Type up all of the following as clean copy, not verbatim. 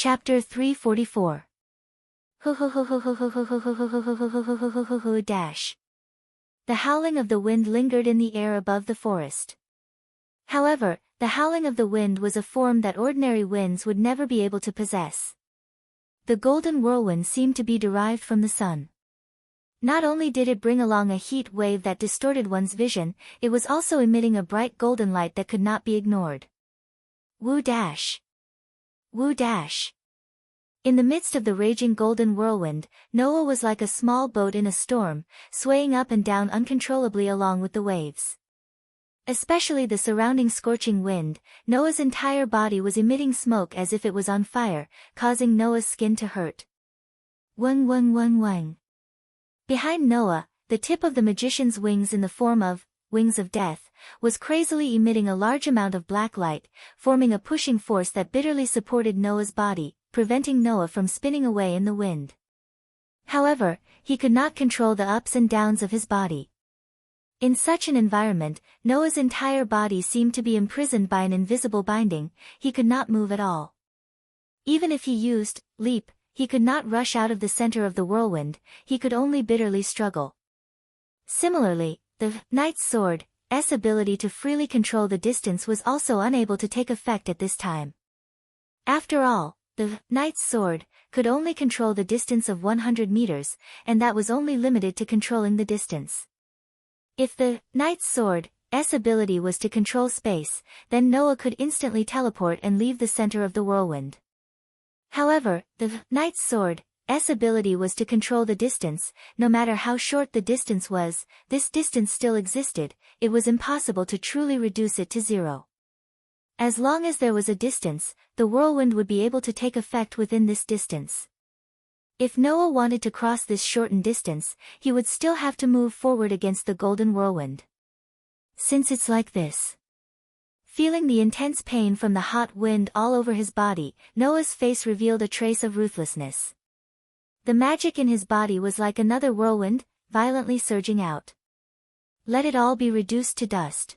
Chapter 344. Dash. The howling of the wind lingered in the air above the forest. However, the howling of the wind was a form that ordinary winds would never be able to possess. The golden whirlwind seemed to be derived from the sun. Not only did it bring along a heat wave that distorted one's vision, it was also emitting a bright golden light that could not be ignored. Woo dash. Woo dash. In the midst of the raging golden whirlwind, Noah was like a small boat in a storm, swaying up and down uncontrollably along with the waves. Especially the surrounding scorching wind, Noah's entire body was emitting smoke as if it was on fire, causing Noah's skin to hurt. Wung wung wung wung. Behind Noah, the tip of the magician's wings in the form of wings of death, was crazily emitting a large amount of black light, forming a pushing force that bitterly supported Noah's body, preventing Noah from spinning away in the wind. However, he could not control the ups and downs of his body. In such an environment, Noah's entire body seemed to be imprisoned by an invisible binding. He could not move at all. Even if he used leap, he could not rush out of the center of the whirlwind, he could only bitterly struggle. Similarly, the knight's sword's ability to freely control the distance was also unable to take effect at this time. After all, the knight's sword could only control the distance of 100 meters, and that was only limited to controlling the distance. If the knight's sword's ability was to control space, then Noah could instantly teleport and leave the center of the whirlwind. However, the knight's sword's ability was to control the distance. No matter how short the distance was, this distance still existed. It was impossible to truly reduce it to zero. As long as there was a distance, the whirlwind would be able to take effect within this distance. If Noah wanted to cross this shortened distance, he would still have to move forward against the golden whirlwind. Since it's like this. Feeling the intense pain from the hot wind all over his body, Noah's face revealed a trace of ruthlessness. The magic in his body was like another whirlwind, violently surging out. Let it all be reduced to dust.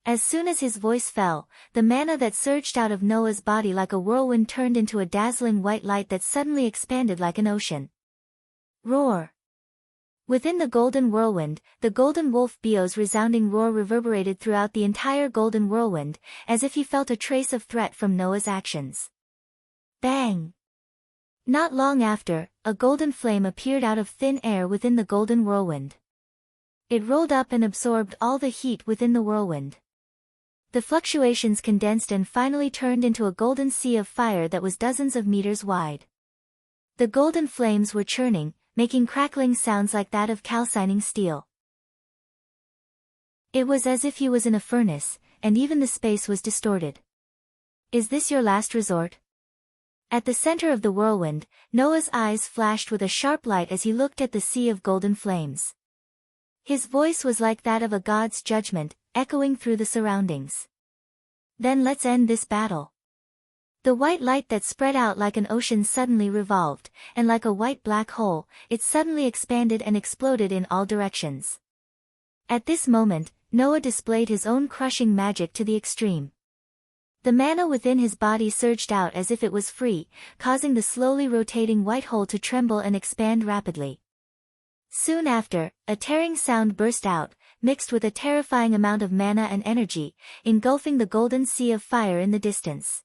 As soon as his voice fell, the mana that surged out of Noah's body like a whirlwind turned into a dazzling white light that suddenly expanded like an ocean. Roar! Within the golden whirlwind, the golden wolf Beo's resounding roar reverberated throughout the entire golden whirlwind, as if he felt a trace of threat from Noah's actions. Bang! Not long after, a golden flame appeared out of thin air within the golden whirlwind. It rolled up and absorbed all the heat within the whirlwind. The fluctuations condensed and finally turned into a golden sea of fire that was dozens of meters wide. The golden flames were churning, making crackling sounds like that of calcining steel. It was as if he was in a furnace, and even the space was distorted. Is this your last resort? At the center of the whirlwind, Noah's eyes flashed with a sharp light as he looked at the sea of golden flames. His voice was like that of a god's judgment, echoing through the surroundings. Then let's end this battle. The white light that spread out like an ocean suddenly revolved, and like a white black hole, it suddenly expanded and exploded in all directions. At this moment, Noah displayed his own crushing magic to the extreme. The mana within his body surged out as if it was free, causing the slowly rotating white hole to tremble and expand rapidly. Soon after, a tearing sound burst out, mixed with a terrifying amount of mana and energy, engulfing the golden sea of fire in the distance.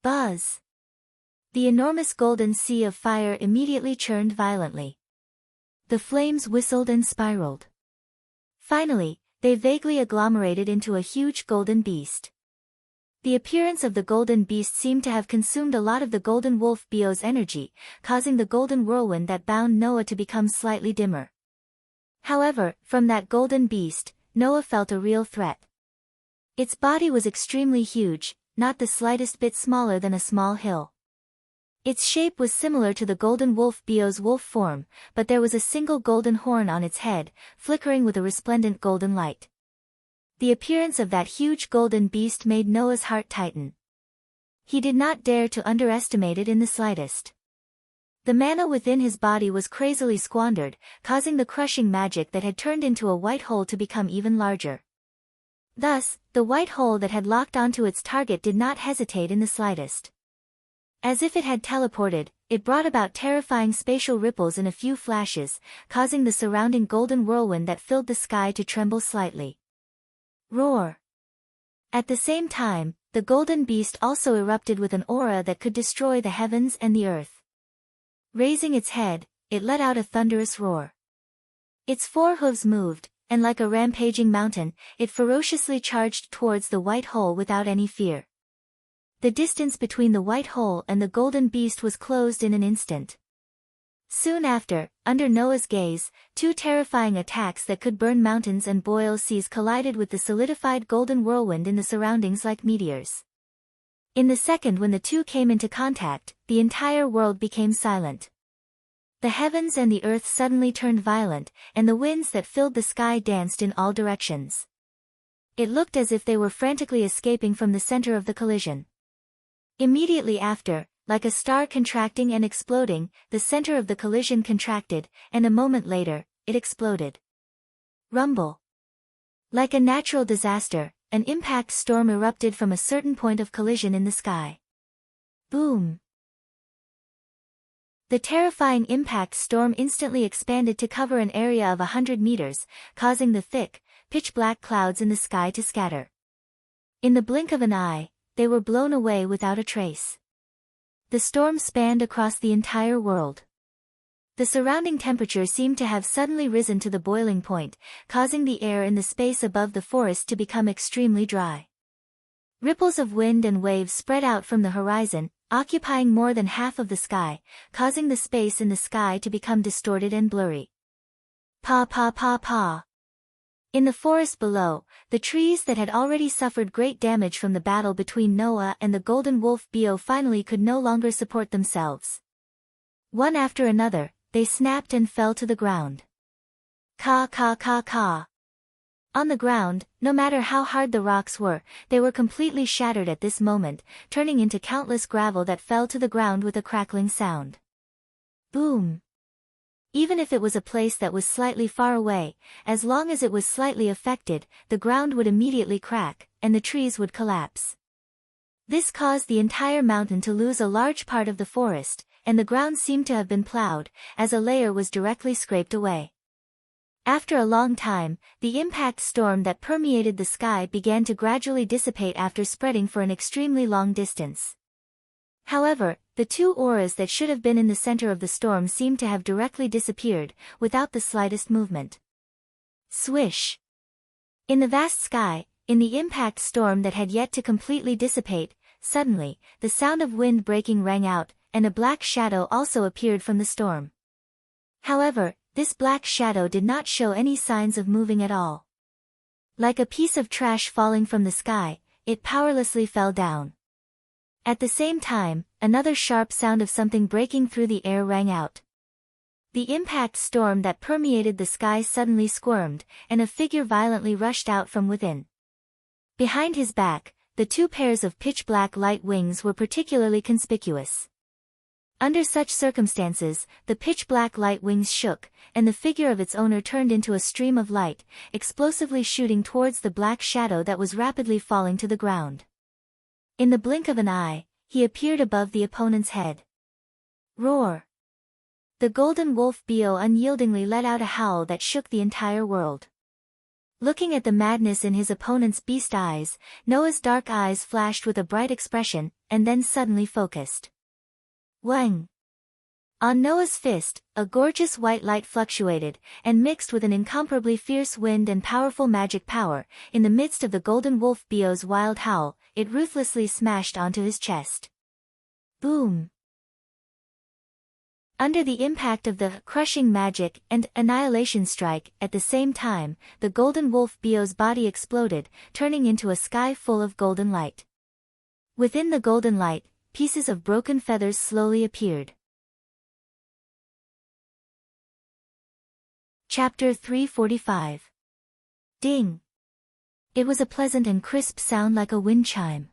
Buzz! The enormous golden sea of fire immediately churned violently. The flames whistled and spiraled. Finally, they vaguely agglomerated into a huge golden beast. The appearance of the golden beast seemed to have consumed a lot of the golden wolf Beo's energy, causing the golden whirlwind that bound Noah to become slightly dimmer. However, from that golden beast, Noah felt a real threat. Its body was extremely huge, not the slightest bit smaller than a small hill. Its shape was similar to the golden wolf Beo's wolf form, but there was a single golden horn on its head, flickering with a resplendent golden light. The appearance of that huge golden beast made Noah's heart tighten. He did not dare to underestimate it in the slightest. The mana within his body was crazily squandered, causing the crushing magic that had turned into a white hole to become even larger. Thus, the white hole that had locked onto its target did not hesitate in the slightest. As if it had teleported, it brought about terrifying spatial ripples in a few flashes, causing the surrounding golden whirlwind that filled the sky to tremble slightly. Roar! At the same time, the golden beast also erupted with an aura that could destroy the heavens and the earth. Raising its head, it let out a thunderous roar. Its four hooves moved, and like a rampaging mountain, it ferociously charged towards the white hole without any fear. The distance between the white hole and the golden beast was closed in an instant. Soon after, under Noah's gaze, two terrifying attacks that could burn mountains and boil seas collided with the solidified golden whirlwind in the surroundings like meteors. In the second when the two came into contact, the entire world became silent. The heavens and the earth suddenly turned violent, and the winds that filled the sky danced in all directions. It looked as if they were frantically escaping from the center of the collision. Immediately after, like a star contracting and exploding, the center of the collision contracted, and a moment later, it exploded. Rumble. Like a natural disaster, an impact storm erupted from a certain point of collision in the sky. Boom. The terrifying impact storm instantly expanded to cover an area of 100 meters, causing the thick, pitch-black clouds in the sky to scatter. In the blink of an eye, they were blown away without a trace. The storm spanned across the entire world. The surrounding temperature seemed to have suddenly risen to the boiling point, causing the air in the space above the forest to become extremely dry. Ripples of wind and waves spread out from the horizon, occupying more than half of the sky, causing the space in the sky to become distorted and blurry. Pa pa pa pa. In the forest below, the trees that had already suffered great damage from the battle between Noah and the golden wolf Bio finally could no longer support themselves. One after another, they snapped and fell to the ground. Ka ka ka ka. On the ground, no matter how hard the rocks were, they were completely shattered at this moment, turning into countless gravel that fell to the ground with a crackling sound. Boom. Even if it was a place that was slightly far away, as long as it was slightly affected, the ground would immediately crack, and the trees would collapse. This caused the entire mountain to lose a large part of the forest, and the ground seemed to have been plowed, as a layer was directly scraped away. After a long time, the impact storm that permeated the sky began to gradually dissipate after spreading for an extremely long distance. However, the two auras that should have been in the center of the storm seemed to have directly disappeared, without the slightest movement. Swish! In the vast sky, in the impact storm that had yet to completely dissipate, suddenly, the sound of wind breaking rang out, and a black shadow also appeared from the storm. However, this black shadow did not show any signs of moving at all. Like a piece of trash falling from the sky, it powerlessly fell down. At the same time, another sharp sound of something breaking through the air rang out. The impact storm that permeated the sky suddenly squirmed, and a figure violently rushed out from within. Behind his back, the two pairs of pitch-black light wings were particularly conspicuous. Under such circumstances, the pitch-black light wings shook, and the figure of its owner turned into a stream of light, explosively shooting towards the black shadow that was rapidly falling to the ground. In the blink of an eye, he appeared above the opponent's head. Roar! The golden wolf Bio unyieldingly let out a howl that shook the entire world. Looking at the madness in his opponent's beast eyes, Noah's dark eyes flashed with a bright expression, and then suddenly focused. Wang! On Noah's fist, a gorgeous white light fluctuated, and mixed with an incomparably fierce wind and powerful magic power, in the midst of the golden wolf Bio's wild howl, it ruthlessly smashed onto his chest. Boom! Under the impact of the crushing magic and annihilation strike, at the same time, the golden wolf Bio's body exploded, turning into a sky full of golden light. Within the golden light, pieces of broken feathers slowly appeared. Chapter 345. Ding! It was a pleasant and crisp sound like a wind chime.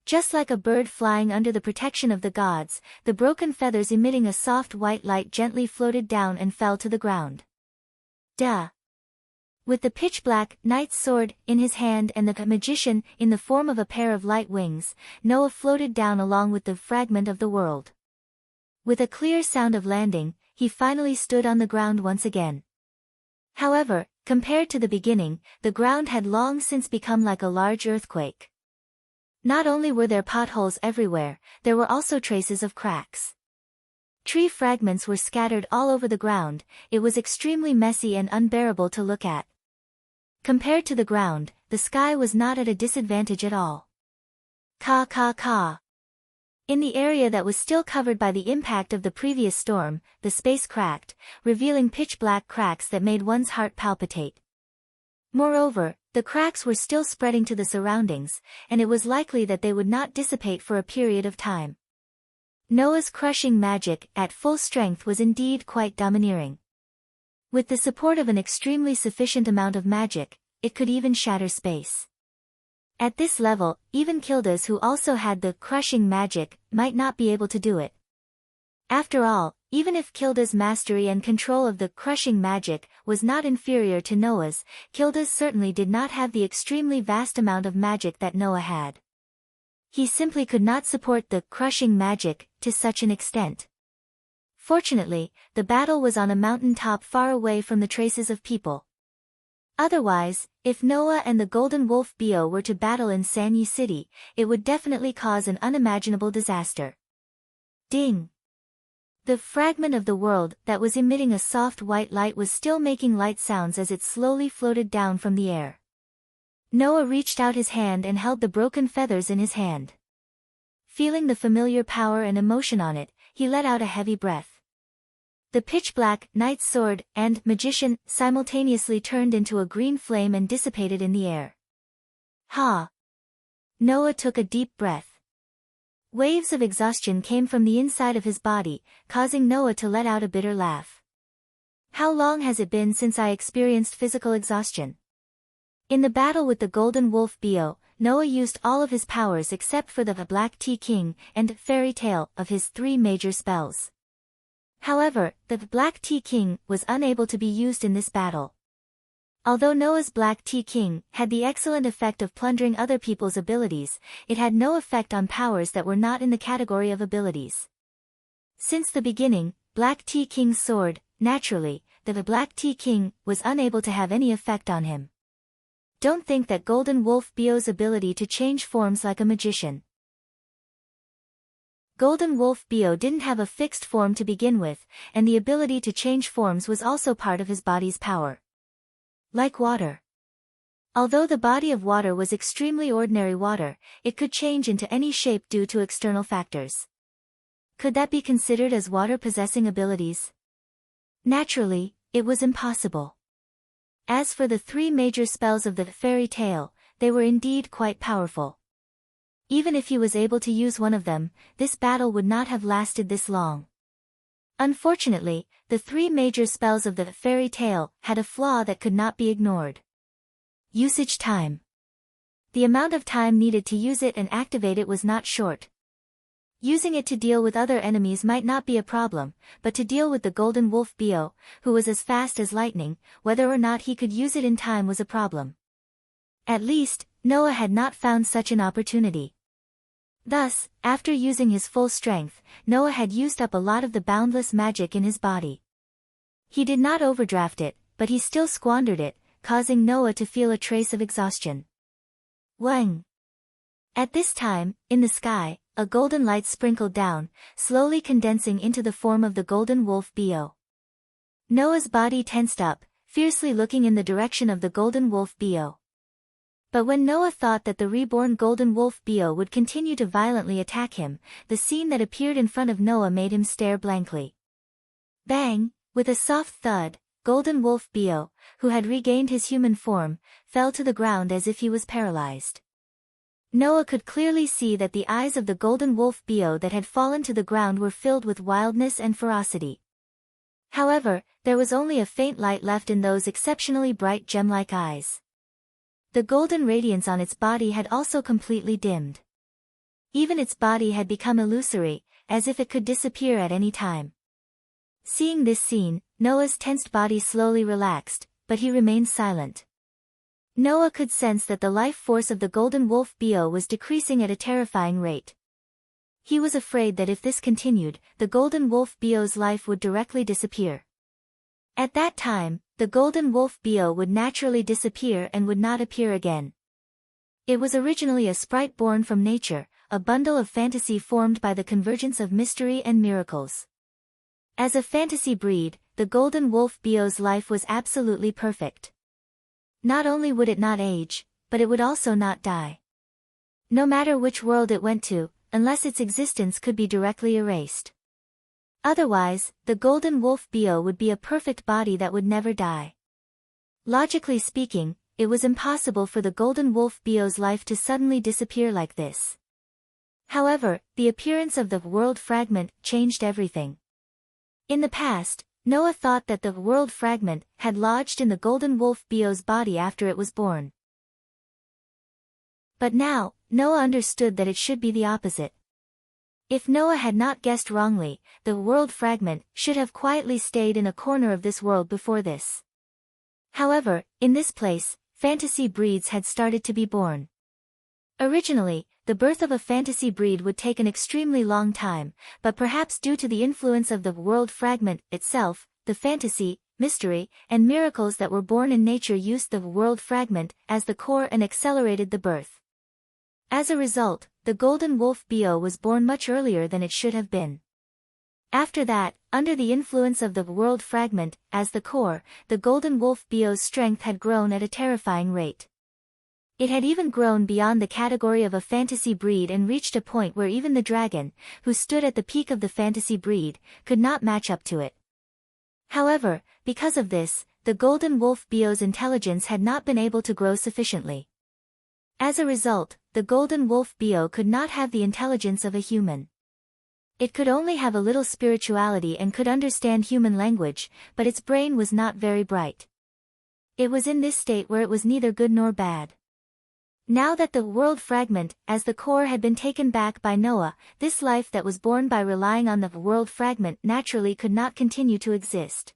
Just like a bird flying under the protection of the gods, the broken feathers emitting a soft white light gently floated down and fell to the ground. Duh! With the pitch-black knight's sword in his hand and the magician in the form of a pair of light wings, Noah floated down along with the fragment of the world. With a clear sound of landing, he finally stood on the ground once again. However, compared to the beginning, the ground had long since become like a large earthquake. Not only were there potholes everywhere, there were also traces of cracks. Tree fragments were scattered all over the ground. It was extremely messy and unbearable to look at. Compared to the ground, the sky was not at a disadvantage at all. Ka ka ka. In the area that was still covered by the impact of the previous storm, the space cracked, revealing pitch-black cracks that made one's heart palpitate. Moreover, the cracks were still spreading to the surroundings, and it was likely that they would not dissipate for a period of time. Noah's crushing magic at full strength was indeed quite domineering. With the support of an extremely sufficient amount of magic, it could even shatter space. At this level, even Kildas who also had the crushing magic might not be able to do it. After all, even if Kilda's mastery and control of the crushing magic was not inferior to Noah's, Kildas certainly did not have the extremely vast amount of magic that Noah had. He simply could not support the crushing magic to such an extent. Fortunately, the battle was on a mountain top far away from the traces of people. Otherwise, if Noah and the Golden Wolf Bio were to battle in Sanyi City, it would definitely cause an unimaginable disaster. Ding! The fragment of the world that was emitting a soft white light was still making light sounds as it slowly floated down from the air. Noah reached out his hand and held the broken feathers in his hand. Feeling the familiar power and emotion on it, he let out a heavy breath. The pitch-black knight's sword and magician simultaneously turned into a green flame and dissipated in the air. Ha! Noah took a deep breath. Waves of exhaustion came from the inside of his body, causing Noah to let out a bitter laugh. How long has it been since I experienced physical exhaustion? In the battle with the Golden Wolf Bio, Noah used all of his powers except for the Black Tea King and Fairy Tale of his 3 major spells. However, the Black Tea King was unable to be used in this battle. Although Noah's Black Tea King had the excellent effect of plundering other people's abilities, it had no effect on powers that were not in the category of abilities. Since the beginning, Black Tea King's sword, naturally, the Black Tea King was unable to have any effect on him. Don't think that Golden Wolf Bio's ability to change forms like a magician. Golden Wolf Bio didn't have a fixed form to begin with, and the ability to change forms was also part of his body's power. Like water. Although the body of water was extremely ordinary water, it could change into any shape due to external factors. Could that be considered as water possessing abilities? Naturally, it was impossible. As for the 3 major spells of the Fairy Tale, they were indeed quite powerful. Even if he was able to use one of them, this battle would not have lasted this long. Unfortunately, the 3 major spells of the Fairy Tale had a flaw that could not be ignored. Usage time. The amount of time needed to use it and activate it was not short. Using it to deal with other enemies might not be a problem, but to deal with the Golden Wolf Bio, who was as fast as lightning, whether or not he could use it in time was a problem. At least, Noah had not found such an opportunity. Thus, after using his full strength, Noah had used up a lot of the boundless magic in his body. He did not overdraft it, but he still squandered it, causing Noah to feel a trace of exhaustion. Wang! At this time, in the sky, a golden light sprinkled down, slowly condensing into the form of the Golden Wolf Bio. Noah's body tensed up, fiercely looking in the direction of the Golden Wolf Bio. But when Noah thought that the reborn Golden Wolf Bio would continue to violently attack him, the scene that appeared in front of Noah made him stare blankly. Bang! With a soft thud, Golden Wolf Bio, who had regained his human form, fell to the ground as if he was paralyzed. Noah could clearly see that the eyes of the Golden Wolf Bio that had fallen to the ground were filled with wildness and ferocity. However, there was only a faint light left in those exceptionally bright gem-like eyes. The golden radiance on its body had also completely dimmed. Even its body had become illusory, as if it could disappear at any time. Seeing this scene, Noah's tensed body slowly relaxed, but he remained silent. Noah could sense that the life force of the golden wolf Bio was decreasing at a terrifying rate. He was afraid that if this continued, the golden wolf Bio's life would directly disappear. At that time, the golden wolf Bio would naturally disappear and would not appear again. It was originally a sprite born from nature, a bundle of fantasy formed by the convergence of mystery and miracles. As a fantasy breed, the golden wolf Bio's life was absolutely perfect. Not only would it not age, but it would also not die. No matter which world it went to, unless its existence could be directly erased. Otherwise, the golden wolf Bio would be a perfect body that would never die. Logically speaking, it was impossible for the golden wolf Bio's life to suddenly disappear like this. However, the appearance of the world fragment changed everything. In the past, Noah thought that the world fragment had lodged in the golden wolf Bio's body after it was born. But now, Noah understood that it should be the opposite. If Noah had not guessed wrongly, the world fragment should have quietly stayed in a corner of this world before this. However, in this place, fantasy breeds had started to be born. Originally, the birth of a fantasy breed would take an extremely long time, but perhaps due to the influence of the world fragment itself, the fantasy, mystery, and miracles that were born in nature used the world fragment as the core and accelerated the birth. As a result, the golden wolf Bio was born much earlier than it should have been. After that, under the influence of the world fragment as the core, the golden wolf Bio's strength had grown at a terrifying rate. It had even grown beyond the category of a fantasy breed and reached a point where even the dragon, who stood at the peak of the fantasy breed, could not match up to it. However, because of this, the golden wolf Bio's intelligence had not been able to grow sufficiently. As a result, the golden wolf Bio could not have the intelligence of a human. It could only have a little spirituality and could understand human language, but its brain was not very bright. It was in this state where it was neither good nor bad. Now that the world fragment, as the core had been taken back by Noah, this life that was born by relying on the world fragment naturally could not continue to exist.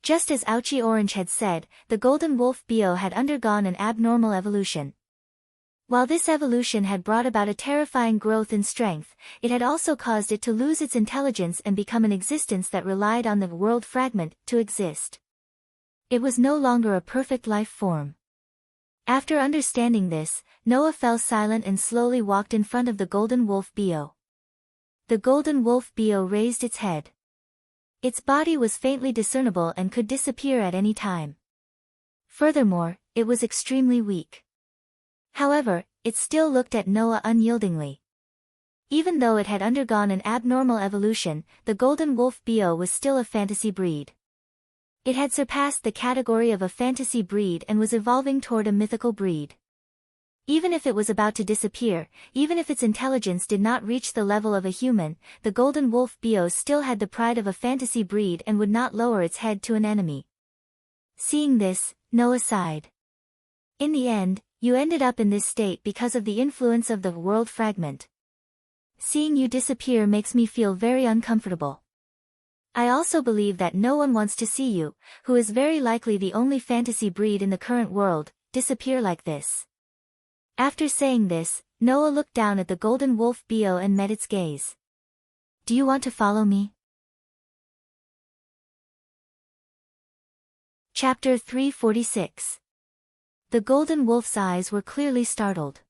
Just as Ouchie Orange had said, the golden wolf Bio had undergone an abnormal evolution. While this evolution had brought about a terrifying growth in strength, it had also caused it to lose its intelligence and become an existence that relied on the world fragment to exist. It was no longer a perfect life form. After understanding this, Noah fell silent and slowly walked in front of the golden wolf Bio. The golden wolf Bio raised its head. Its body was faintly discernible and could disappear at any time. Furthermore, it was extremely weak. However, it still looked at Noah unyieldingly. Even though it had undergone an abnormal evolution, the golden wolf Bio was still a fantasy breed. It had surpassed the category of a fantasy breed and was evolving toward a mythical breed. Even if it was about to disappear, even if its intelligence did not reach the level of a human, the golden wolf Bio still had the pride of a fantasy breed and would not lower its head to an enemy. Seeing this, Noah sighed. In the end, you ended up in this state because of the influence of the world fragment. Seeing you disappear makes me feel very uncomfortable. I also believe that no one wants to see you, who is very likely the only fantasy breed in the current world, disappear like this. After saying this, Noah looked down at the golden wolf Bio and met its gaze. Do you want to follow me? Chapter 346. The golden wolf's eyes were clearly startled.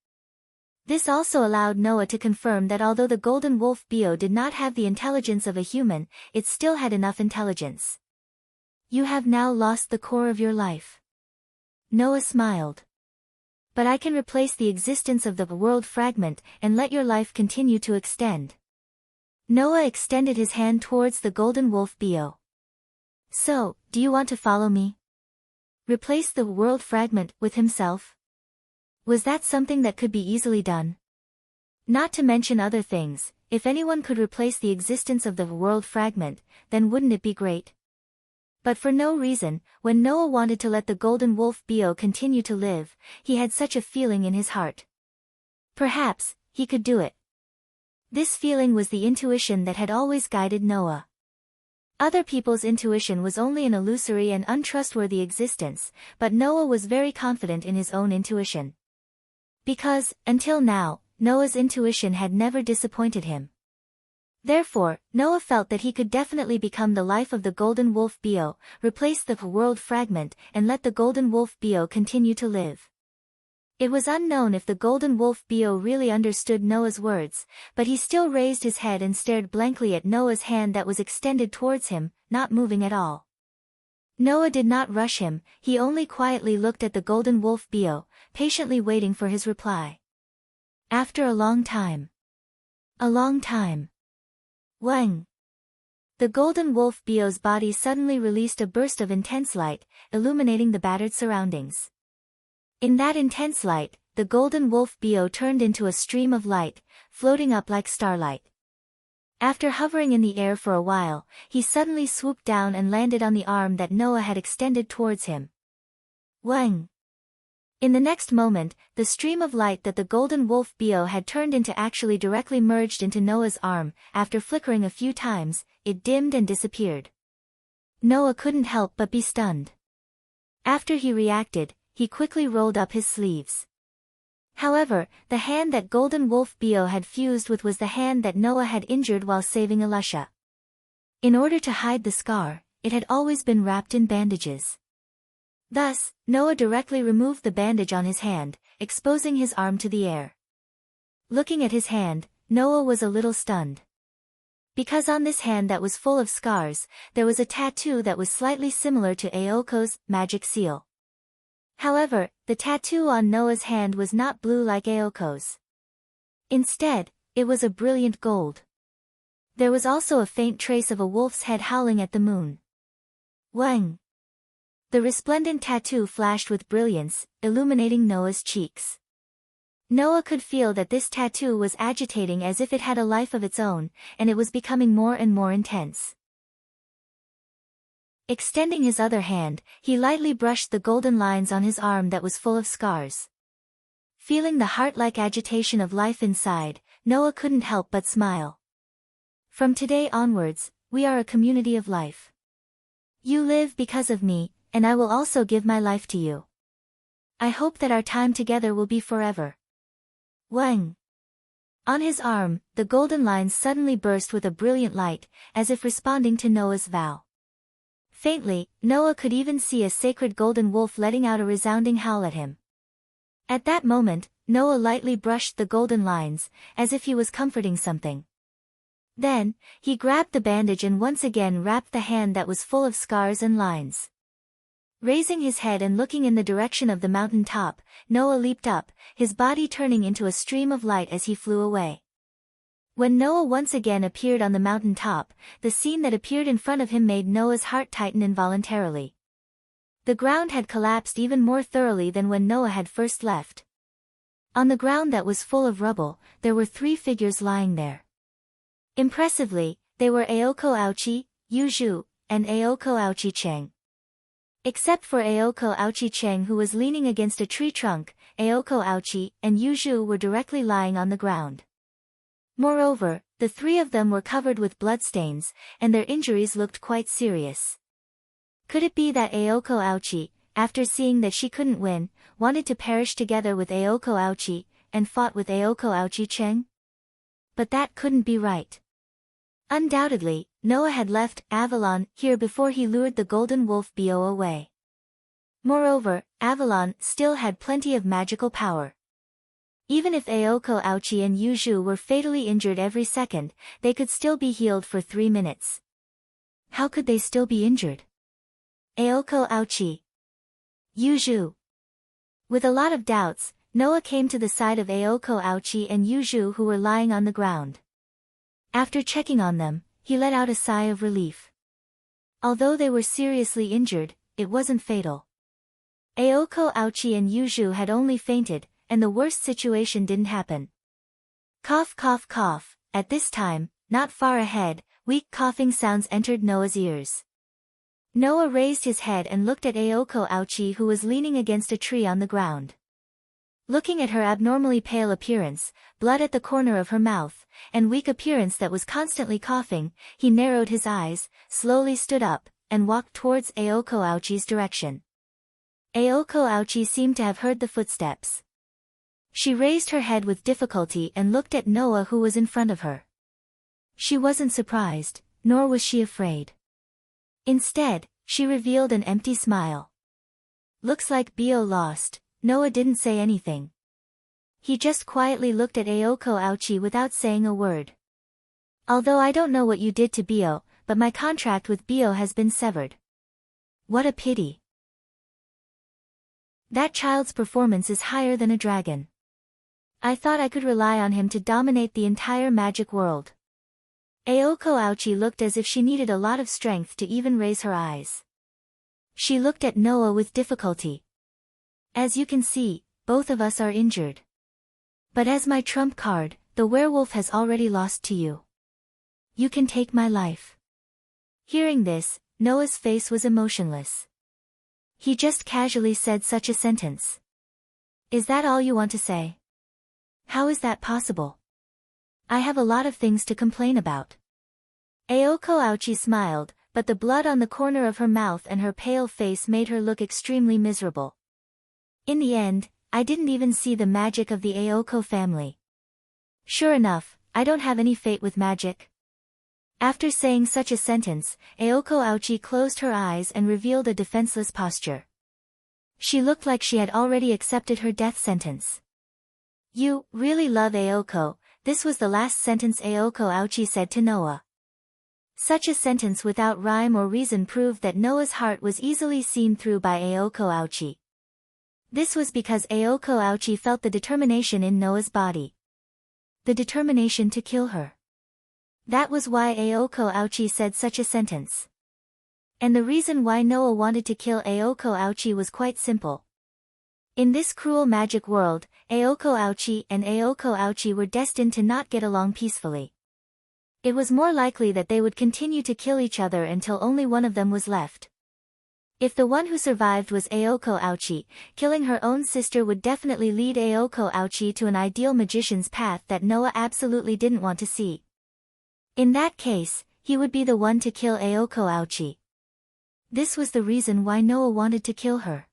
This also allowed Noah to confirm that although the golden wolf Bio did not have the intelligence of a human, it still had enough intelligence. You have now lost the core of your life. Noah smiled. But I can replace the existence of the world fragment and let your life continue to extend. Noah extended his hand towards the golden wolf Bio. So, do you want to follow me? Replace the world fragment with himself? Was that something that could be easily done? Not to mention other things, if anyone could replace the existence of the world fragment, then wouldn't it be great? But for no reason, when Noah wanted to let the golden wolf Bio continue to live, he had such a feeling in his heart. Perhaps, he could do it. This feeling was the intuition that had always guided Noah. Other people's intuition was only an illusory and untrustworthy existence, but Noah was very confident in his own intuition. Because, until now, Noah's intuition had never disappointed him. Therefore, Noah felt that he could definitely become the life of the Golden Wolf Bio, replace the world fragment, and let the Golden Wolf Bio continue to live. It was unknown if the Golden Wolf Bio really understood Noah's words, but he still raised his head and stared blankly at Noah's hand that was extended towards him, not moving at all. Noah did not rush him, he only quietly looked at the Golden Wolf Bio, patiently waiting for his reply. After a long time. A long time. Wang. The Golden Wolf Bio's body suddenly released a burst of intense light, illuminating the battered surroundings. In that intense light, the Golden Wolf Bio turned into a stream of light, floating up like starlight. After hovering in the air for a while, he suddenly swooped down and landed on the arm that Noah had extended towards him. Wang. In the next moment, the stream of light that the Golden Wolf Bio had turned into actually directly merged into Noah's arm. After flickering a few times, it dimmed and disappeared. Noah couldn't help but be stunned. After he reacted, he quickly rolled up his sleeves. However, the hand that Golden Wolf Bio had fused with was the hand that Noah had injured while saving Elisha. In order to hide the scar, it had always been wrapped in bandages. Thus, Noah directly removed the bandage on his hand, exposing his arm to the air. Looking at his hand, Noah was a little stunned. Because on this hand that was full of scars, there was a tattoo that was slightly similar to Aoko's magic seal. However, the tattoo on Noah's hand was not blue like Aoko's. Instead, it was a brilliant gold. There was also a faint trace of a wolf's head howling at the moon. Wang. The resplendent tattoo flashed with brilliance, illuminating Noah's cheeks. Noah could feel that this tattoo was agitating as if it had a life of its own, and it was becoming more and more intense. Extending his other hand, he lightly brushed the golden lines on his arm that was full of scars. Feeling the heart-like agitation of life inside, Noah couldn't help but smile. From today onwards, we are a community of life. You live because of me, and I will also give my life to you. I hope that our time together will be forever. Wang. On his arm, the golden lines suddenly burst with a brilliant light, as if responding to Noah's vow. Faintly, Noah could even see a sacred golden wolf letting out a resounding howl at him. At that moment, Noah lightly brushed the golden lines, as if he was comforting something. Then, he grabbed the bandage and once again wrapped the hand that was full of scars and lines. Raising his head and looking in the direction of the mountain top, Noah leaped up, his body turning into a stream of light as he flew away. When Noah once again appeared on the mountain top, the scene that appeared in front of him made Noah's heart tighten involuntarily. The ground had collapsed even more thoroughly than when Noah had first left. On the ground that was full of rubble, there were 3 figures lying there. Impressively, they were Aoko Aochi, Yu Zhu, and Aoko Aochi Cheng. Except for Aoko Aochi Cheng who was leaning against a tree trunk, Aoko Aochi and Yu Zhu were directly lying on the ground. Moreover, the 3 of them were covered with bloodstains, and their injuries looked quite serious. Could it be that Aoko Aochi, after seeing that she couldn't win, wanted to perish together with Aoko Aochi, and fought with Aoko Aochi Cheng? But that couldn't be right. Undoubtedly, Noah had left Avalon here before he lured the Golden Wolf Bio away. Moreover, Avalon still had plenty of magical power. Even if Aoko Aochi and Yu Zhu were fatally injured every second, they could still be healed for 3 minutes. How could they still be injured? Aoko Aochi. Yu Zhu. With a lot of doubts, Noah came to the side of Aoko Aochi and Yu Zhu who were lying on the ground. After checking on them, he let out a sigh of relief. Although they were seriously injured, it wasn't fatal. Aoko Aochi and Yu Zhu had only fainted, and the worst situation didn't happen. Cough cough cough. At this time, not far ahead, weak coughing sounds entered Noah's ears. Noah raised his head and looked at Aoko Aochi who was leaning against a tree on the ground. Looking at her abnormally pale appearance, blood at the corner of her mouth, and weak appearance that was constantly coughing, he narrowed his eyes, slowly stood up, and walked towards Aoko Aochi's direction. Aoko Aochi seemed to have heard the footsteps. She raised her head with difficulty and looked at Noah, who was in front of her. She wasn't surprised, nor was she afraid. Instead, she revealed an empty smile. "Looks like Bio lost." Noah didn't say anything. He just quietly looked at Aoko Aochi without saying a word. "Although I don't know what you did to Bio, but my contract with Bio has been severed." "What a pity. That child's performance is higher than a dragon. I thought I could rely on him to dominate the entire magic world." Aoko Aochi looked as if she needed a lot of strength to even raise her eyes. She looked at Noah with difficulty. "As you can see, both of us are injured. But as my trump card, the werewolf has already lost to you. You can take my life." Hearing this, Noah's face was emotionless. He just casually said such a sentence. "Is that all you want to say? How is that possible? I have a lot of things to complain about." Aoko Aochi smiled, but the blood on the corner of her mouth and her pale face made her look extremely miserable. "In the end, I didn't even see the magic of the Aoko family. Sure enough, I don't have any fate with magic." After saying such a sentence, Aoko Aochi closed her eyes and revealed a defenseless posture. She looked like she had already accepted her death sentence. "You really love Aoko," this was the last sentence Aoko Aochi said to Noah. Such a sentence without rhyme or reason proved that Noah's heart was easily seen through by Aoko Aochi. This was because Aoko Aochi felt the determination in Noah's body. The determination to kill her. That was why Aoko Aochi said such a sentence. And the reason why Noah wanted to kill Aoko Aochi was quite simple. In this cruel magic world, Aoko Aochi and Aoko Aochi were destined to not get along peacefully. It was more likely that they would continue to kill each other until only one of them was left. If the one who survived was Aoko Aochi, killing her own sister would definitely lead Aoko Aochi to an ideal magician's path that Noah absolutely didn't want to see. In that case, he would be the one to kill Aoko Aochi. This was the reason why Noah wanted to kill her.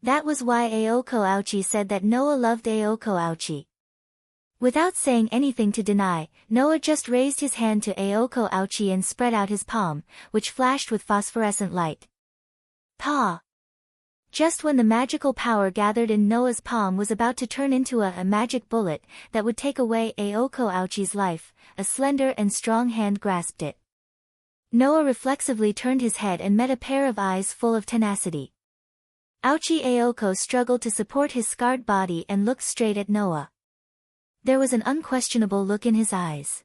That was why Aoko Aochi said that Noah loved Aoko Aochi. Without saying anything to deny, Noah just raised his hand to Aoko Aochi and spread out his palm, which flashed with phosphorescent light. Pa! Just when the magical power gathered in Noah's palm was about to turn into a magic bullet that would take away Aoko Aochi's life, a slender and strong hand grasped it. Noah reflexively turned his head and met a pair of eyes full of tenacity. Aochi Aoko struggled to support his scarred body and looked straight at Noah. There was an unquestionable look in his eyes.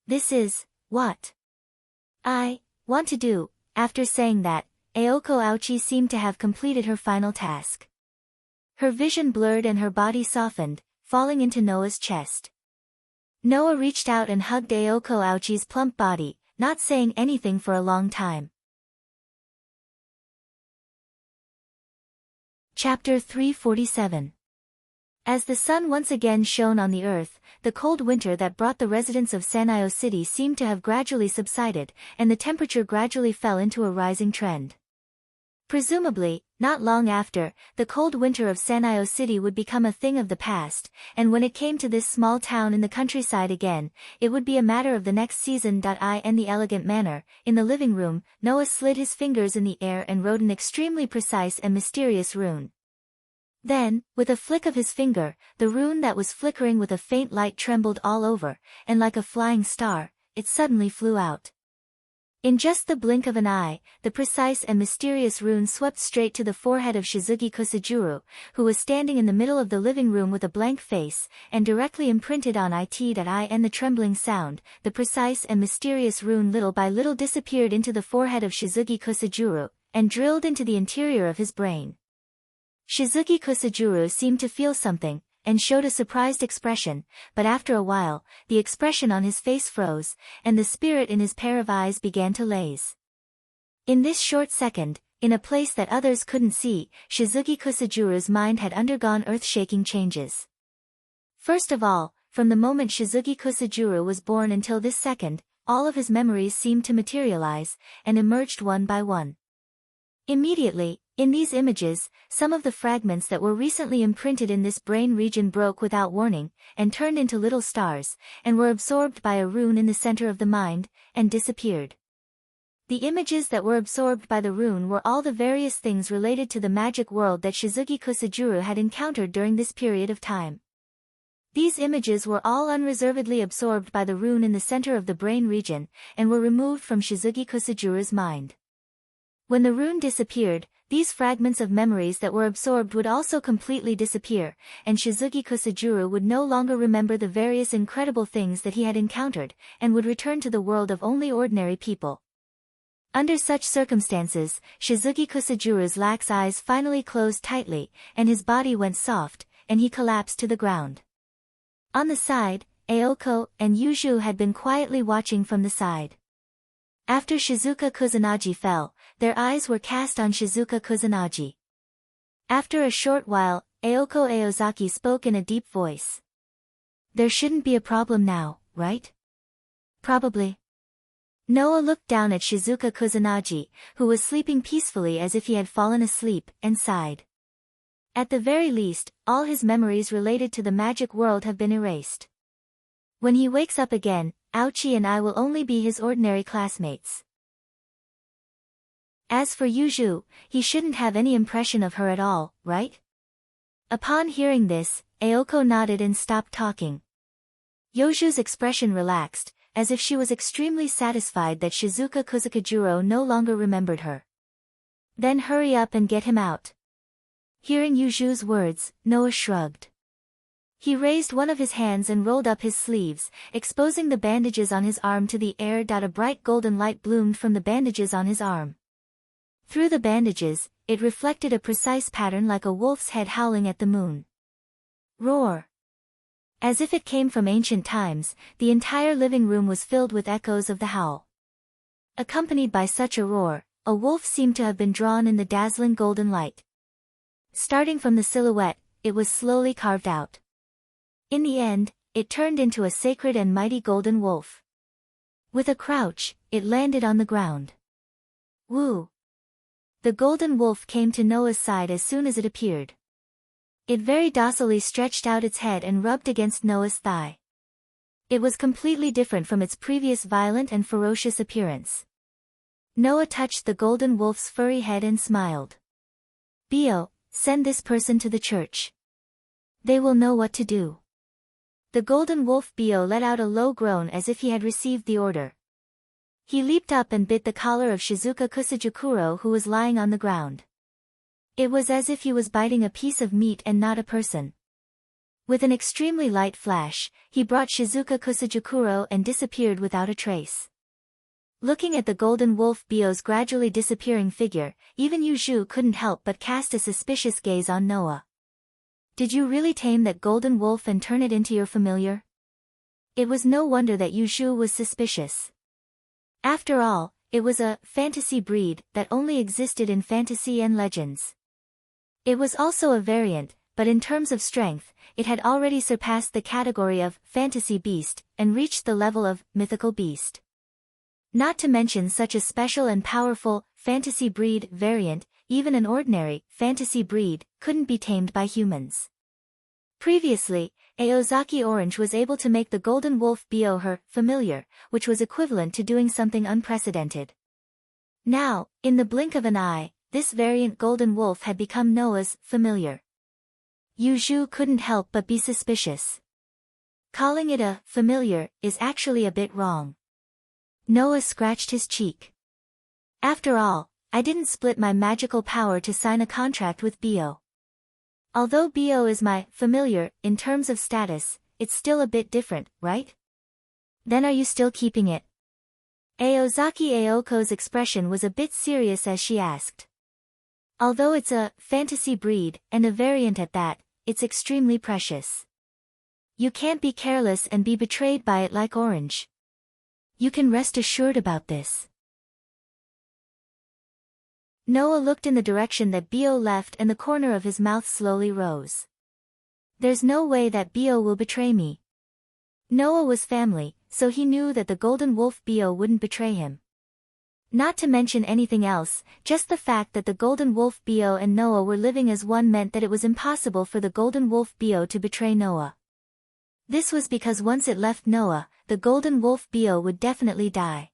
"This is what I want to do." After saying that, Aoko Aochi seemed to have completed her final task. Her vision blurred and her body softened, falling into Noah's chest. Noah reached out and hugged Aoko Aochi's plump body, not saying anything for a long time. Chapter 347. As the sun once again shone on the earth, the cold winter that brought the residents of Sanyo City seemed to have gradually subsided, and the temperature gradually fell into a rising trend. Presumably, not long after, the cold winter of Sanyo City would become a thing of the past, and when it came to this small town in the countryside again, it would be a matter of the next season. In the elegant manner, in the living room, Noah slid his fingers in the air and wrote an extremely precise and mysterious rune. Then, with a flick of his finger, the rune that was flickering with a faint light trembled all over, and like a flying star, it suddenly flew out. In just the blink of an eye, the precise and mysterious rune swept straight to the forehead of Shizuki Kusajuru, who was standing in the middle of the living room with a blank face, and directly imprinted on it. The trembling sound, the precise and mysterious rune little by little disappeared into the forehead of Shizuki Kusajuru, and drilled into the interior of his brain. Shizuki Kusajuru seemed to feel something, and showed a surprised expression, but after a while, the expression on his face froze, and the spirit in his pair of eyes began to laze. In this short second, in a place that others couldn't see, Shizuki Kusajuru's mind had undergone earth-shaking changes. First of all, from the moment Shizuki Kusajuru was born until this second, all of his memories seemed to materialize, and emerged one by one. Immediately, in these images, some of the fragments that were recently imprinted in this brain region broke without warning, and turned into little stars, and were absorbed by a rune in the center of the mind, and disappeared. The images that were absorbed by the rune were all the various things related to the magic world that Shizuki Kusajuru had encountered during this period of time. These images were all unreservedly absorbed by the rune in the center of the brain region, and were removed from Shizuki Kusajuru's mind. When the rune disappeared, these fragments of memories that were absorbed would also completely disappear, and Shizuki Kusajuru would no longer remember the various incredible things that he had encountered, and would return to the world of only ordinary people. Under such circumstances, Shizuki Kusajuru's lax eyes finally closed tightly, and his body went soft, and he collapsed to the ground. On the side, Aoko and Yuju had been quietly watching from the side. After Shizuka Kusanagi fell, their eyes were cast on Shizuka Kusanagi. After a short while, Aoko Aozaki spoke in a deep voice. "There shouldn't be a problem now, right?" "Probably." Noah looked down at Shizuka Kusanagi, who was sleeping peacefully as if he had fallen asleep, and sighed. At the very least, all his memories related to the magic world have been erased. When he wakes up again, Aochi and I will only be his ordinary classmates. As for Yuju, he shouldn't have any impression of her at all, right? Upon hearing this, Aoko nodded and stopped talking. Yuju's expression relaxed, as if she was extremely satisfied that Shizuka Kusakajuro no longer remembered her. "Then hurry up and get him out." Hearing Yuju's words, Noah shrugged. He raised one of his hands and rolled up his sleeves, exposing the bandages on his arm to the air. A bright golden light bloomed from the bandages on his arm. Through the bandages, it reflected a precise pattern like a wolf's head howling at the moon. Roar! As if it came from ancient times, the entire living room was filled with echoes of the howl. Accompanied by such a roar, a wolf seemed to have been drawn in the dazzling golden light. Starting from the silhouette, it was slowly carved out. In the end, it turned into a sacred and mighty golden wolf. With a crouch, it landed on the ground. Woo! The golden wolf came to Noah's side as soon as it appeared. It very docilely stretched out its head and rubbed against Noah's thigh. It was completely different from its previous violent and ferocious appearance. Noah touched the golden wolf's furry head and smiled. "Bio, send this person to the church. They will know what to do." The golden wolf Bio let out a low groan as if he had received the order. He leaped up and bit the collar of Shizuka Kusajukuro, who was lying on the ground. It was as if he was biting a piece of meat and not a person. With an extremely light flash, he brought Shizuka Kusajukuro and disappeared without a trace. Looking at the golden wolf Bio's gradually disappearing figure, even Yuju couldn't help but cast a suspicious gaze on Noah. "Did you really tame that golden wolf and turn it into your familiar?" It was no wonder that Yuju was suspicious. After all, it was a fantasy breed that only existed in fantasy and legends. It was also a variant, but in terms of strength, it had already surpassed the category of fantasy beast and reached the level of mythical beast. Not to mention such a special and powerful fantasy breed variant, even an ordinary fantasy breed couldn't be tamed by humans. Previously, Aozaki Orange was able to make the golden wolf Bio her familiar, which was equivalent to doing something unprecedented. Now, in the blink of an eye, this variant golden wolf had become Noah's familiar. Yuju couldn't help but be suspicious. Calling it a familiar is actually a bit wrong. Noah scratched his cheek. After all, I didn't split my magical power to sign a contract with Bio. Although Bio is my familiar in terms of status, it's still a bit different, right? Then are you still keeping it? Aozaki Aoko's expression was a bit serious as she asked. Although it's a fantasy breed and a variant at that, it's extremely precious. You can't be careless and be betrayed by it like Orange. You can rest assured about this. Noah looked in the direction that Bo left and the corner of his mouth slowly rose. There's no way that Bo will betray me. Noah was family, so he knew that the golden wolf Bo wouldn't betray him. Not to mention anything else, just the fact that the golden wolf Bo and Noah were living as one meant that it was impossible for the golden wolf Bo to betray Noah. This was because once it left Noah, the golden wolf Bo would definitely die.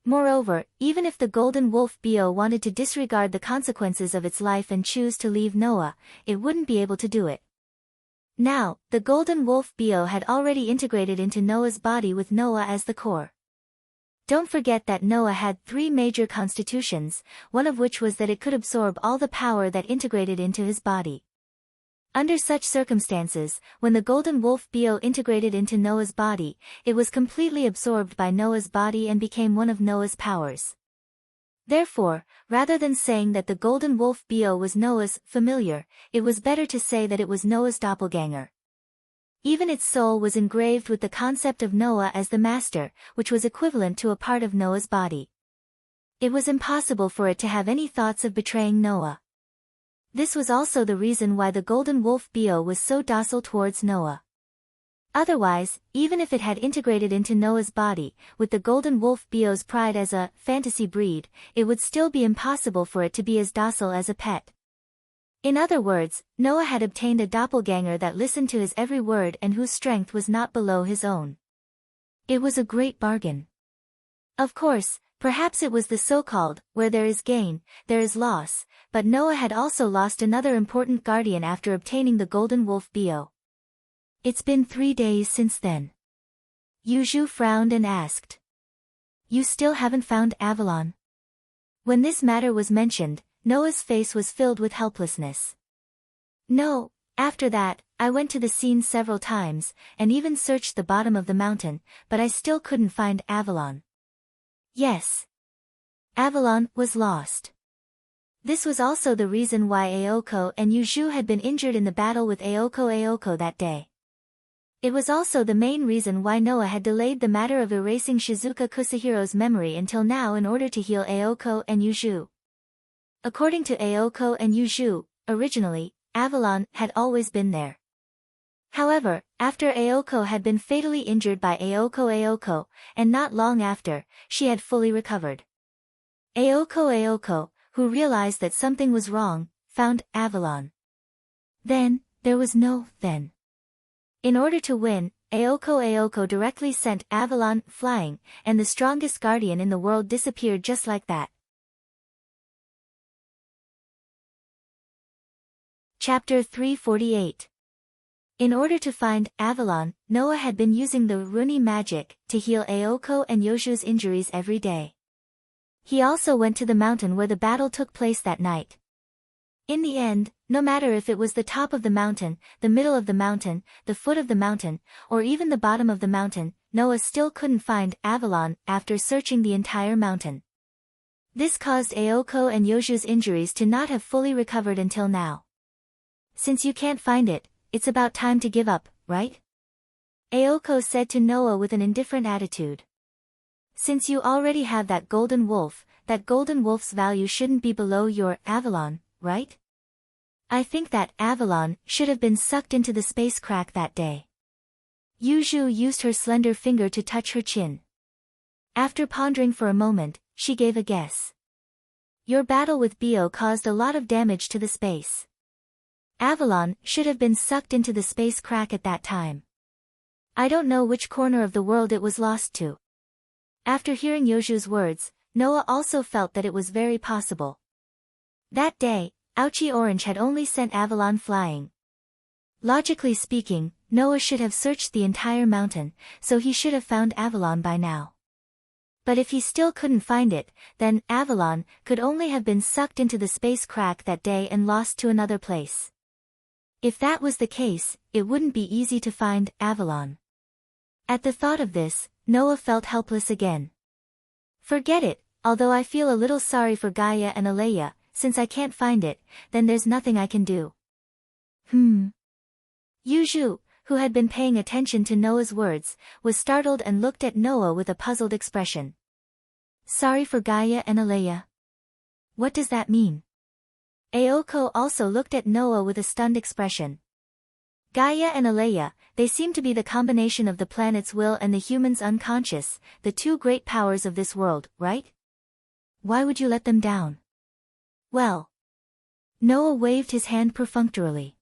Moreover, even if the golden wolf Bo wanted to disregard the consequences of its life and choose to leave Noah, it wouldn't be able to do it. Now, the golden wolf Bo had already integrated into Noah's body with Noah as the core. Don't forget that Noah had 3 major constitutions, one of which was that it could absorb all the power that integrated into his body. Under such circumstances, when the golden wolf Bo integrated into Noah's body, it was completely absorbed by Noah's body and became one of Noah's powers. Therefore, rather than saying that the golden wolf Bo was Noah's familiar, it was better to say that it was Noah's doppelganger. Even its soul was engraved with the concept of Noah as the master, which was equivalent to a part of Noah's body. It was impossible for it to have any thoughts of betraying Noah. This was also the reason why the golden wolf Bo was so docile towards Noah. Otherwise, even if it had integrated into Noah's body, with the golden wolf Bo's pride as a fantasy breed, it would still be impossible for it to be as docile as a pet. In other words, Noah had obtained a doppelganger that listened to his every word and whose strength was not below his own. It was a great bargain. Of course, perhaps it was the so-called, where there is gain, there is loss, but Noah had also lost another important guardian after obtaining the golden wolf Bo. It's been 3 days since then. Yuzhu frowned and asked. You still haven't found Avalon? When this matter was mentioned, Noah's face was filled with helplessness. No, after that, I went to the scene several times, and even searched the bottom of the mountain, but I still couldn't find Avalon. Yes. Avalon was lost. This was also the reason why Aoko and Yuzhu had been injured in the battle with Aoko that day. It was also the main reason why Noah had delayed the matter of erasing Shizuka Kusahiro's memory until now in order to heal Aoko and Yuzhu. According to Aoko and Yuzhu, originally, Avalon had always been there. However, after Aoko had been fatally injured by Aoko, and not long after, she had fully recovered. Aoko, who realized that something was wrong, found Avalon. Then, there was no then. In order to win, Aoko directly sent Avalon flying, and the strongest guardian in the world disappeared just like that. Chapter 348. In order to find Avalon, Noah had been using the Runi magic to heal Aoko and Yoshu's injuries every day. He also went to the mountain where the battle took place that night. In the end, no matter if it was the top of the mountain, the middle of the mountain, the foot of the mountain, or even the bottom of the mountain, Noah still couldn't find Avalon after searching the entire mountain. This caused Aoko and Yoshu's injuries to not have fully recovered until now. Since you can't find it, it's about time to give up, right? Aoko said to Noah with an indifferent attitude. Since you already have that golden wolf's value shouldn't be below your Avalon, right? I think that Avalon should have been sucked into the space crack that day. Yuzhu used her slender finger to touch her chin. After pondering for a moment, she gave a guess. Your battle with Bo caused a lot of damage to the space. Avalon should have been sucked into the space crack at that time. I don't know which corner of the world it was lost to. After hearing Yoshu's words, Noah also felt that it was very possible. That day, Ouchie Orange had only sent Avalon flying. Logically speaking, Noah should have searched the entire mountain, so he should have found Avalon by now. But if he still couldn't find it, then Avalon could only have been sucked into the space crack that day and lost to another place. If that was the case, it wouldn't be easy to find Avalon. At the thought of this, Noah felt helpless again. Forget it, although I feel a little sorry for Gaia and Alea, since I can't find it, then there's nothing I can do. Yuzhu, who had been paying attention to Noah's words, was startled and looked at Noah with a puzzled expression. Sorry for Gaia and Alea. What does that mean? Aoko also looked at Noah with a stunned expression. Gaia and Alea, they seem to be the combination of the planet's will and the human's unconscious, the two great powers of this world, right? Why would you let them down? Well. Noah waved his hand perfunctorily.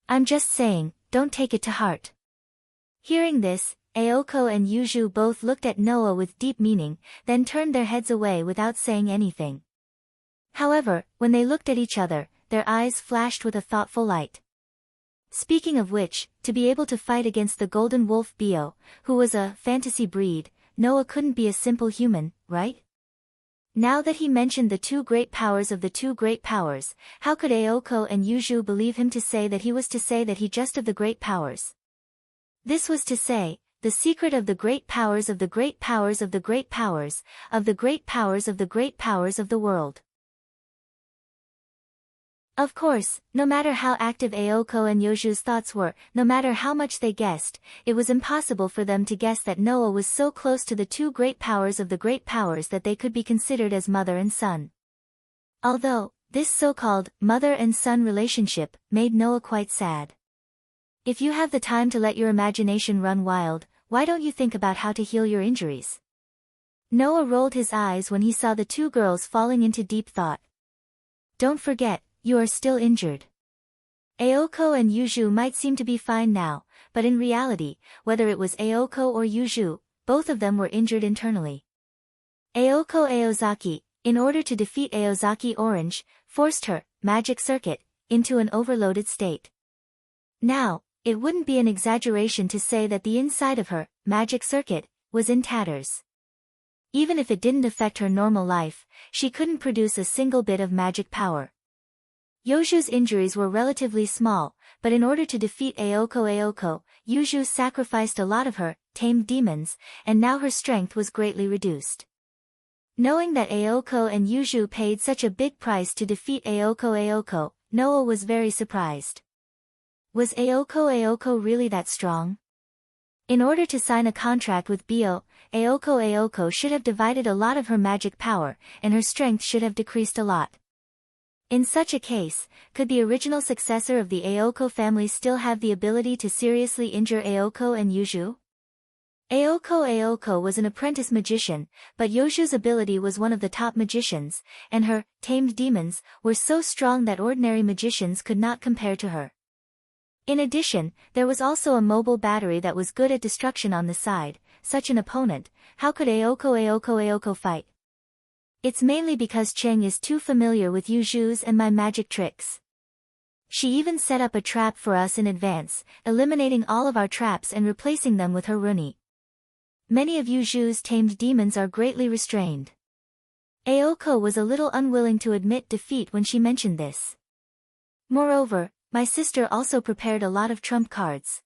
I'm just saying, don't take it to heart. Hearing this, Aoko and Yuju both looked at Noah with deep meaning, then turned their heads away without saying anything. However, when they looked at each other, their eyes flashed with a thoughtful light. Speaking of which, to be able to fight against the golden wolf Bio, who was a fantasy breed, Noah couldn't be a simple human, right? Now that he mentioned the two great powers of the two great powers, how could Aoko and Yuju believe him to say that he was to say that he just of the great powers? This was to say, the secret of the great powers of the great powers of the great powers, of the great powers of the great powers of the world. Of course, no matter how active Aoko and Yuju's thoughts were, no matter how much they guessed, it was impossible for them to guess that Noah was so close to the two great powers of the great powers that they could be considered as mother and son. Although, this so-called mother and son relationship made Noah quite sad. If you have the time to let your imagination run wild, why don't you think about how to heal your injuries? Noah rolled his eyes when he saw the two girls falling into deep thought. Don't forget, you are still injured. Aoko and Yuju might seem to be fine now, but in reality, whether it was Aoko or Yuju, both of them were injured internally. Aoko Aozaki, in order to defeat Aozaki Orange, forced her magic circuit into an overloaded state. Now, it wouldn't be an exaggeration to say that the inside of her magic circuit was in tatters. Even if it didn't affect her normal life, she couldn't produce a single bit of magic power. Yuju's injuries were relatively small, but in order to defeat Aoko, Yuju sacrificed a lot of her tamed demons, and now her strength was greatly reduced. Knowing that Aoko and Yuju paid such a big price to defeat Aoko, Noah was very surprised. Was Aoko really that strong? In order to sign a contract with Bio, Aoko should have divided a lot of her magic power, and her strength should have decreased a lot. In such a case, could the original successor of the Aoko family still have the ability to seriously injure Aoko and Yuju? Aoko was an apprentice magician, but Yuju's ability was one of the top magicians, and her tamed demons were so strong that ordinary magicians could not compare to her. In addition, there was also a mobile battery that was good at destruction on the side. Such an opponent, how could Aoko fight? It's mainly because Cheng is too familiar with Yuju's and my magic tricks. She even set up a trap for us in advance, eliminating all of our traps and replacing them with her runi. Many of Yuju's tamed demons are greatly restrained. Aoko was a little unwilling to admit defeat when she mentioned this. Moreover, my sister also prepared a lot of trump cards.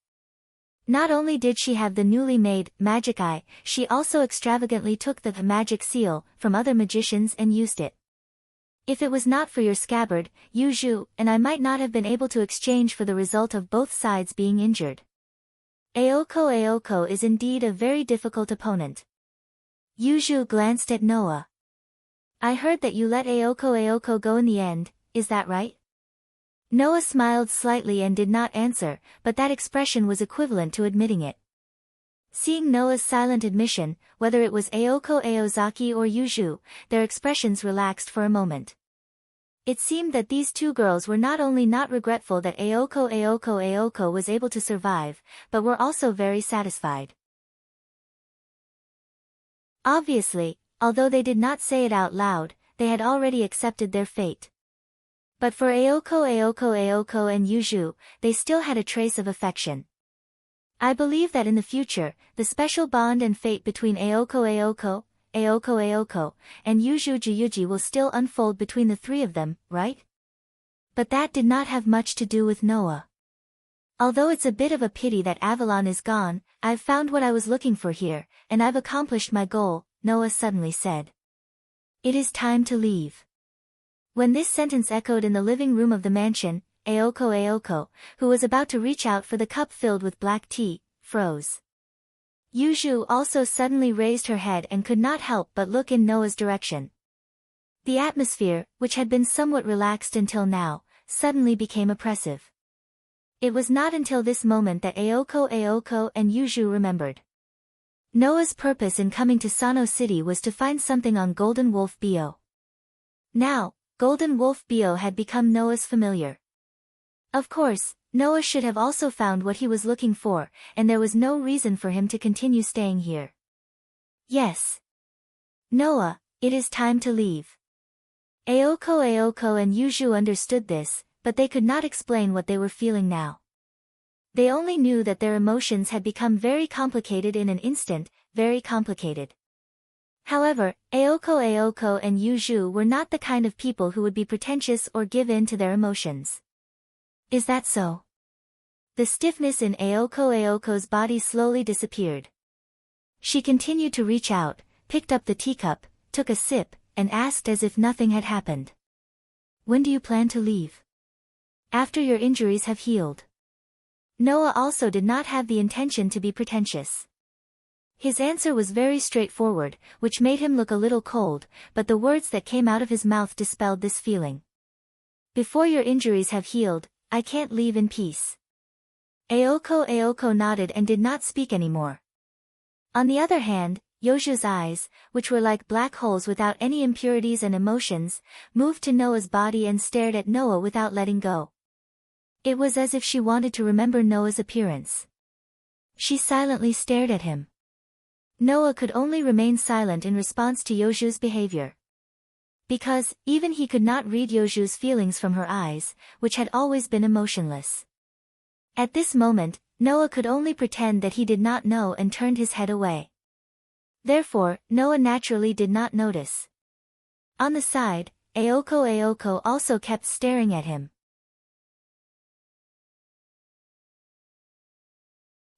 Not only did she have the newly made magic eye, she also extravagantly took the magic seal from other magicians and used it. If it was not for your scabbard, Yuju and I might not have been able to exchange for the result of both sides being injured. Aoko is indeed a very difficult opponent. Yuju glanced at Noah. I heard that you let Aoko go in the end, is that right? Noah smiled slightly and did not answer, but that expression was equivalent to admitting it. Seeing Noah's silent admission, whether it was Aoko Aozaki or Yuju, their expressions relaxed for a moment. It seemed that these two girls were not only not regretful that Aoko was able to survive, but were also very satisfied. Obviously, although they did not say it out loud, they had already accepted their fate. But for Aoko and Yuju, they still had a trace of affection. I believe that in the future, the special bond and fate between Aoko, and Yuju will still unfold between the three of them, right? But that did not have much to do with Noah. Although it's a bit of a pity that Avalon is gone, I've found what I was looking for here, and I've accomplished my goal, Noah suddenly said. It is time to leave. When this sentence echoed in the living room of the mansion, Aoko, who was about to reach out for the cup filled with black tea, froze. Yuju also suddenly raised her head and could not help but look in Noah's direction. The atmosphere, which had been somewhat relaxed until now, suddenly became oppressive. It was not until this moment that Aoko and Yuju remembered. Noah's purpose in coming to Sano City was to find something on Golden Wolf Bio. Now, Golden Wolf Bio had become Noah's familiar. Of course, Noah should have also found what he was looking for, and there was no reason for him to continue staying here. Yes. Noah, it is time to leave. Aoko and Yuju understood this, but they could not explain what they were feeling now. They only knew that their emotions had become very complicated in an instant, very complicated. However, Aoko and Yuju were not the kind of people who would be pretentious or give in to their emotions. Is that so? The stiffness in Aoko's body slowly disappeared. She continued to reach out, picked up the teacup, took a sip, and asked as if nothing had happened. When do you plan to leave? After your injuries have healed. Noah also did not have the intention to be pretentious. His answer was very straightforward, which made him look a little cold, but the words that came out of his mouth dispelled this feeling. Before your injuries have healed, I can't leave in peace. Aoko nodded and did not speak anymore. On the other hand, Yoju's eyes, which were like black holes without any impurities and emotions, moved to Noah's body and stared at Noah without letting go. It was as if she wanted to remember Noah's appearance. She silently stared at him. Noah could only remain silent in response to Yoju's behavior. Because, even he could not read Yoju's feelings from her eyes, which had always been emotionless. At this moment, Noah could only pretend that he did not know and turned his head away. Therefore, Noah naturally did not notice. On the side, Aoko also kept staring at him.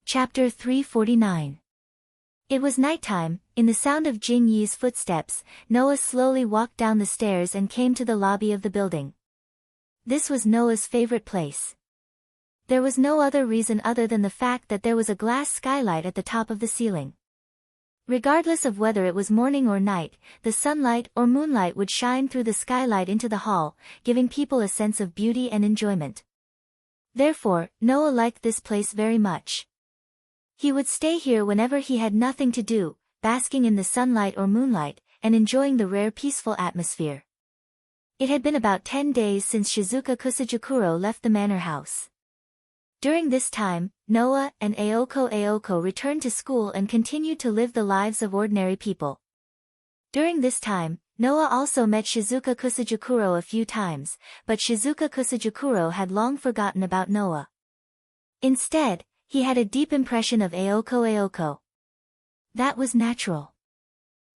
Chapter 349. It was nighttime. In the sound of Jing Yi's footsteps, Noah slowly walked down the stairs and came to the lobby of the building. This was Noah's favorite place. There was no other reason other than the fact that there was a glass skylight at the top of the ceiling. Regardless of whether it was morning or night, the sunlight or moonlight would shine through the skylight into the hall, giving people a sense of beauty and enjoyment. Therefore, Noah liked this place very much. He would stay here whenever he had nothing to do, basking in the sunlight or moonlight, and enjoying the rare peaceful atmosphere. It had been about 10 days since Shizuka Kusajikuro left the manor house. During this time, Noah and Aoko returned to school and continued to live the lives of ordinary people. During this time, Noah also met Shizuka Kusajikuro a few times, but Shizuka Kusajikuro had long forgotten about Noah. Instead, he had a deep impression of Aoko. That was natural.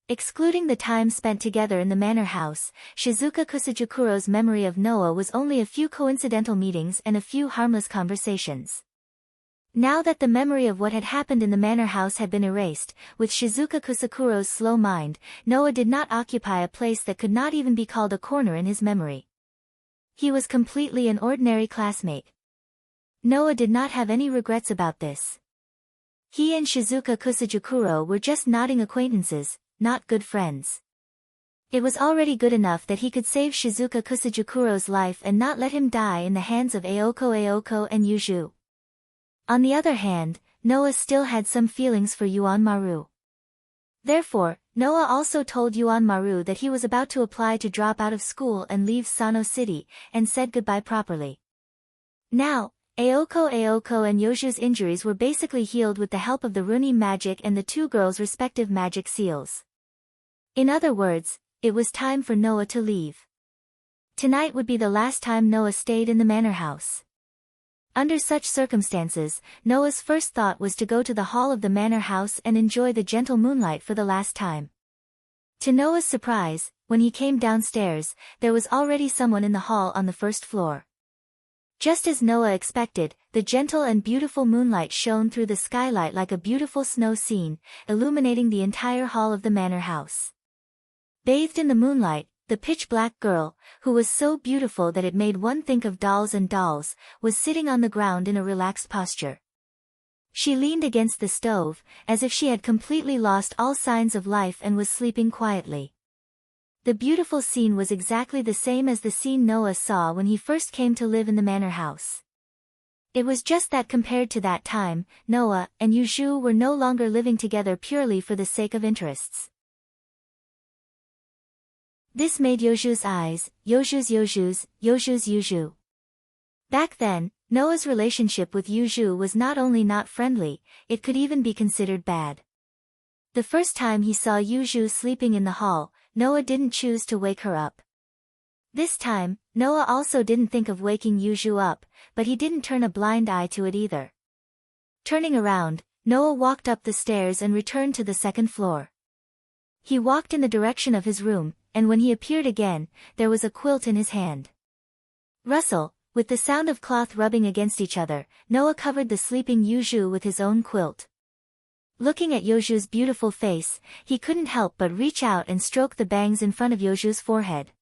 Excluding the time spent together in the manor house, Shizuka Kusajikuro's memory of Noah was only a few coincidental meetings and a few harmless conversations. Now that the memory of what had happened in the manor house had been erased, with Shizuka Kusajikuro's slow mind, Noah did not occupy a place that could not even be called a corner in his memory. He was completely an ordinary classmate. Noah did not have any regrets about this. He and Shizuka Kusajikuro were just nodding acquaintances, not good friends. It was already good enough that he could save Shizuka Kusajikuro's life and not let him die in the hands of Aoko and Yuju. On the other hand, Noah still had some feelings for Yuan Maru. Therefore, Noah also told Yuan Maru that he was about to apply to drop out of school and leave Sano City, and said goodbye properly. Now, Aoko and Yoju's injuries were basically healed with the help of the Runi magic and the two girls' respective magic seals. In other words, it was time for Noah to leave. Tonight would be the last time Noah stayed in the manor house. Under such circumstances, Noah's first thought was to go to the hall of the manor house and enjoy the gentle moonlight for the last time. To Noah's surprise, when he came downstairs, there was already someone in the hall on the first floor. Just as Noah expected, the gentle and beautiful moonlight shone through the skylight like a beautiful snow scene, illuminating the entire hall of the manor house. Bathed in the moonlight, the pitch-black girl, who was so beautiful that it made one think of dolls and dolls, was sitting on the ground in a relaxed posture. She leaned against the stove, as if she had completely lost all signs of life and was sleeping quietly. The beautiful scene was exactly the same as the scene Noah saw when he first came to live in the manor house. It was just that compared to that time, Noah and Yuju were no longer living together purely for the sake of interests. This made Yoju's eyes, Yoju's Yuju. Back then, Noah's relationship with Yuju was not only not friendly, it could even be considered bad. The first time he saw Yuju sleeping in the hall, Noah didn't choose to wake her up. This time, Noah also didn't think of waking Yuju up, but he didn't turn a blind eye to it either. Turning around, Noah walked up the stairs and returned to the second floor. He walked in the direction of his room, and when he appeared again, there was a quilt in his hand. Rustle, with the sound of cloth rubbing against each other, Noah covered the sleeping Yuju with his own quilt. Looking at Yoju's beautiful face, he couldn't help but reach out and stroke the bangs in front of Yoju's forehead.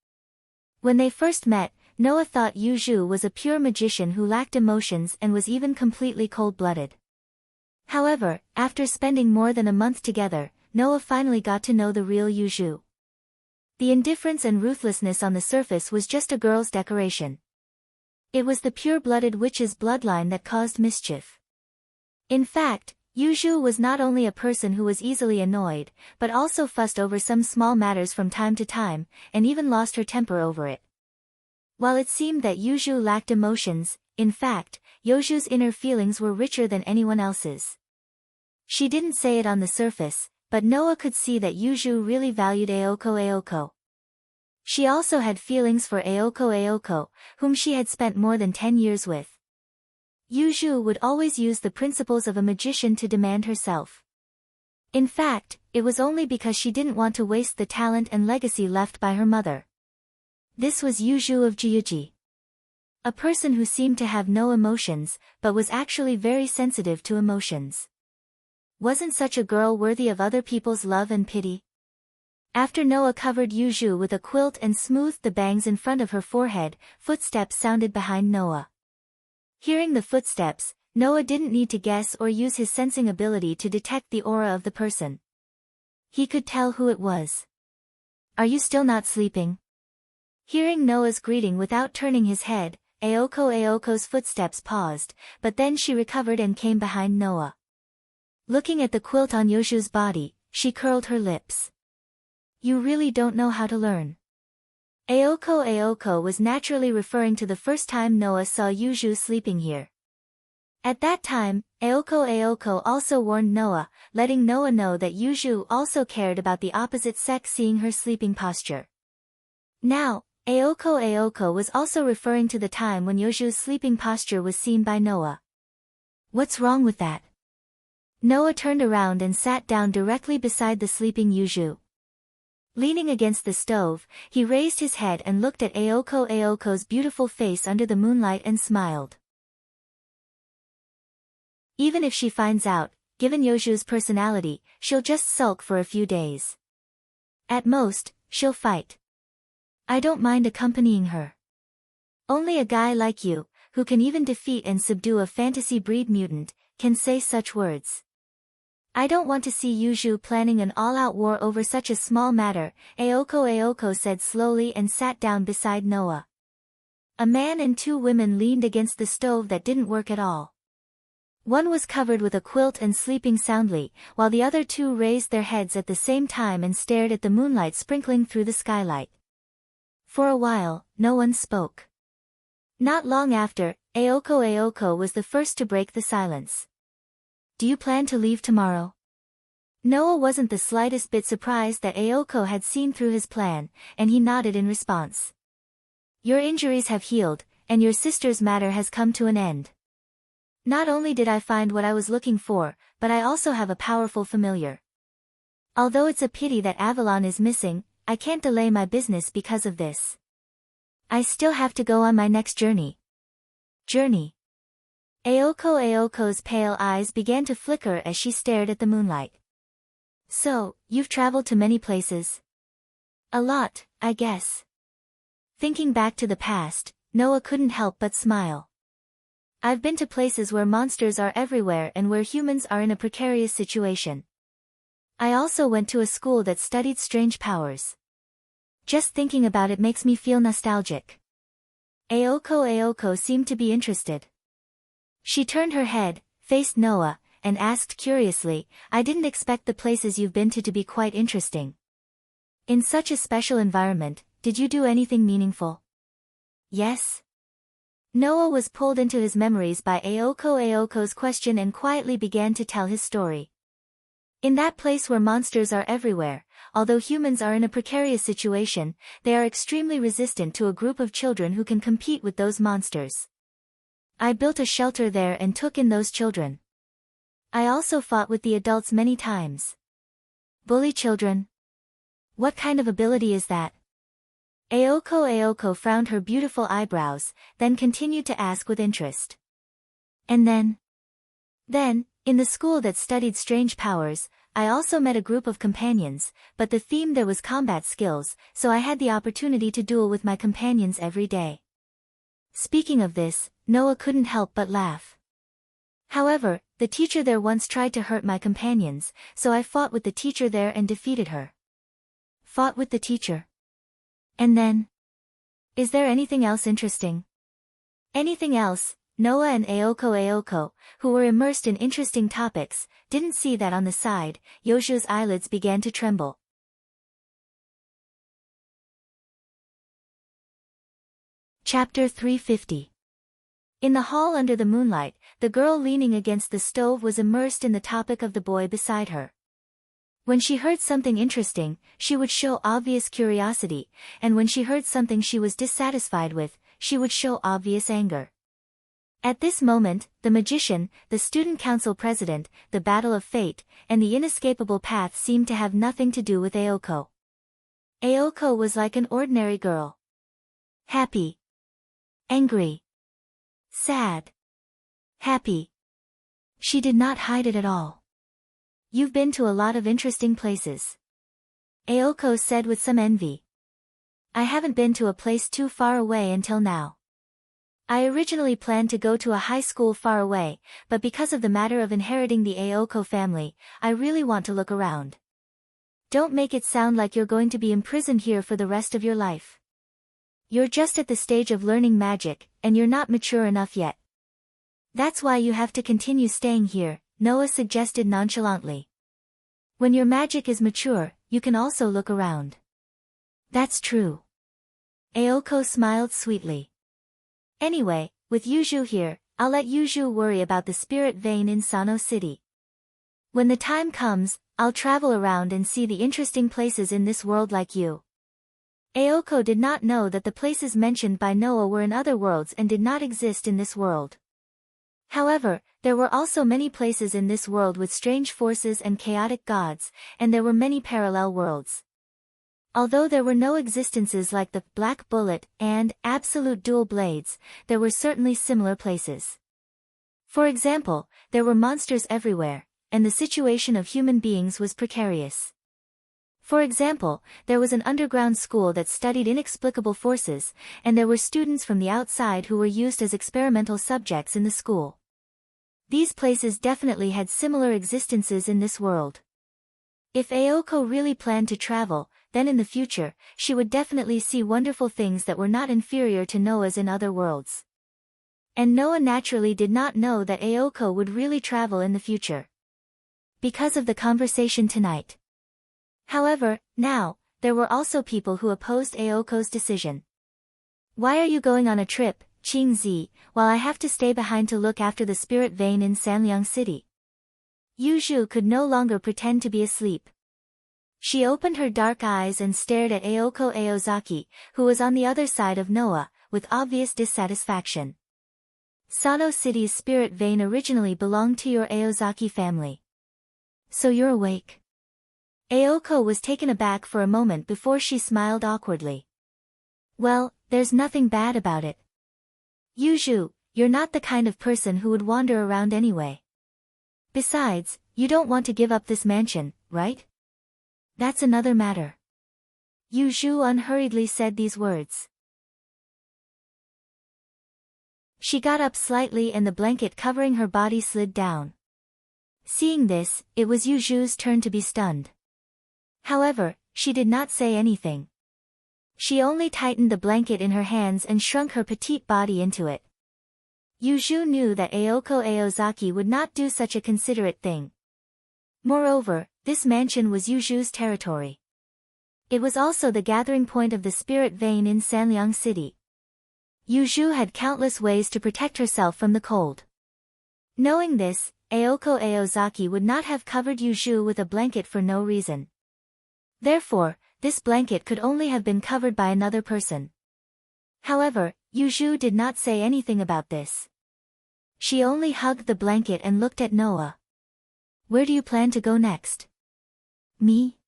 When they first met, Noah thought Yuju was a pure magician who lacked emotions and was even completely cold-blooded. However, after spending more than a month together, Noah finally got to know the real Yuju. The indifference and ruthlessness on the surface was just a girl's decoration. It was the pure-blooded witch's bloodline that caused mischief. In fact, Yuju was not only a person who was easily annoyed, but also fussed over some small matters from time to time, and even lost her temper over it. While it seemed that Yuju lacked emotions, in fact, Yoju's inner feelings were richer than anyone else's. She didn't say it on the surface, but Noah could see that Yuju really valued Aoko. She also had feelings for Aoko, whom she had spent more than 10 years with. Yuju would always use the principles of a magician to demand herself. In fact, it was only because she didn't want to waste the talent and legacy left by her mother. This was Yuju of Jiuji. A person who seemed to have no emotions, but was actually very sensitive to emotions. Wasn't such a girl worthy of other people's love and pity? After Noah covered Yuju with a quilt and smoothed the bangs in front of her forehead, footsteps sounded behind Noah. Hearing the footsteps, Noah didn't need to guess or use his sensing ability to detect the aura of the person. He could tell who it was. "Are you still not sleeping?" Hearing Noah's greeting without turning his head, Aoko's footsteps paused, but then she recovered and came behind Noah. Looking at the quilt on Yoshu's body, she curled her lips. "You really don't know how to learn." Aoko was naturally referring to the first time Noah saw Yuju sleeping here. At that time, Aoko also warned Noah, letting Noah know that Yuju also cared about the opposite sex seeing her sleeping posture. Now, Aoko was also referring to the time when Yuju's sleeping posture was seen by Noah. "What's wrong with that?" Noah turned around and sat down directly beside the sleeping Yuju. Leaning against the stove, he raised his head and looked at Aoko's beautiful face under the moonlight and smiled. Even if she finds out, given Yoju's personality, she'll just sulk for a few days. At most, she'll fight. I don't mind accompanying her. Only a guy like you, who can even defeat and subdue a fantasy breed mutant, can say such words. I don't want to see Yuju planning an all-out war over such a small matter, Aoko said slowly and sat down beside Noah. A man and two women leaned against the stove that didn't work at all. One was covered with a quilt and sleeping soundly, while the other two raised their heads at the same time and stared at the moonlight sprinkling through the skylight. For a while, no one spoke. Not long after, Aoko was the first to break the silence. "Do you plan to leave tomorrow?" Noah wasn't the slightest bit surprised that Aoko had seen through his plan, and he nodded in response. "Your injuries have healed, and your sister's matter has come to an end. Not only did I find what I was looking for, but I also have a powerful familiar. Although it's a pity that Avalon is missing, I can't delay my business because of this. I still have to go on my next journey." Journey. Aoko's pale eyes began to flicker as she stared at the moonlight. "So, you've traveled to many places?" "A lot, I guess." Thinking back to the past, Noah couldn't help but smile. "I've been to places where monsters are everywhere and where humans are in a precarious situation. I also went to a school that studied strange powers." Just thinking about it makes me feel nostalgic. Aoko seemed to be interested. She turned her head, faced Noah, and asked curiously, I didn't expect the places you've been to be quite interesting. In such a special environment, did you do anything meaningful? Yes? Noah was pulled into his memories by Aoko's question and quietly began to tell his story. In that place where monsters are everywhere, although humans are in a precarious situation, they are extremely resistant to a group of children who can compete with those monsters. I built a shelter there and took in those children. I also fought with the adults many times. Bully children? What kind of ability is that? Aoko frowned her beautiful eyebrows, then continued to ask with interest. And then? In the school that studied strange powers, I also met a group of companions, but the theme there was combat skills, so I had the opportunity to duel with my companions every day. Speaking of this, Noah couldn't help but laugh. However, the teacher there once tried to hurt my companions, so I fought with the teacher there and defeated her. Fought with the teacher? And then? Is there anything else interesting? Anything else? Noah and Aoko, who were immersed in interesting topics, didn't see that on the side. Yoju's eyelids began to tremble. Chapter 350. In the hall under the moonlight, the girl leaning against the stove was immersed in the topic of the boy beside her. When she heard something interesting, she would show obvious curiosity, and when she heard something she was dissatisfied with, she would show obvious anger. At this moment, the magician, the student council president, the battle of fate, and the inescapable path seemed to have nothing to do with Aoko. Aoko was like an ordinary girl. Happy. Angry. Sad. Happy. She did not hide it at all. You've been to a lot of interesting places. Aoko said with some envy. I haven't been to a place too far away until now. I originally planned to go to a high school far away, but because of the matter of inheriting the Aoko family, I really want to look around. Don't make it sound like you're going to be imprisoned here for the rest of your life. You're just at the stage of learning magic, and you're not mature enough yet. That's why you have to continue staying here, Noah suggested nonchalantly. When your magic is mature, you can also look around. That's true. Aoko smiled sweetly. Anyway, with Yuju here, I'll let Yuju worry about the spirit vein in Sano City. When the time comes, I'll travel around and see the interesting places in this world like you. Aoko did not know that the places mentioned by Noah were in other worlds and did not exist in this world. However, there were also many places in this world with strange forces and chaotic gods, and there were many parallel worlds. Although there were no existences like the Black Bullet and Absolute Dual Blades, there were certainly similar places. For example, there were monsters everywhere, and the situation of human beings was precarious. For example, there was an underground school that studied inexplicable forces, and there were students from the outside who were used as experimental subjects in the school. These places definitely had similar existences in this world. If Aoko really planned to travel, then in the future, she would definitely see wonderful things that were not inferior to Noah's in other worlds. And Noah naturally did not know that Aoko would really travel in the future. Because of the conversation tonight. However, now, there were also people who opposed Aoko's decision. Why are you going on a trip, Qingzi, while I have to stay behind to look after the spirit vein in Sanliang City? Yuju could no longer pretend to be asleep. She opened her dark eyes and stared at Aoko Aozaki, who was on the other side of Noah, with obvious dissatisfaction. Sano City's spirit vein originally belonged to your Aozaki family. So you're awake? Aoko was taken aback for a moment before she smiled awkwardly. Well, there's nothing bad about it. Yuju, you're not the kind of person who would wander around anyway. Besides, you don't want to give up this mansion, right? That's another matter. Yuju unhurriedly said these words. She got up slightly and the blanket covering her body slid down. Seeing this, it was Yuju's turn to be stunned. However, she did not say anything. She only tightened the blanket in her hands and shrunk her petite body into it. Yuju knew that Aoko Aozaki would not do such a considerate thing. Moreover, this mansion was Yuju's territory. It was also the gathering point of the spirit vein in Sanliang City. Yuju had countless ways to protect herself from the cold. Knowing this, Aoko Aozaki would not have covered Yuju with a blanket for no reason. Therefore, this blanket could only have been covered by another person. However, Yuju did not say anything about this. She only hugged the blanket and looked at Noah. Where do you plan to go next? Me?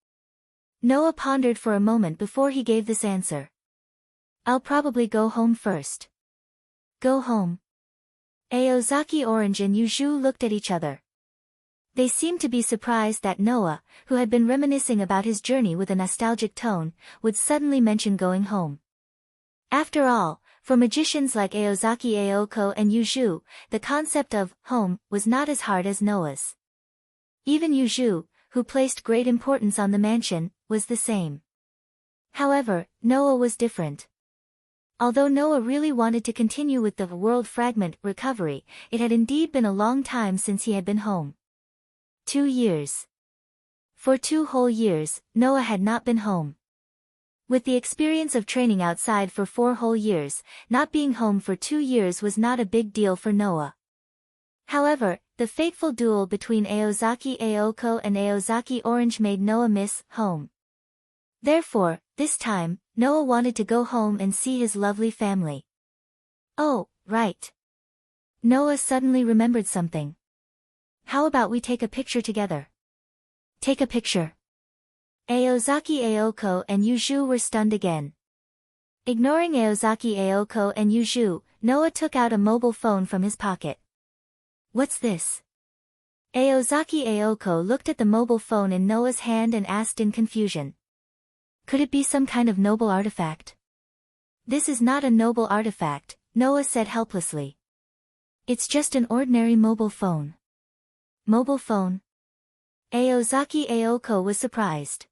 Noah pondered for a moment before he gave this answer. I'll probably go home first. Go home. Aozaki Orange and Yuju looked at each other. They seemed to be surprised that Noah, who had been reminiscing about his journey with a nostalgic tone, would suddenly mention going home. After all, for magicians like Aozaki Aoko and Yuju, the concept of home was not as hard as Noah's. Even Yuju, who placed great importance on the mansion, was the same. However, Noah was different. Although Noah really wanted to continue with the world fragment recovery, it had indeed been a long time since he had been home. 2 years. For 2 whole years, Noah had not been home. With the experience of training outside for 4 whole years, not being home for 2 years was not a big deal for Noah. However, the fateful duel between Aozaki Aoko and Aozaki Orange made Noah miss home. Therefore, this time, Noah wanted to go home and see his lovely family. Oh, right. Noah suddenly remembered something. How about we take a picture together? Take a picture. Aozaki Aoko and Yuju were stunned again. Ignoring Aozaki Aoko and Yuju, Noah took out a mobile phone from his pocket. What's this? Aozaki Aoko looked at the mobile phone in Noah's hand and asked in confusion. Could it be some kind of noble artifact? This is not a noble artifact, Noah said helplessly. It's just an ordinary mobile phone. Mobile phone? Aozaki Aoko was surprised.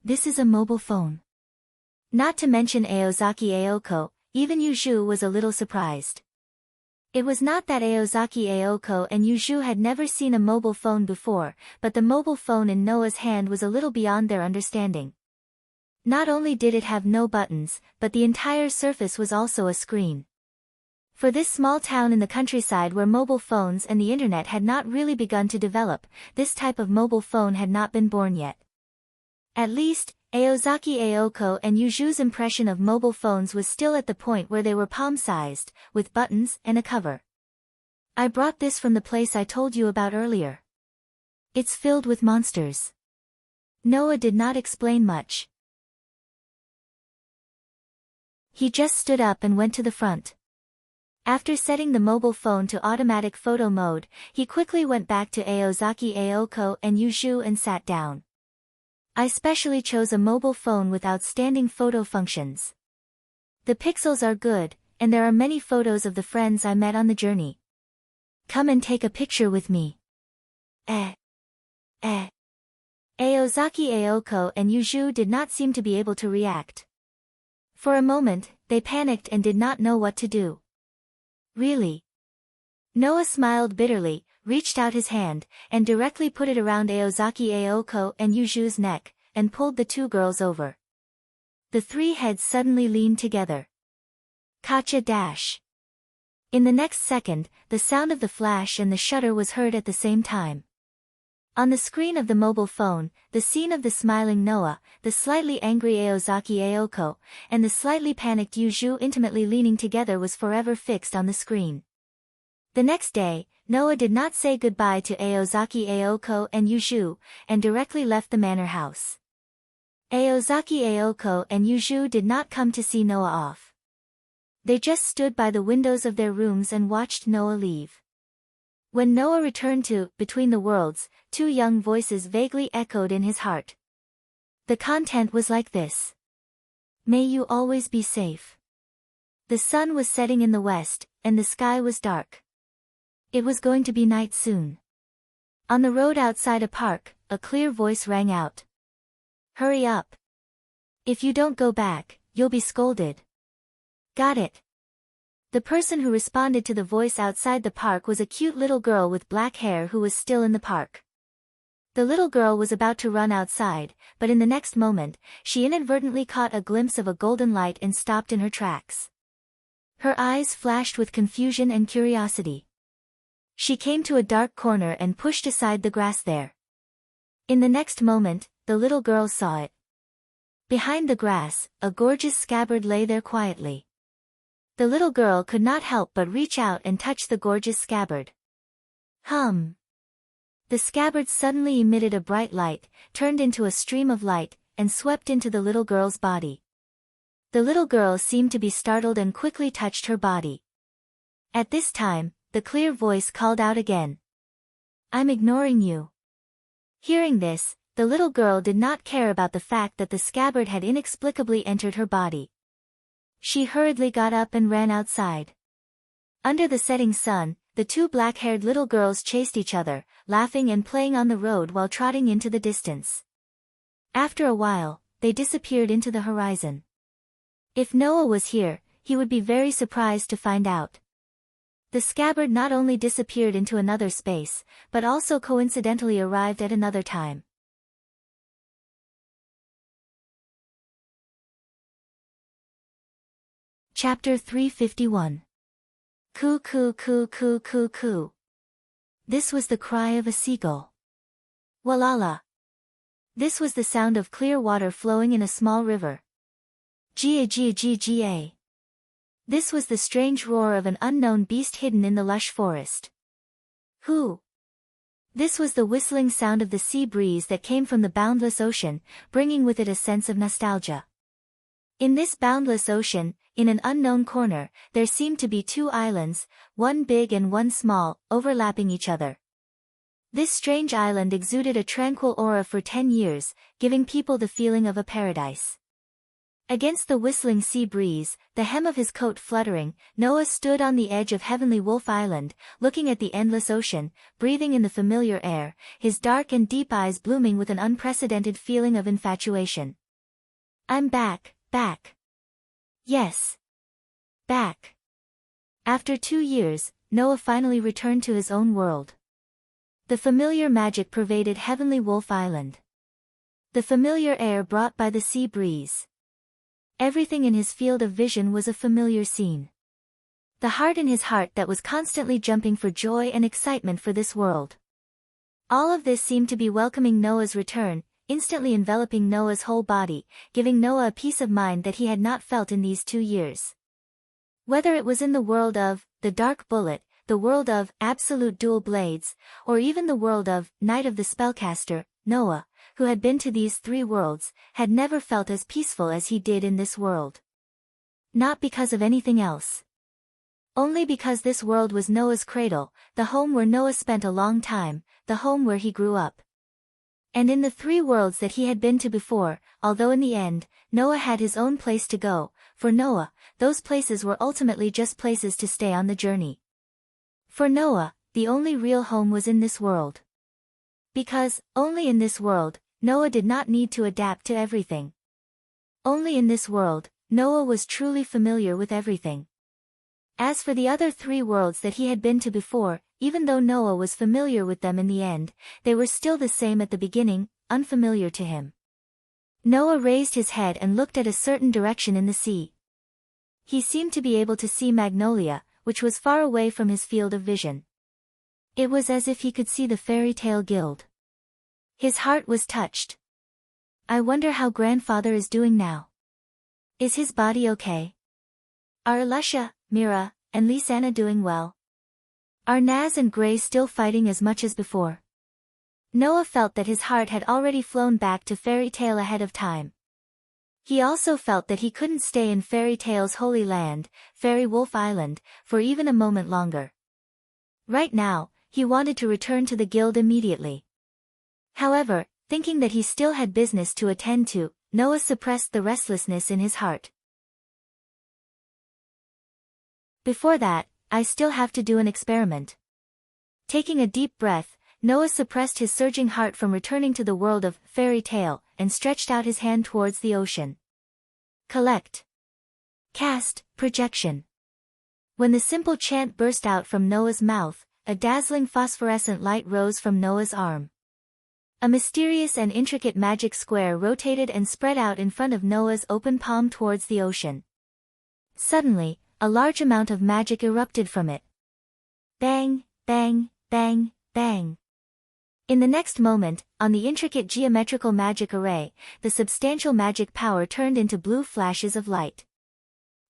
This is a mobile phone. Not to mention Aozaki Aoko, even Yuju was a little surprised. It was not that Aozaki Aoko and Yuju had never seen a mobile phone before, but the mobile phone in Noah's hand was a little beyond their understanding. Not only did it have no buttons, but the entire surface was also a screen. For this small town in the countryside where mobile phones and the internet had not really begun to develop, this type of mobile phone had not been born yet. At least, Aozaki Aoko and Yuju's impression of mobile phones was still at the point where they were palm-sized, with buttons and a cover. I brought this from the place I told you about earlier. It's filled with monsters. Noah did not explain much. He just stood up and went to the front. After setting the mobile phone to automatic photo mode, he quickly went back to Aozaki Aoko and Yuju and sat down. I specially chose a mobile phone with outstanding photo functions. The pixels are good, and there are many photos of the friends I met on the journey. Come and take a picture with me. Aozaki Aoko and Yuju did not seem to be able to react. For a moment, they panicked and did not know what to do. Really? Noah smiled bitterly, reached out his hand, and directly put it around Aozaki Aoko and Yuju's neck, and pulled the 2 girls over. The 3 heads suddenly leaned together. Kacha dash. In the next second, the sound of the flash and the shutter was heard at the same time. On the screen of the mobile phone, the scene of the smiling Noah, the slightly angry Aozaki Aoko, and the slightly panicked Yuju intimately leaning together was forever fixed on the screen. The next day, Noah did not say goodbye to Aozaki Aoko and Yuju, and directly left the manor house. Aozaki Aoko and Yuju did not come to see Noah off. They just stood by the windows of their rooms and watched Noah leave. When Noah returned to Between the Worlds, 2 young voices vaguely echoed in his heart. The content was like this. May you always be safe. The sun was setting in the west, and the sky was dark. It was going to be night soon. On the road outside a park, a clear voice rang out. Hurry up. If you don't go back, you'll be scolded. Got it. The person who responded to the voice outside the park was a cute little girl with black hair who was still in the park. The little girl was about to run outside, but in the next moment, she inadvertently caught a glimpse of a golden light and stopped in her tracks. Her eyes flashed with confusion and curiosity. She came to a dark corner and pushed aside the grass there. In the next moment, the little girl saw it. Behind the grass, a gorgeous scabbard lay there quietly. The little girl could not help but reach out and touch the gorgeous scabbard. Hum. The scabbard suddenly emitted a bright light, turned into a stream of light, and swept into the little girl's body. The little girl seemed to be startled and quickly touched her body. At this time, the clear voice called out again. I'm ignoring you. Hearing this, the little girl did not care about the fact that the scabbard had inexplicably entered her body. She hurriedly got up and ran outside. Under the setting sun, the two black-haired little girls chased each other, laughing and playing on the road while trotting into the distance. After a while, they disappeared into the horizon. If Noah was here, he would be very surprised to find out. The scabbard not only disappeared into another space, but also coincidentally arrived at another time. Chapter 351. Coo coo coo coo coo coo. This was the cry of a seagull. Walala. This was the sound of clear water flowing in a small river. Gia gia gia gia. This was the strange roar of an unknown beast hidden in the lush forest. Who? This was the whistling sound of the sea breeze that came from the boundless ocean, bringing with it a sense of nostalgia. In this boundless ocean, in an unknown corner, there seemed to be two islands, one big and one small, overlapping each other. This strange island exuded a tranquil aura for 10 years, giving people the feeling of a paradise. Against the whistling sea breeze, the hem of his coat fluttering, Noah stood on the edge of Heavenly Wolf Island, looking at the endless ocean, breathing in the familiar air, his dark and deep eyes blooming with an unprecedented feeling of infatuation. I'm back, back. Yes. Back. After 2 years, Noah finally returned to his own world. The familiar magic pervaded Heavenly Wolf Island. The familiar air brought by the sea breeze. Everything in his field of vision was a familiar scene. The heart in his heart that was constantly jumping for joy and excitement for this world. All of this seemed to be welcoming Noah's return, instantly enveloping Noah's whole body, giving Noah a peace of mind that he had not felt in these 2 years. Whether it was in the world of the Dark Bullet, the world of Absolute Dual Blades, or even the world of Night of the Spellcaster, Noah, who had been to these 3 worlds, had never felt as peaceful as he did in this world. Not because of anything else. Only because this world was Noah's cradle, the home where Noah spent a long time, the home where he grew up. And in the 3 worlds that he had been to before, although in the end, Noah had his own place to go, for Noah, those places were ultimately just places to stay on the journey. For Noah, the only real home was in this world. Because, only in this world, Noah did not need to adapt to everything. Only in this world, Noah was truly familiar with everything. As for the other 3 worlds that he had been to before, even though Noah was familiar with them in the end, they were still the same at the beginning, unfamiliar to him. Noah raised his head and looked at a certain direction in the sea. He seemed to be able to see Magnolia, which was far away from his field of vision. It was as if he could see the fairy tale guild. His heart was touched. I wonder how grandfather is doing now. Is his body okay? Are Elisha, Mira, and Lisanna doing well? Are Naz and Gray still fighting as much as before? Noah felt that his heart had already flown back to Fairy Tale ahead of time. He also felt that he couldn't stay in Fairy Tale's holy land, Fairy Wolf Island, for even a moment longer. Right now, he wanted to return to the guild immediately. However, thinking that he still had business to attend to, Noah suppressed the restlessness in his heart. Before that, I still have to do an experiment. Taking a deep breath, Noah suppressed his surging heart from returning to the world of Fairy Tale, and stretched out his hand towards the ocean. collect, cast, projection. When the simple chant burst out from Noah's mouth, a dazzling phosphorescent light rose from Noah's arm. A mysterious and intricate magic square rotated and spread out in front of Noah's open palm towards the ocean. Suddenly, a large amount of magic erupted from it. Bang, bang, bang, bang. In the next moment, on the intricate geometrical magic array, the substantial magic power turned into blue flashes of light.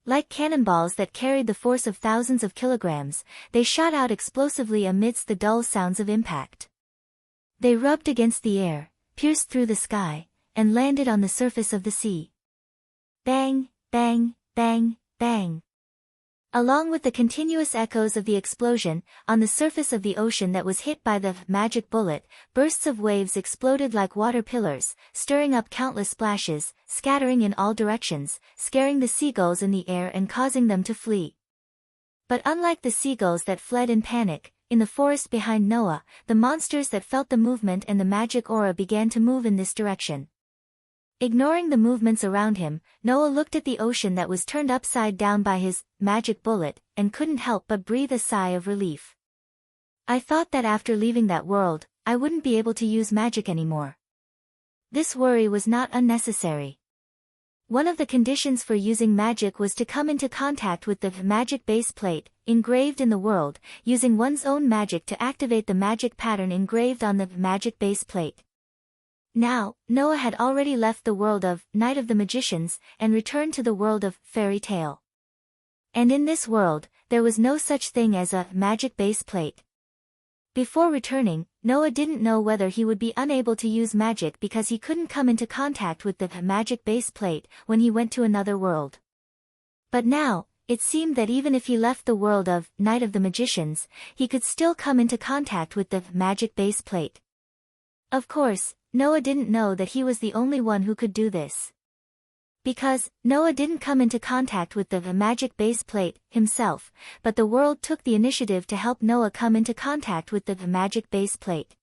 Like cannonballs that carried the force of thousands of kilograms, they shot out explosively amidst the dull sounds of impact. They rubbed against the air, pierced through the sky, and landed on the surface of the sea. Bang, bang, bang, bang. Along with the continuous echoes of the explosion, on the surface of the ocean that was hit by the magic bullet, bursts of waves exploded like water pillars, stirring up countless splashes, scattering in all directions, scaring the seagulls in the air and causing them to flee. But unlike the seagulls that fled in panic, in the forest behind Noah, the monsters that felt the movement and the magic aura began to move in this direction. Ignoring the movements around him, Noah looked at the ocean that was turned upside down by his magic bullet, and couldn't help but breathe a sigh of relief. I thought that after leaving that world, I wouldn't be able to use magic anymore. This worry was not unnecessary. One of the conditions for using magic was to come into contact with the magic base plate, engraved in the world, using one's own magic to activate the magic pattern engraved on the magic base plate. Now, Noah had already left the world of Night of the Magicians, and returned to the world of Fairy Tale. And in this world, there was no such thing as a magic base plate. Before returning, Noah didn't know whether he would be unable to use magic because he couldn't come into contact with the magic base plate when he went to another world. But now, it seemed that even if he left the world of Night of the Magicians, he could still come into contact with the magic base plate. Of course, Noah didn't know that he was the only one who could do this. Because Noah didn't come into contact with the magic base plate himself, but the world took the initiative to help Noah come into contact with the magic base plate.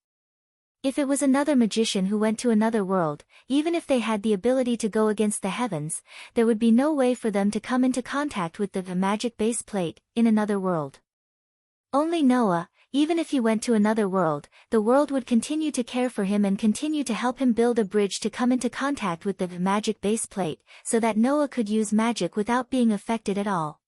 If it was another magician who went to another world, even if they had the ability to go against the heavens, there would be no way for them to come into contact with the magic base plate in another world. Only Noah, even if he went to another world, the world would continue to care for him and continue to help him build a bridge to come into contact with the magic base plate, so that Noah could use magic without being affected at all.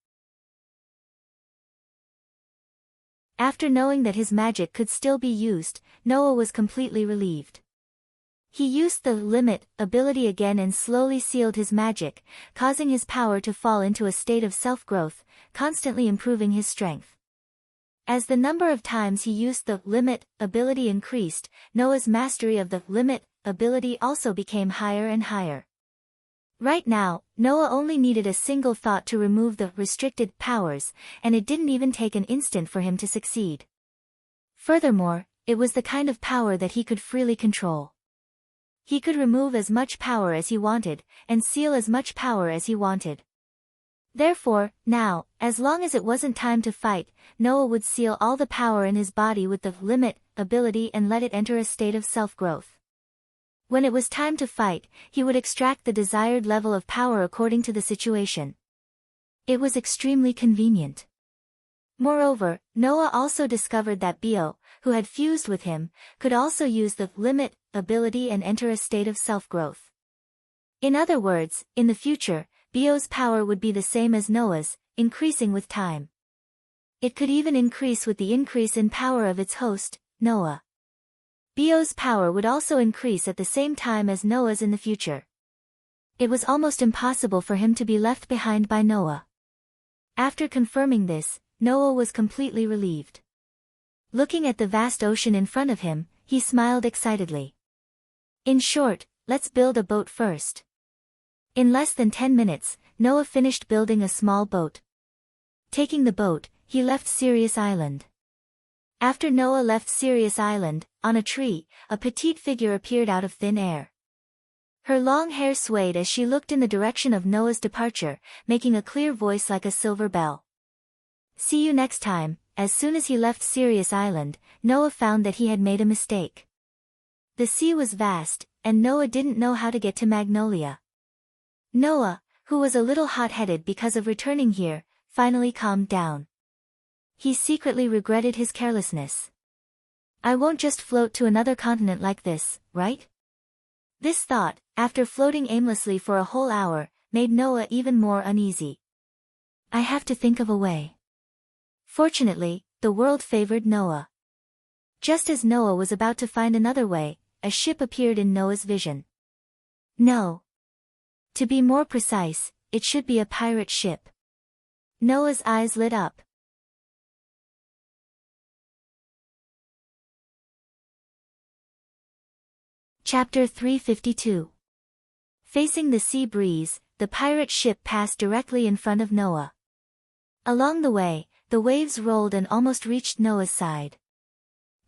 After knowing that his magic could still be used, Noah was completely relieved. He used the limit ability again and slowly sealed his magic, causing his power to fall into a state of self-growth, constantly improving his strength. As the number of times he used the limit ability increased, Noah's mastery of the limit ability also became higher and higher. Right now, Noah only needed a single thought to remove the restricted powers, and it didn't even take an instant for him to succeed. Furthermore, it was the kind of power that he could freely control. He could remove as much power as he wanted, and seal as much power as he wanted. Therefore, now, as long as it wasn't time to fight, Noah would seal all the power in his body with the limit ability and let it enter a state of self-growth. When it was time to fight, he would extract the desired level of power according to the situation. It was extremely convenient. Moreover, Noah also discovered that Bio, who had fused with him, could also use the limit ability and enter a state of self-growth. In other words, in the future, Bio's power would be the same as Noah's, increasing with time. It could even increase with the increase in power of its host, Noah. Bio's power would also increase at the same time as Noah's in the future. It was almost impossible for him to be left behind by Noah. After confirming this, Noah was completely relieved. Looking at the vast ocean in front of him, he smiled excitedly. In short, let's build a boat first. In less than 10 minutes, Noah finished building a small boat. Taking the boat, he left Sirius Island. After Noah left Sirius Island, on a tree, a petite figure appeared out of thin air. Her long hair swayed as she looked in the direction of Noah's departure, making a clear voice like a silver bell. See you next time. As soon as he left Sirius Island, Noah found that he had made a mistake. The sea was vast, and Noah didn't know how to get to Magnolia. Noah, who was a little hot-headed because of returning here, finally calmed down. He secretly regretted his carelessness. I won't just float to another continent like this, right? This thought, after floating aimlessly for a whole hour, made Noah even more uneasy. I have to think of a way. Fortunately, the world favored Noah. Just as Noah was about to find another way, a ship appeared in Noah's vision. No. To be more precise, it should be a pirate ship. Noah's eyes lit up. Chapter 352. Facing the sea breeze, the pirate ship passed directly in front of Noah. Along the way, the waves rolled and almost reached Noah's side.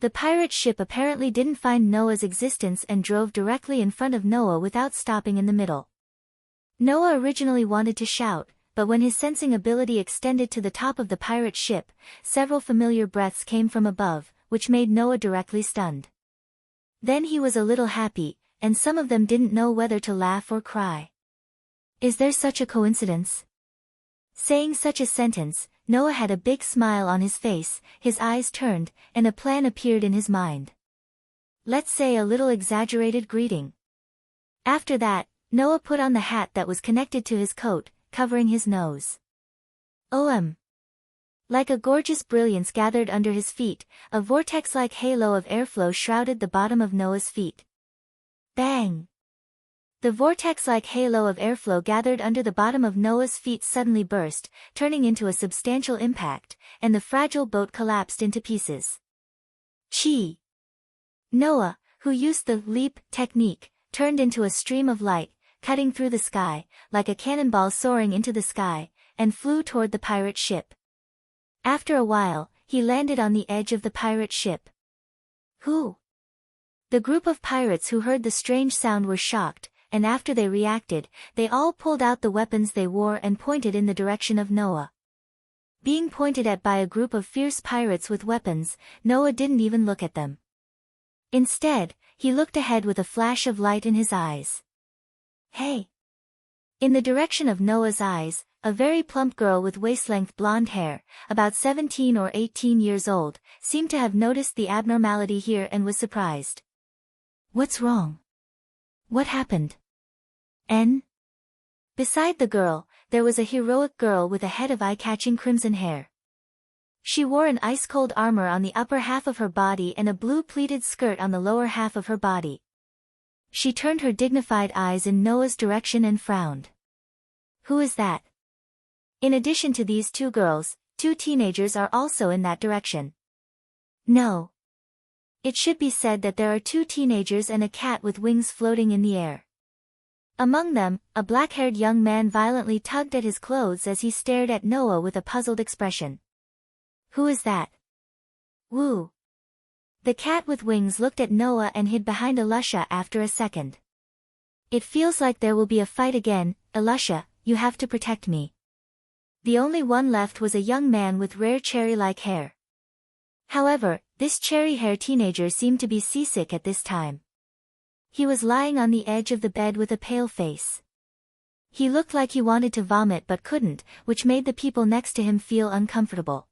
The pirate ship apparently didn't find Noah's existence and drove directly in front of Noah without stopping in the middle. Noah originally wanted to shout, but when his sensing ability extended to the top of the pirate ship, several familiar breaths came from above, which made Noah directly stunned. Then he was a little happy, and some of them didn't know whether to laugh or cry. Is there such a coincidence? Saying such a sentence, Noah had a big smile on his face, his eyes turned, and a plan appeared in his mind. Let's say a little exaggerated greeting. After that, Noah put on the hat that was connected to his coat, covering his nose. Like a gorgeous brilliance gathered under his feet, a vortex-like halo of airflow shrouded the bottom of Noah's feet. Bang! The vortex-like halo of airflow gathered under the bottom of Noah's feet suddenly burst, turning into a substantial impact, and the fragile boat collapsed into pieces. Chee! Noah, who used the leap technique, turned into a stream of light, cutting through the sky, like a cannonball soaring into the sky, and flew toward the pirate ship. After a while, he landed on the edge of the pirate ship. Who? The group of pirates who heard the strange sound were shocked, and after they reacted, they all pulled out the weapons they wore and pointed in the direction of Noah. Being pointed at by a group of fierce pirates with weapons, Noah didn't even look at them. Instead, he looked ahead with a flash of light in his eyes. Hey! In the direction of Noah's eyes, a very plump girl with waist-length blonde hair, about 17 or 18 years old, seemed to have noticed the abnormality here and was surprised. What's wrong? What happened? Beside the girl, there was a heroic girl with a head of eye-catching crimson hair. She wore an ice-cold armor on the upper half of her body and a blue pleated skirt on the lower half of her body. She turned her dignified eyes in Noah's direction and frowned. Who is that? In addition to these two girls, 2 teenagers are also in that direction. No. It should be said that there are 2 teenagers and a cat with wings floating in the air. Among them, a black-haired young man violently tugged at his clothes as he stared at Noah with a puzzled expression. Who is that? Woo. The cat with wings looked at Noah and hid behind Elisha after a second. It feels like there will be a fight again, Elisha, you have to protect me. The only one left was a young man with rare cherry-like hair. However, this cherry-haired teenager seemed to be seasick at this time. He was lying on the edge of the bed with a pale face. He looked like he wanted to vomit but couldn't, which made the people next to him feel uncomfortable.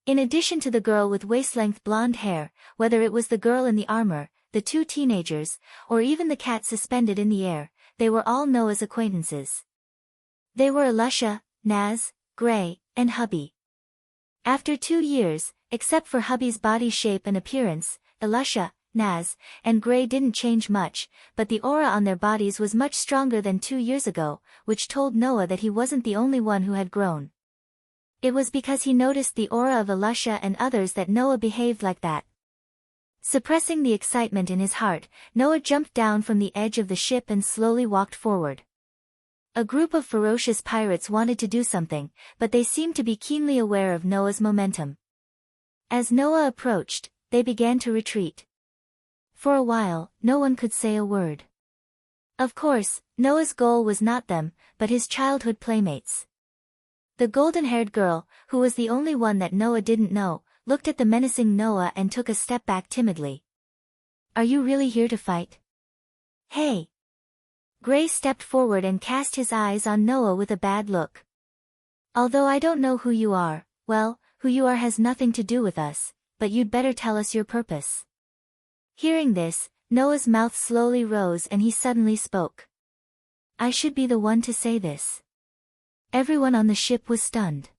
In addition to the girl with waist-length blonde hair, whether it was the girl in the armor, the 2 teenagers, or even the cat suspended in the air, they were all Noah's acquaintances. They were Elisha, Naz, Gray, and Hubby. After 2 years, except for Hubby's body shape and appearance, Elisha, Naz, and Gray didn't change much, but the aura on their bodies was much stronger than 2 years ago, which told Noah that he wasn't the only one who had grown. It was because he noticed the aura of Elisha and others that Noah behaved like that. Suppressing the excitement in his heart, Noah jumped down from the edge of the ship and slowly walked forward. A group of ferocious pirates wanted to do something, but they seemed to be keenly aware of Noah's momentum. As Noah approached, they began to retreat. For a while, no one could say a word. Of course, Noah's goal was not them, but his childhood playmates. The golden-haired girl, who was the only one that Noah didn't know, looked at the menacing Noah and took a step back timidly. Are you really here to fight? Hey! Gray stepped forward and cast his eyes on Noah with a bad look. Although I don't know who you are, well, who you are has nothing to do with us, but you'd better tell us your purpose. Hearing this, Noah's mouth slowly rose and he suddenly spoke. I should be the one to say this. Everyone on the ship was stunned.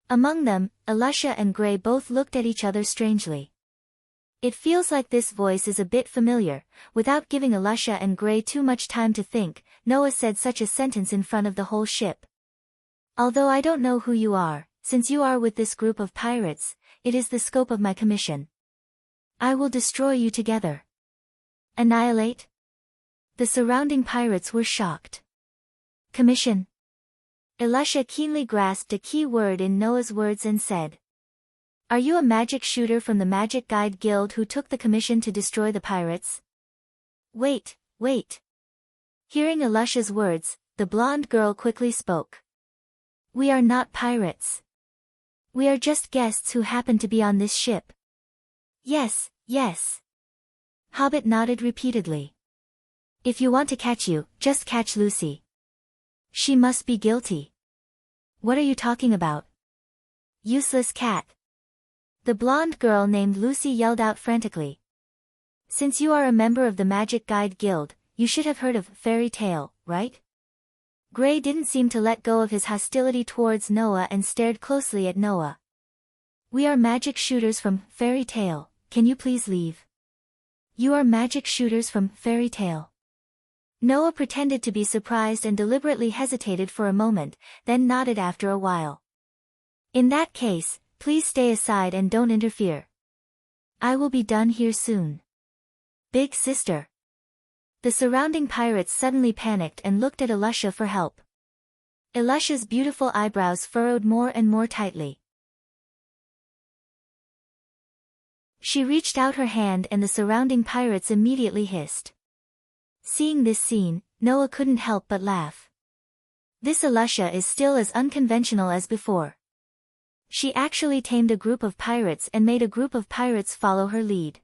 Among them, Elisha and Gray both looked at each other strangely. It feels like this voice is a bit familiar. Without giving Elisha and Gray too much time to think, Noah said such a sentence in front of the whole ship. Although I don't know who you are, since you are with this group of pirates, it is the scope of my commission. I will destroy you together. Annihilate? The surrounding pirates were shocked. Commission? Elisha keenly grasped a key word in Noah's words and said. Are you a magic shooter from the Magic Guide Guild who took the commission to destroy the pirates? Wait. Hearing Elisha's words, the blonde girl quickly spoke. We are not pirates. We are just guests who happen to be on this ship. Yes. Hobbit nodded repeatedly. If you want to catch you, just catch Lucy. She must be guilty. What are you talking about? Useless cat. The blonde girl named Lucy yelled out frantically. Since you are a member of the Magic Guide Guild, you should have heard of fairy tale, right? Gray didn't seem to let go of his hostility towards Noah and stared closely at Noah. We are magic shooters from fairy tale, can you please leave? You are magic shooters from fairy tale. Noah pretended to be surprised and deliberately hesitated for a moment, then nodded after a while. In that case, please stay aside and don't interfere. I will be done here soon. Big sister. The surrounding pirates suddenly panicked and looked at Elisha for help. Elisha's beautiful eyebrows furrowed more and more tightly. She reached out her hand and the surrounding pirates immediately hissed. Seeing this scene, Noah couldn't help but laugh. This Elisha is still as unconventional as before. She actually tamed a group of pirates and made a group of pirates follow her lead.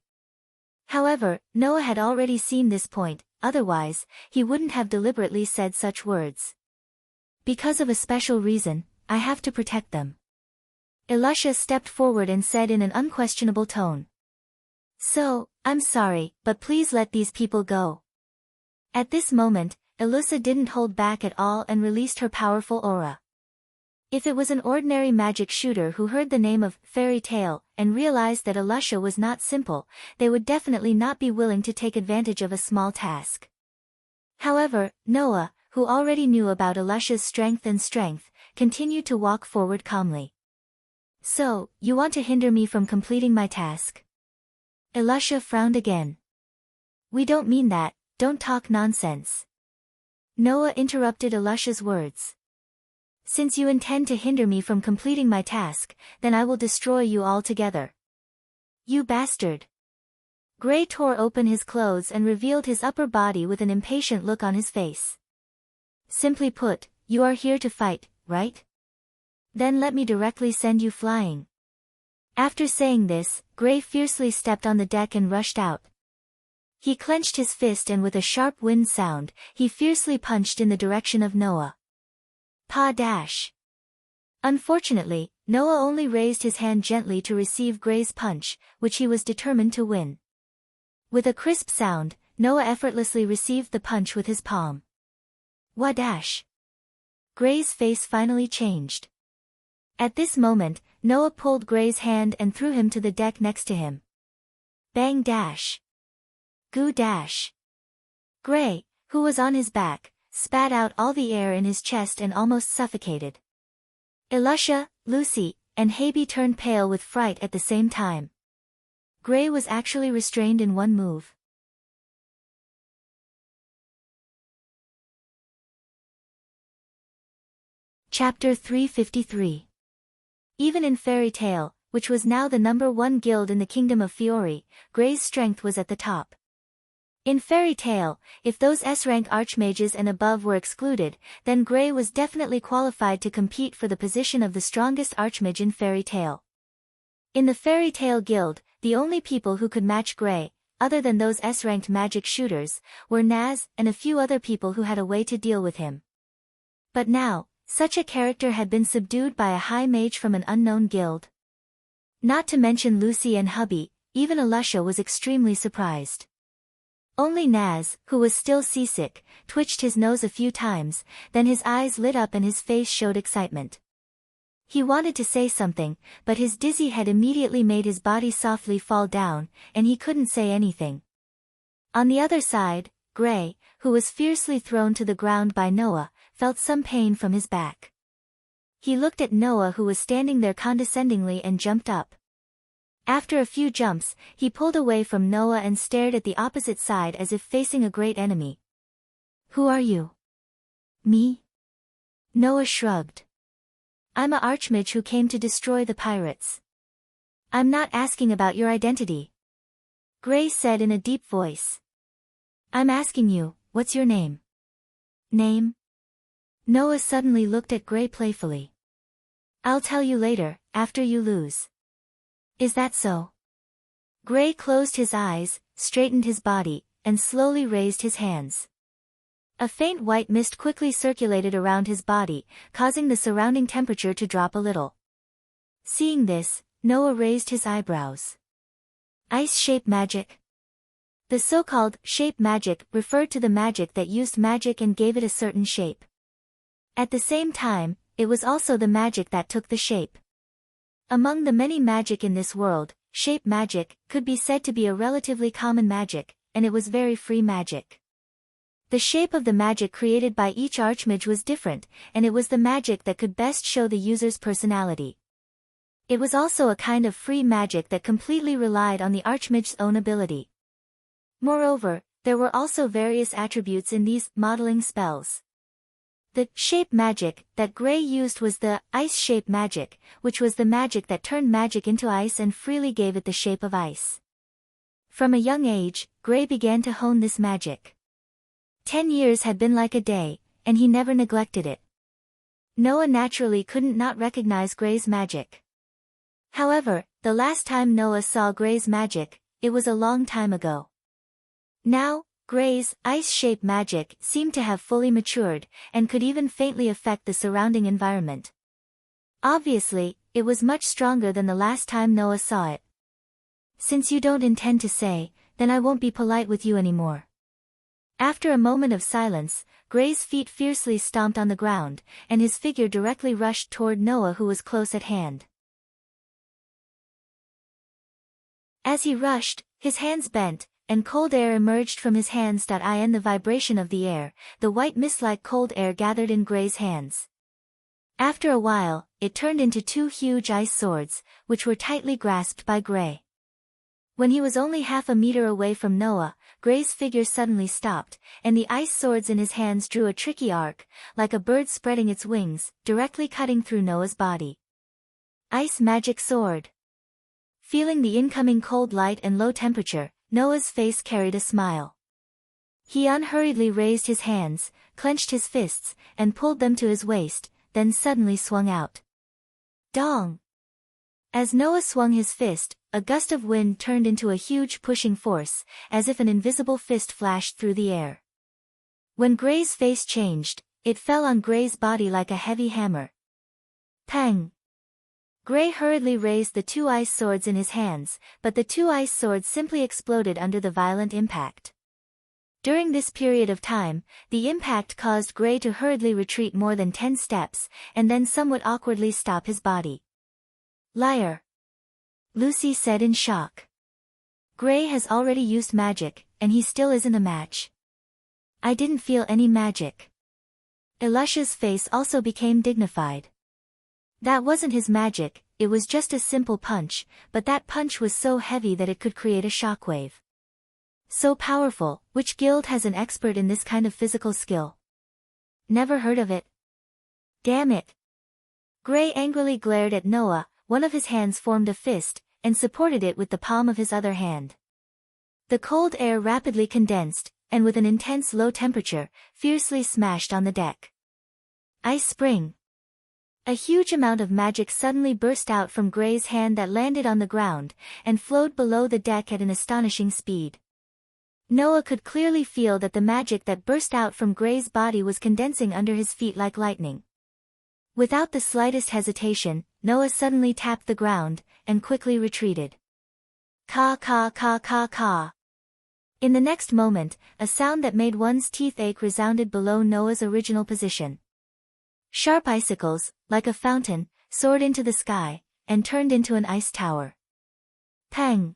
However, Noah had already seen this point, otherwise, he wouldn't have deliberately said such words. Because of a special reason, I have to protect them. Elisha stepped forward and said in an unquestionable tone. So, I'm sorry, but please let these people go. At this moment, Elisha didn't hold back at all and released her powerful aura. If it was an ordinary magic shooter who heard the name of fairy tale and realized that Elisha was not simple, they would definitely not be willing to take advantage of a small task. However, Noah, who already knew about Elisha's strength, continued to walk forward calmly. So, you want to hinder me from completing my task? Elisha frowned again. We don't mean that, don't talk nonsense. Noah interrupted Elisha's words. Since you intend to hinder me from completing my task, then I will destroy you altogether. You bastard. Gray tore open his clothes and revealed his upper body with an impatient look on his face. Simply put, you are here to fight, right? Then let me directly send you flying. After saying this, Gray fiercely stepped on the deck and rushed out. He clenched his fist and with a sharp wind sound, he fiercely punched in the direction of Noah. Pa-dash. Unfortunately, Noah only raised his hand gently to receive Gray's punch, which he was determined to win. With a crisp sound, Noah effortlessly received the punch with his palm. Wa-dash. Gray's face finally changed. At this moment, Noah pulled Gray's hand and threw him to the deck next to him. Bang dash. Goo dash. Gray, who was on his back, spat out all the air in his chest and almost suffocated. Elisha, Lucy, and Haby turned pale with fright at the same time. Gray was actually restrained in one move. Chapter 353. Even in Fairy Tale, which was now the #1 guild in the Kingdom of Fiori, Gray's strength was at the top. In Fairy Tale, if those S-rank archmages and above were excluded, then Gray was definitely qualified to compete for the position of the strongest archmage in Fairy Tale. In the Fairy Tale Guild, the only people who could match Gray, other than those S-ranked magic shooters, were Naz and a few other people who had a way to deal with him. But now, such a character had been subdued by a high mage from an unknown guild. Not to mention Lucy and hubby, even Alusha was extremely surprised. Only Naz, who was still seasick, twitched his nose a few times, then his eyes lit up and his face showed excitement. He wanted to say something, but his dizzy head immediately made his body softly fall down, and he couldn't say anything. On the other side, Gray, who was fiercely thrown to the ground by Noah, felt some pain from his back. He looked at Noah, who was standing there condescendingly, and jumped up. After a few jumps, he pulled away from Noah and stared at the opposite side as if facing a great enemy. "Who are you?" "Me?" Noah shrugged. "I'm a archmage who came to destroy the pirates." "I'm not asking about your identity," Gray said in a deep voice. "I'm asking you, what's your name?" "Name?" Noah suddenly looked at Gray playfully. "I'll tell you later, after you lose." "Is that so?" Gray closed his eyes, straightened his body, and slowly raised his hands. A faint white mist quickly circulated around his body, causing the surrounding temperature to drop a little. Seeing this, Noah raised his eyebrows. "Ice shape magic?" The so-called shape magic referred to the magic that used magic and gave it a certain shape. At the same time, it was also the magic that took the shape. Among the many magic in this world, shape magic could be said to be a relatively common magic, and it was very free magic. The shape of the magic created by each archmage was different, and it was the magic that could best show the user's personality. It was also a kind of free magic that completely relied on the archmage's own ability. Moreover, there were also various attributes in these modeling spells. The shape magic that Gray used was the ice shape magic, which was the magic that turned magic into ice and freely gave it the shape of ice. From a young age, Gray began to hone this magic. 10 years had been like a day, and he never neglected it. Noah naturally couldn't not recognize Gray's magic. However, the last time Noah saw Gray's magic, it was a long time ago. Now, Gray's ice-shape magic seemed to have fully matured, and could even faintly affect the surrounding environment. Obviously, it was much stronger than the last time Noah saw it. "Since you don't intend to say, then I won't be polite with you anymore." After a moment of silence, Gray's feet fiercely stomped on the ground, and his figure directly rushed toward Noah, who was close at hand. As he rushed, his hands bent, and cold air emerged from his hands. In the vibration of the air, the white mist-like cold air gathered in Gray's hands. After a while, it turned into 2 huge ice swords, which were tightly grasped by Gray. When he was only half a meter away from Noah, Gray's figure suddenly stopped, and the ice swords in his hands drew a tricky arc, like a bird spreading its wings, directly cutting through Noah's body. Ice magic sword. Feeling the incoming cold light and low temperature, Noah's face carried a smile. He unhurriedly raised his hands, clenched his fists, and pulled them to his waist, then suddenly swung out. Dong! As Noah swung his fist, a gust of wind turned into a huge pushing force, as if an invisible fist flashed through the air. When Gray's face changed, it fell on Gray's body like a heavy hammer. Pang! Gray hurriedly raised the 2 ice swords in his hands, but the 2 ice swords simply exploded under the violent impact. During this period of time, the impact caused Gray to hurriedly retreat more than 10 steps, and then somewhat awkwardly stop his body. "Liar!" Lucy said in shock. "Gray has already used magic, and he still isn't a match." "I didn't feel any magic." Elusha's face also became dignified. "That wasn't his magic, it was just a simple punch, but that punch was so heavy that it could create a shockwave." "So powerful, which guild has an expert in this kind of physical skill?" "Never heard of it." "Damn it." Gray angrily glared at Noah. One of his hands formed a fist, and supported it with the palm of his other hand. The cold air rapidly condensed, and with an intense low temperature, fiercely smashed on the deck. Ice spring. A huge amount of magic suddenly burst out from Gray's hand that landed on the ground, and flowed below the deck at an astonishing speed. Noah could clearly feel that the magic that burst out from Gray's body was condensing under his feet like lightning. Without the slightest hesitation, Noah suddenly tapped the ground, and quickly retreated. Caw caw caw caw caw. In the next moment, a sound that made one's teeth ache resounded below Noah's original position. Sharp icicles, like a fountain, soared into the sky, and turned into an ice tower. Pang!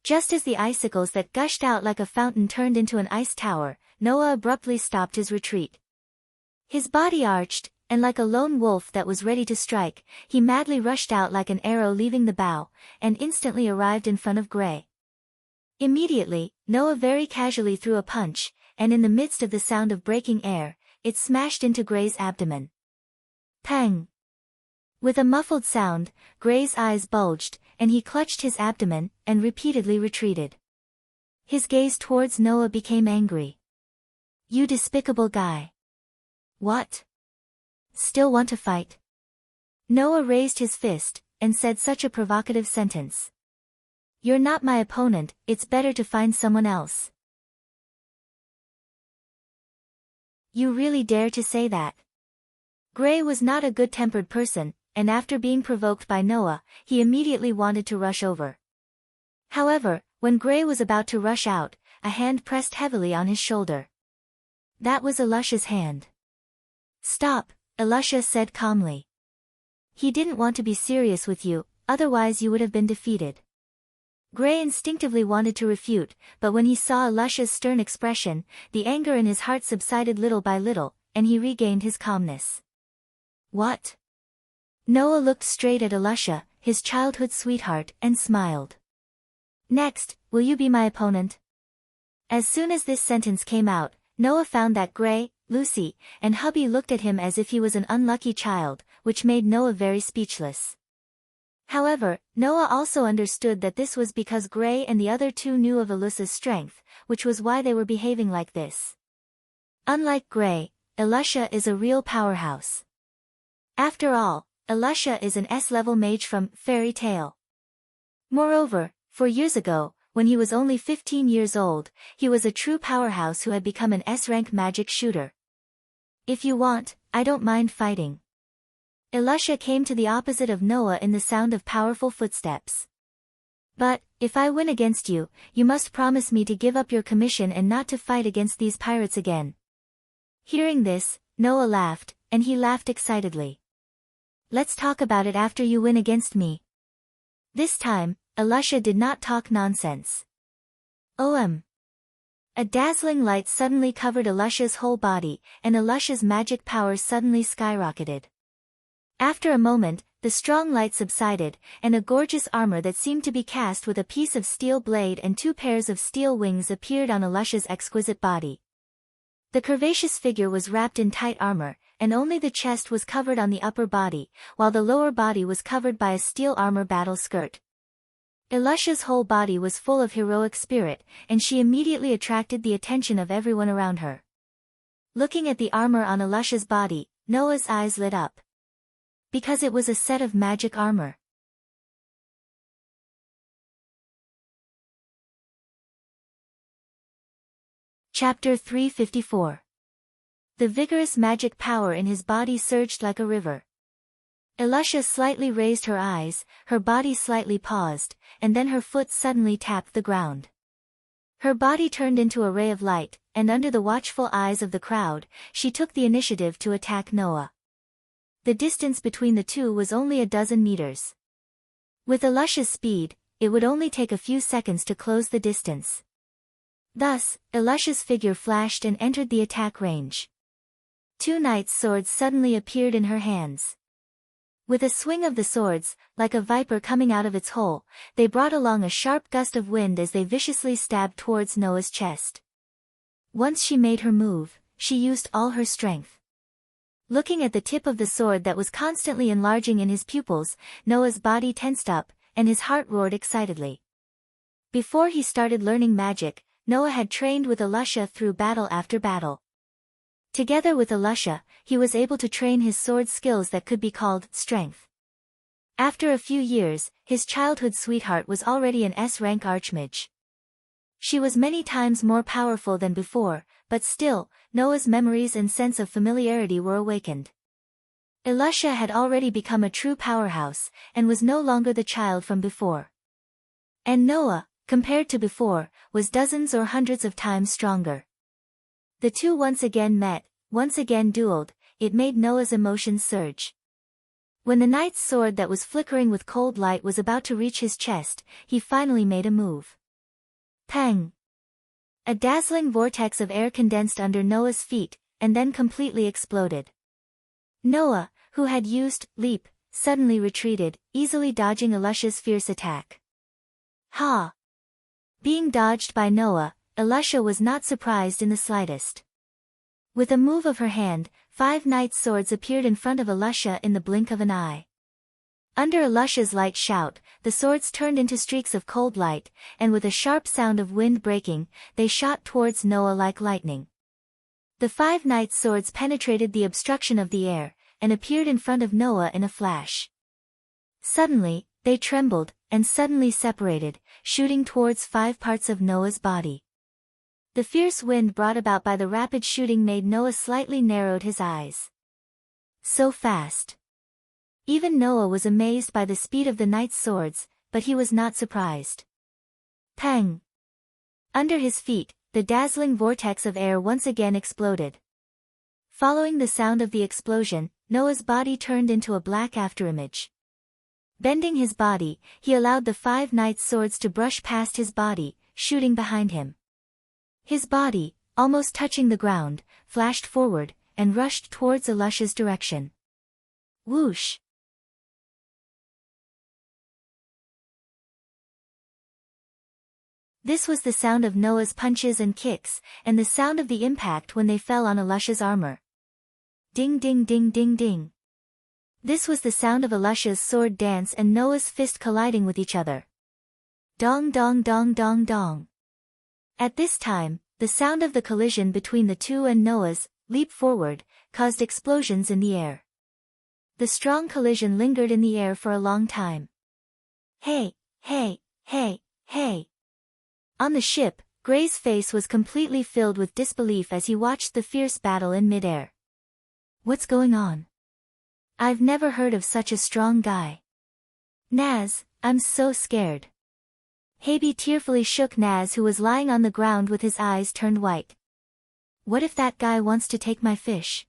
Just as the icicles that gushed out like a fountain turned into an ice tower, Noah abruptly stopped his retreat. His body arched, and like a lone wolf that was ready to strike, he madly rushed out like an arrow leaving the bow, and instantly arrived in front of Gray. Immediately, Noah very casually threw a punch, and in the midst of the sound of breaking air, it smashed into Gray's abdomen. Pang! With a muffled sound, Gray's eyes bulged, and he clutched his abdomen, and repeatedly retreated. His gaze towards Noah became angry. You despicable guy. What? Still want to fight? Noah raised his fist, and said such a provocative sentence. You're not my opponent, it's better to find someone else. You really dare to say that? Gray was not a good-tempered person, and after being provoked by Noah, he immediately wanted to rush over. However, when Gray was about to rush out, a hand pressed heavily on his shoulder. That was Elisha's hand. Stop, Elisha said calmly. He didn't want to be serious with you, otherwise you would have been defeated. Gray instinctively wanted to refute, but when he saw Elisha's stern expression, the anger in his heart subsided little by little, and he regained his calmness. What? Noah looked straight at Elisha, his childhood sweetheart, and smiled. Next, will you be my opponent? As soon as this sentence came out, Noah found that Gray, Lucy, and hubby looked at him as if he was an unlucky child, which made Noah very speechless. However, Noah also understood that this was because Gray and the other two knew of Elisha's strength, which was why they were behaving like this. Unlike Gray, Elisha is a real powerhouse. After all, Elisha is an S-level mage from Fairy Tale. Moreover, 4 years ago, when he was only 15 years old, he was a true powerhouse who had become an S-rank magic shooter. If you want, I don't mind fighting. Elisha came to the opposite of Noah in the sound of powerful footsteps. But, if I win against you, you must promise me to give up your commission and not to fight against these pirates again. Hearing this, Noah laughed, and he laughed excitedly. Let's talk about it after you win against me. This time, Elisha did not talk nonsense. A dazzling light suddenly covered Elisha's whole body, and Elisha's magic power suddenly skyrocketed. After a moment, the strong light subsided, and a gorgeous armor that seemed to be cast with a piece of steel blade and 2 pairs of steel wings appeared on Elisha's exquisite body. The curvaceous figure was wrapped in tight armor, and only the chest was covered on the upper body, while the lower body was covered by a steel armor battle skirt. Elisha's whole body was full of heroic spirit, and she immediately attracted the attention of everyone around her. Looking at the armor on Elisha's body, Noah's eyes lit up. Because it was a set of magic armor. Chapter 354. The vigorous magic power in his body surged like a river. Elisha slightly raised her eyes, her body slightly paused, and then her foot suddenly tapped the ground. Her body turned into a ray of light, and under the watchful eyes of the crowd, she took the initiative to attack Noah. The distance between the two was only a dozen meters. With Elisha's speed, it would only take a few seconds to close the distance. Thus, Elisha's figure flashed and entered the attack range. 2 knights' swords suddenly appeared in her hands. With a swing of the swords, like a viper coming out of its hole, they brought along a sharp gust of wind as they viciously stabbed towards Noah's chest. Once she made her move, she used all her strength. Looking at the tip of the sword that was constantly enlarging in his pupils, Noah's body tensed up, and his heart roared excitedly. Before he started learning magic, Noah had trained with Elisha through battle after battle. Together with Elisha, he was able to train his sword skills that could be called strength. After a few years, his childhood sweetheart was already an S-rank archmage. She was many times more powerful than before, but still, Noah's memories and sense of familiarity were awakened. Elisha had already become a true powerhouse, and was no longer the child from before. And Noah, compared to before, was dozens or hundreds of times stronger. The two once again met, once again dueled. It made Noah's emotions surge. When the knight's sword that was flickering with cold light was about to reach his chest, he finally made a move. Pang! A dazzling vortex of air condensed under Noah's feet, and then completely exploded. Noah, who had used leap, suddenly retreated, easily dodging Elisha's fierce attack. Ha! Being dodged by Noah, Elisha was not surprised in the slightest. With a move of her hand, 5 knight's swords appeared in front of Elisha in the blink of an eye. Under Elisha's light shout, the swords turned into streaks of cold light, and with a sharp sound of wind breaking, they shot towards Noah like lightning. The 5 knight's swords penetrated the obstruction of the air, and appeared in front of Noah in a flash. Suddenly, they trembled, and suddenly separated, shooting towards 5 parts of Noah's body. The fierce wind brought about by the rapid shooting made Noah slightly narrowed his eyes. So fast. Even Noah was amazed by the speed of the knight's swords, but he was not surprised. Pang! Under his feet, the dazzling vortex of air once again exploded. Following the sound of the explosion, Noah's body turned into a black afterimage. Bending his body, he allowed the 5 knight's swords to brush past his body, shooting behind him. His body, almost touching the ground, flashed forward, and rushed towards Elisha's direction. Whoosh! This was the sound of Noah's punches and kicks, and the sound of the impact when they fell on Elisha's armor. Ding ding ding ding ding. This was the sound of Elisha's sword dance and Noah's fist colliding with each other. Dong dong dong dong dong. At this time, the sound of the collision between the two and Noah's leap forward caused explosions in the air. The strong collision lingered in the air for a long time. Hey, hey, hey, hey. On the ship, Gray's face was completely filled with disbelief as he watched the fierce battle in midair. What's going on? I've never heard of such a strong guy. Naz, I'm so scared. Habi tearfully shook Naz, who was lying on the ground with his eyes turned white. What if that guy wants to take my fish?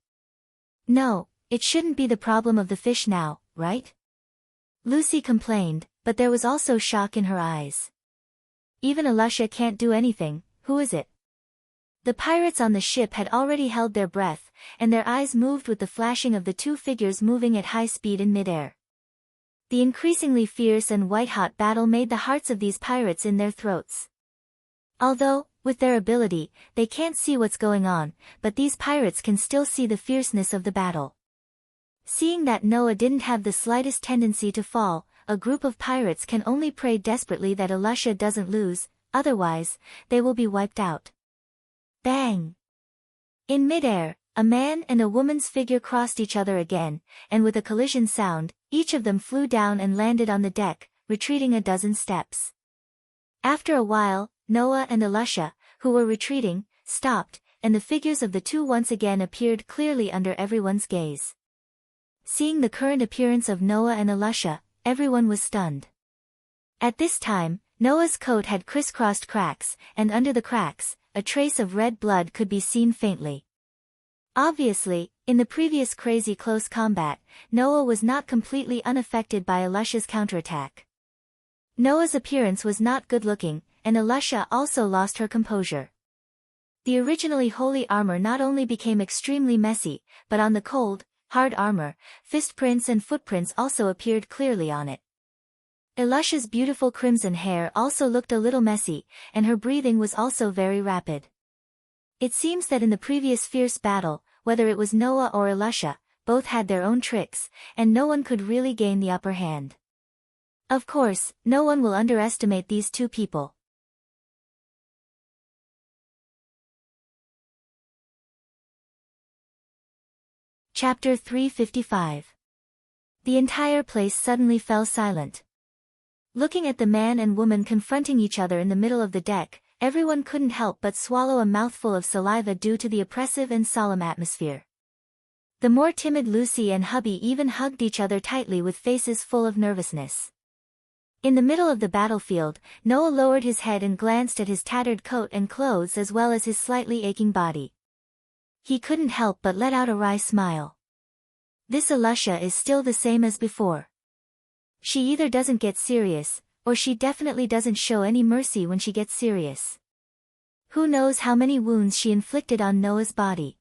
No, it shouldn't be the problem of the fish now, right? Lucy complained, but there was also shock in her eyes. Even Elisha can't do anything, who is it? The pirates on the ship had already held their breath, and their eyes moved with the flashing of the 2 figures moving at high speed in midair. The increasingly fierce and white-hot battle made the hearts of these pirates in their throats. Although, with their ability, they can't see what's going on, but these pirates can still see the fierceness of the battle. Seeing that Noah didn't have the slightest tendency to fall, a group of pirates can only pray desperately that Elisha doesn't lose, otherwise, they will be wiped out. Bang! In midair, a man and a woman's figure crossed each other again, and with a collision sound, each of them flew down and landed on the deck, retreating a dozen steps. After a while, Noah and Elisha, who were retreating, stopped, and the figures of the two once again appeared clearly under everyone's gaze. Seeing the current appearance of Noah and Elisha, everyone was stunned. At this time, Noah's coat had crisscrossed cracks, and under the cracks, a trace of red blood could be seen faintly. Obviously, in the previous crazy close combat, Noah was not completely unaffected by Elisha's counterattack. Noah's appearance was not good-looking, and Elisha also lost her composure. The originally holy armor not only became extremely messy, but on the cold, hard armor, fist prints and footprints also appeared clearly on it. Elisha's beautiful crimson hair also looked a little messy, and her breathing was also very rapid. It seems that in the previous fierce battle, whether it was Noah or Elisha, both had their own tricks, and no one could really gain the upper hand. Of course, no one will underestimate these two people. Chapter 355. The entire place suddenly fell silent. Looking at the man and woman confronting each other in the middle of the deck, everyone couldn't help but swallow a mouthful of saliva due to the oppressive and solemn atmosphere. The more timid Lucy and hubby even hugged each other tightly with faces full of nervousness. In the middle of the battlefield, Noah lowered his head and glanced at his tattered coat and clothes as well as his slightly aching body. He couldn't help but let out a wry smile. This Alusha is still the same as before. She either doesn't get serious, or she definitely doesn't show any mercy when she gets serious. Who knows how many wounds she inflicted on Noah's body.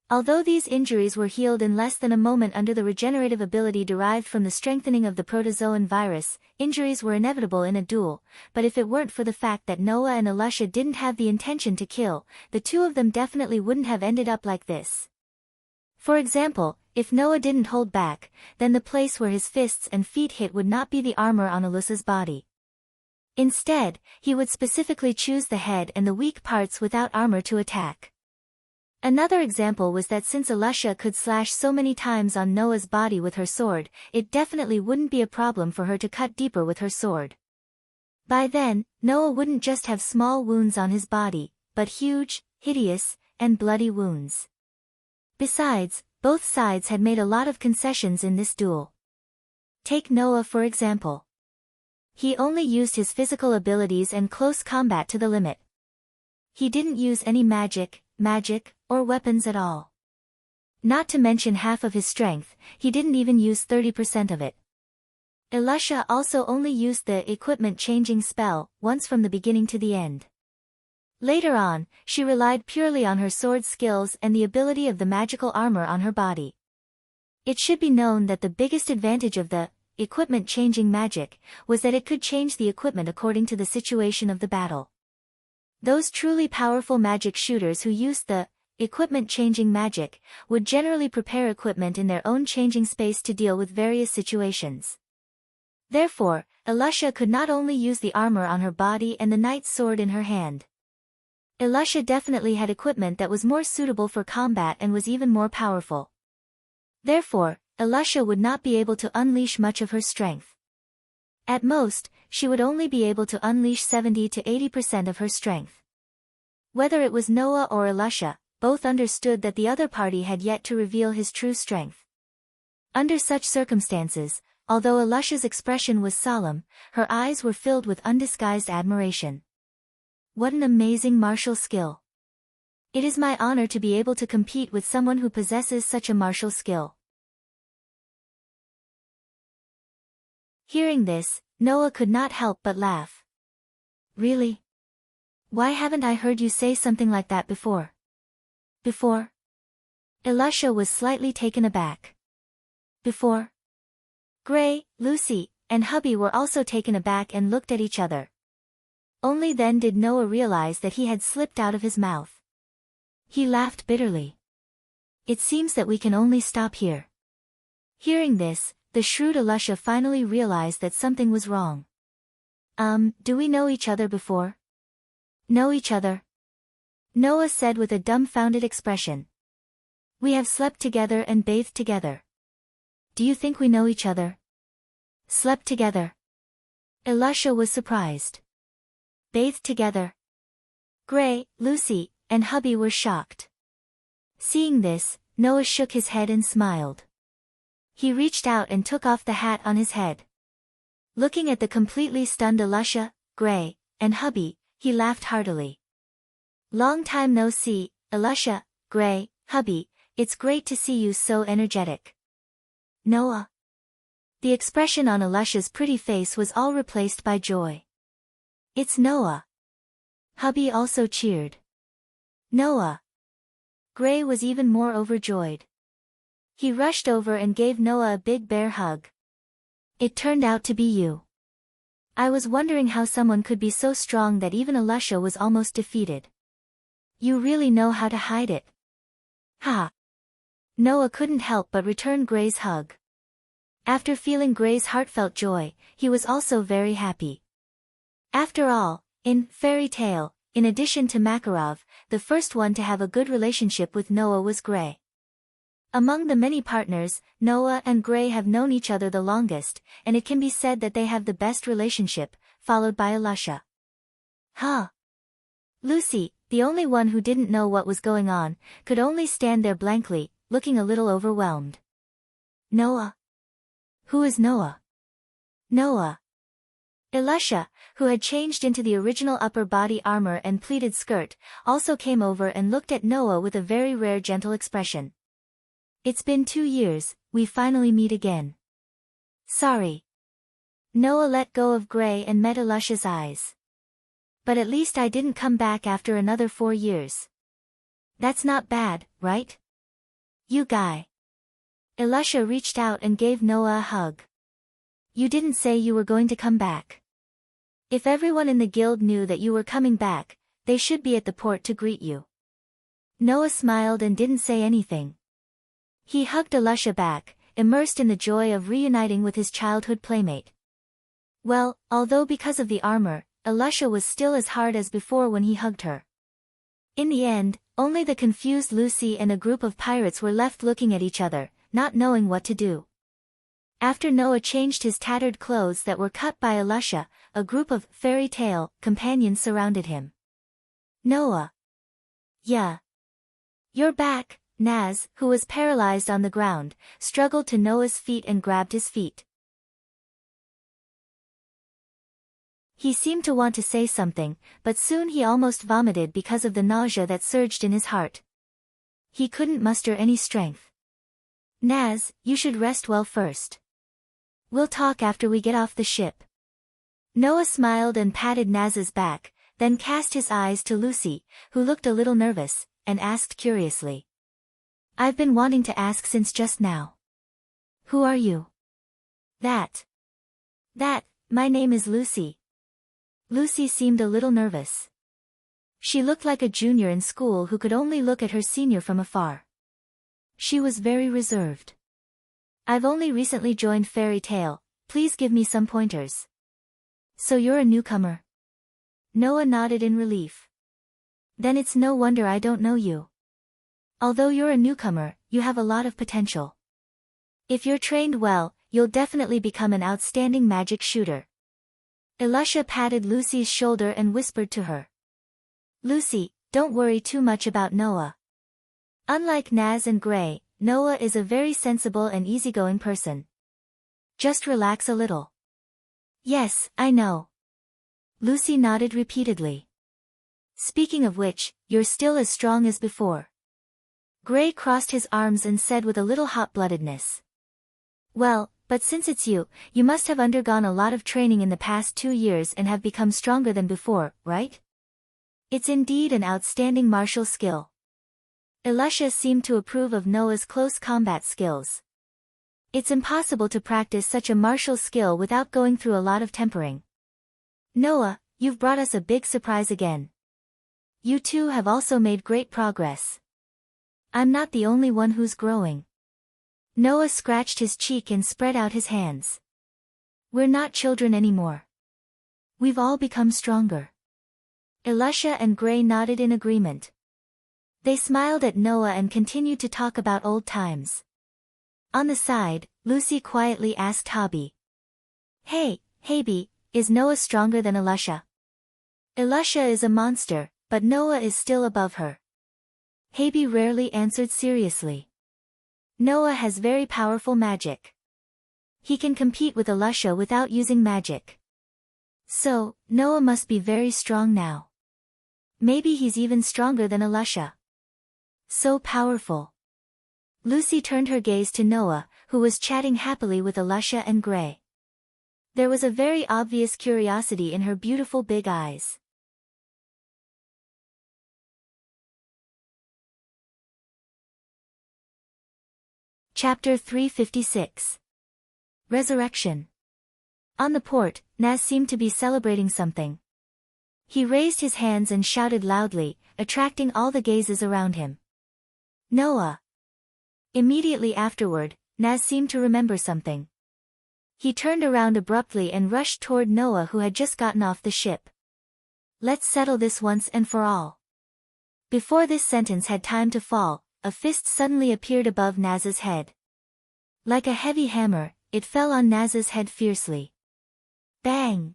Although these injuries were healed in less than a moment under the regenerative ability derived from the strengthening of the protozoan virus, injuries were inevitable in a duel, but if it weren't for the fact that Noah and Alusha didn't have the intention to kill, the two of them definitely wouldn't have ended up like this. For example, if Noah didn't hold back, then the place where his fists and feet hit would not be the armor on Alusha's body. Instead, he would specifically choose the head and the weak parts without armor to attack. Another example was that since Alusha could slash so many times on Noah's body with her sword, it definitely wouldn't be a problem for her to cut deeper with her sword. By then, Noah wouldn't just have small wounds on his body, but huge, hideous, and bloody wounds. Besides, both sides had made a lot of concessions in this duel. Take Noah for example. He only used his physical abilities and close combat to the limit. He didn't use any magic, or weapons at all. Not to mention half of his strength, he didn't even use 30% of it. Alusha also only used the equipment-changing spell once from the beginning to the end. Later on, she relied purely on her sword skills and the ability of the magical armor on her body. It should be known that the biggest advantage of the equipment-changing magic was that it could change the equipment according to the situation of the battle. Those truly powerful magic shooters who used the equipment-changing magic would generally prepare equipment in their own changing space to deal with various situations. Therefore, Alusha could not only use the armor on her body and the knight's sword in her hand. Alusha definitely had equipment that was more suitable for combat and was even more powerful. Therefore, Alusha would not be able to unleash much of her strength. At most, she would only be able to unleash 70 to 80% of her strength. Whether it was Noah or Alusha, both understood that the other party had yet to reveal his true strength. Under such circumstances, although Alusha's expression was solemn, her eyes were filled with undisguised admiration. What an amazing martial skill! It is my honor to be able to compete with someone who possesses such a martial skill. Hearing this, Noah could not help but laugh. Really? Why haven't I heard you say something like that before? Before? Alusha was slightly taken aback. Before? Gray, Lucy, and hubby were also taken aback and looked at each other. Only then did Noah realize that he had slipped out of his mouth. He laughed bitterly. It seems that we can only stop here. Hearing this, the shrewd Alusha finally realized that something was wrong. Do we know each other before? Know each other? Noah said with a dumbfounded expression. We have slept together and bathed together. Do you think we know each other? Slept together? Alusha was surprised. Bathed together? Gray, Lucy, and hubby were shocked. Seeing this, Noah shook his head and smiled. He reached out and took off the hat on his head. Looking at the completely stunned Alusha, Gray, and hubby, he laughed heartily. Long time no see, Alusha, Gray, hubby, it's great to see you so energetic. Noah. The expression on Alusha's pretty face was all replaced by joy. It's Noah. Hubby also cheered. Noah. Gray was even more overjoyed. He rushed over and gave Noah a big bear hug. It turned out to be you. I was wondering how someone could be so strong that even Alusha was almost defeated. You really know how to hide it. Ha! Noah couldn't help but return Gray's hug. After feeling Gray's heartfelt joy, he was also very happy. After all, in Fairy Tale, in addition to Makarov, the first one to have a good relationship with Noah was Gray. Among the many partners, Noah and Gray have known each other the longest, and it can be said that they have the best relationship, followed by Alusha. Huh. Lucy, the only one who didn't know what was going on, could only stand there blankly, looking a little overwhelmed. Noah? Who is Noah? Noah. Elisha, who had changed into the original upper body armor and pleated skirt, also came over and looked at Noah with a very rare gentle expression. It's been 2 years, we finally meet again. Sorry. Noah let go of Gray and met Elisha's eyes. But at least I didn't come back after another 4 years. That's not bad, right? You guy. Elisha reached out and gave Noah a hug. You didn't say you were going to come back. If everyone in the guild knew that you were coming back, they should be at the port to greet you. Noah smiled and didn't say anything. He hugged Elisha back, immersed in the joy of reuniting with his childhood playmate. Well, although because of the armor, Elisha was still as hard as before when he hugged her. In the end, only the confused Lucy and a group of pirates were left looking at each other, not knowing what to do. After Noah changed his tattered clothes that were cut by Elisha, a group of fairy tale companions surrounded him. Noah. Yeah. You're back, Naz, who was paralyzed on the ground, struggled to Noah's feet and grabbed his feet. He seemed to want to say something, but soon he almost vomited because of the nausea that surged in his heart. He couldn't muster any strength. Naz, you should rest well first. We'll talk after we get off the ship. Noah smiled and patted Naz's back, then cast his eyes to Lucy, who looked a little nervous, and asked curiously. I've been wanting to ask since just now. Who are you? That, my name is Lucy. Lucy seemed a little nervous. She looked like a junior in school who could only look at her senior from afar. She was very reserved. I've only recently joined Fairy Tale, please give me some pointers. So you're a newcomer? Noah nodded in relief. Then it's no wonder I don't know you. Although you're a newcomer, you have a lot of potential. If you're trained well, you'll definitely become an outstanding magic shooter. Elisha patted Lucy's shoulder and whispered to her. Lucy, don't worry too much about Noah. Unlike Naz and Gray, Noah is a very sensible and easygoing person. Just relax a little. Yes, I know. Lucy nodded repeatedly. Speaking of which, you're still as strong as before. Gray crossed his arms and said with a little hot-bloodedness. Well, but since it's you, you must have undergone a lot of training in the past 2 years and have become stronger than before, right? It's indeed an outstanding martial skill. Elisha seemed to approve of Noah's close combat skills. It's impossible to practice such a martial skill without going through a lot of tempering. Noah, you've brought us a big surprise again. You two have also made great progress. I'm not the only one who's growing. Noah scratched his cheek and spread out his hands. We're not children anymore. We've all become stronger. Elisha and Gray nodded in agreement. They smiled at Noah and continued to talk about old times. On the side, Lucy quietly asked Hobby. Hey, Haby, is Noah stronger than Elisha? Elisha is a monster, but Noah is still above her. Haby rarely answered seriously. Noah has very powerful magic. He can compete with Elisha without using magic. So, Noah must be very strong now. Maybe he's even stronger than Elisha. So powerful. Lucy turned her gaze to Noah, who was chatting happily with Elisha and Gray. There was a very obvious curiosity in her beautiful big eyes. Chapter 356. Resurrection. On the port, Naz seemed to be celebrating something. He raised his hands and shouted loudly, attracting all the gazes around him. Noah. Immediately afterward, Naz seemed to remember something. He turned around abruptly and rushed toward Noah, who had just gotten off the ship. Let's settle this once and for all. Before this sentence had time to fall, a fist suddenly appeared above Naz's head. Like a heavy hammer, it fell on Naz's head fiercely. Bang!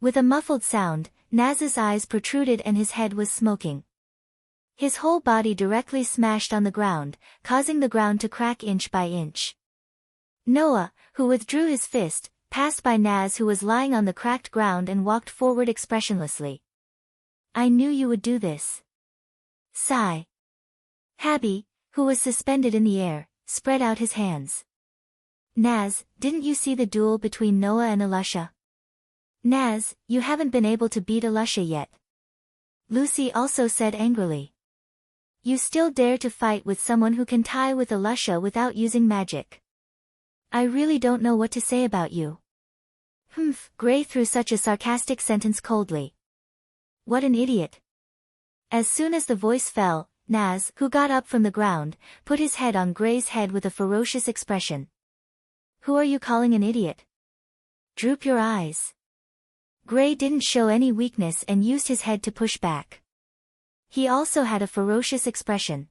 With a muffled sound, Naz's eyes protruded and his head was smoking. His whole body directly smashed on the ground, causing the ground to crack inch by inch. Noah, who withdrew his fist, passed by Naz, who was lying on the cracked ground, and walked forward expressionlessly. "I knew you would do this." Sigh. Habby, who was suspended in the air, spread out his hands. "Naz, didn't you see the duel between Noah and Elisha? Naz, you haven't been able to beat Elisha yet." Lucy also said angrily. "You still dare to fight with someone who can tie with Elisha without using magic. I really don't know what to say about you." "Humph," Gray threw such a sarcastic sentence coldly. "What an idiot." As soon as the voice fell, Naz, who got up from the ground, put his head on Gray's head with a ferocious expression. "Who are you calling an idiot? Droop your eyes." Gray didn't show any weakness and used his head to push back. He also had a ferocious expression.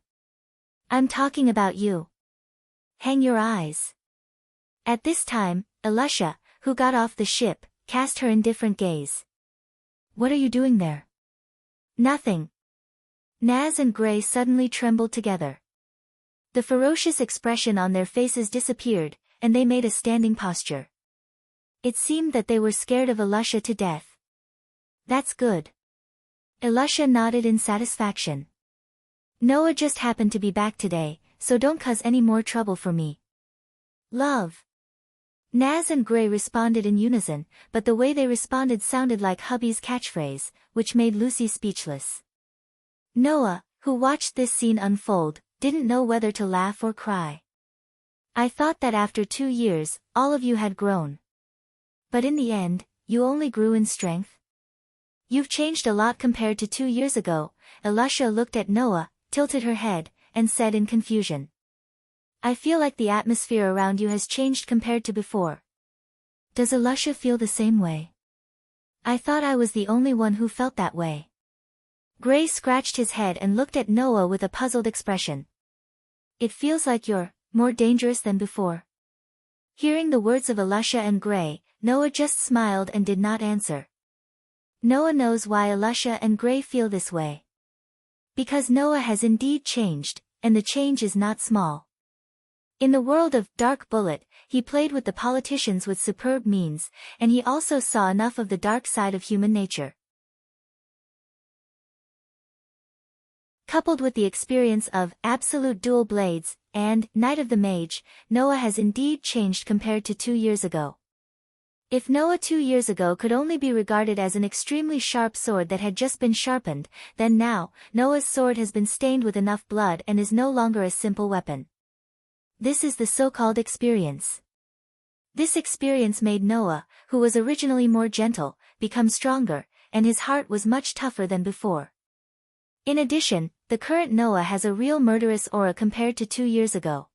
"I'm talking about you. Hang your eyes." At this time, Elisha, who got off the ship, cast her indifferent gaze. "What are you doing there?" "Nothing." Naz and Gray suddenly trembled together. The ferocious expression on their faces disappeared, and they made a standing posture. It seemed that they were scared of Elisha to death. "That's good." Elisha nodded in satisfaction. "Noah just happened to be back today, so don't cause any more trouble for me. Love." Naz and Gray responded in unison, but the way they responded sounded like hubby's catchphrase, which made Lucy speechless. Noah, who watched this scene unfold, didn't know whether to laugh or cry. "I thought that after 2 years, all of you had grown. But in the end, you only grew in strength. You've changed a lot compared to 2 years ago." Elisha looked at Noah, tilted her head, and said in confusion. "I feel like the atmosphere around you has changed compared to before." "Does Elisha feel the same way?" "I thought I was the only one who felt that way." Gray scratched his head and looked at Noah with a puzzled expression. "It feels like you're more dangerous than before." Hearing the words of Elisha and Gray, Noah just smiled and did not answer. Noah knows why Elisha and Gray feel this way. Because Noah has indeed changed, and the change is not small. In the world of Dark Bullet, he played with the politicians with superb means, and he also saw enough of the dark side of human nature. Coupled with the experience of Absolute Dual Blades and Night of the Mage, Noah has indeed changed compared to 2 years ago. If Noah 2 years ago could only be regarded as an extremely sharp sword that had just been sharpened, then now, Noah's sword has been stained with enough blood and is no longer a simple weapon. This is the so-called experience. This experience made Noah, who was originally more gentle, become stronger, and his heart was much tougher than before. In addition, the current Noah has a real murderous aura compared to 2 years ago.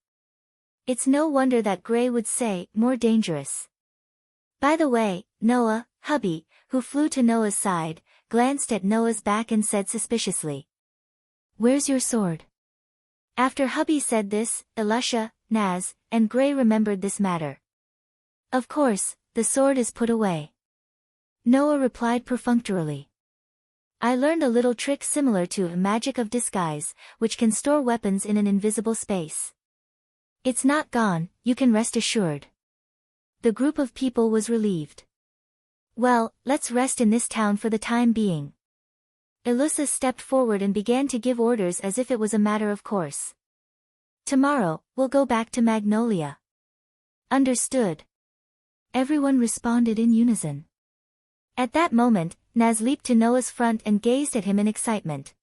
It's no wonder that Gray would say, more dangerous. By the way, Noah, hubby, who flew to Noah's side, glanced at Noah's back and said suspiciously, "Where's your sword?" After hubby said this, Elisha, Naz, and Gray remembered this matter. "Of course, the sword is put away." Noah replied perfunctorily. "I learned a little trick similar to magic of disguise, which can store weapons in an invisible space. It's not gone, you can rest assured." The group of people was relieved. "Well, let's rest in this town for the time being." Elisha stepped forward and began to give orders as if it was a matter of course. "Tomorrow, we'll go back to Magnolia." "Understood." Everyone responded in unison. At that moment, Naz leaped to Noah's front and gazed at him in excitement.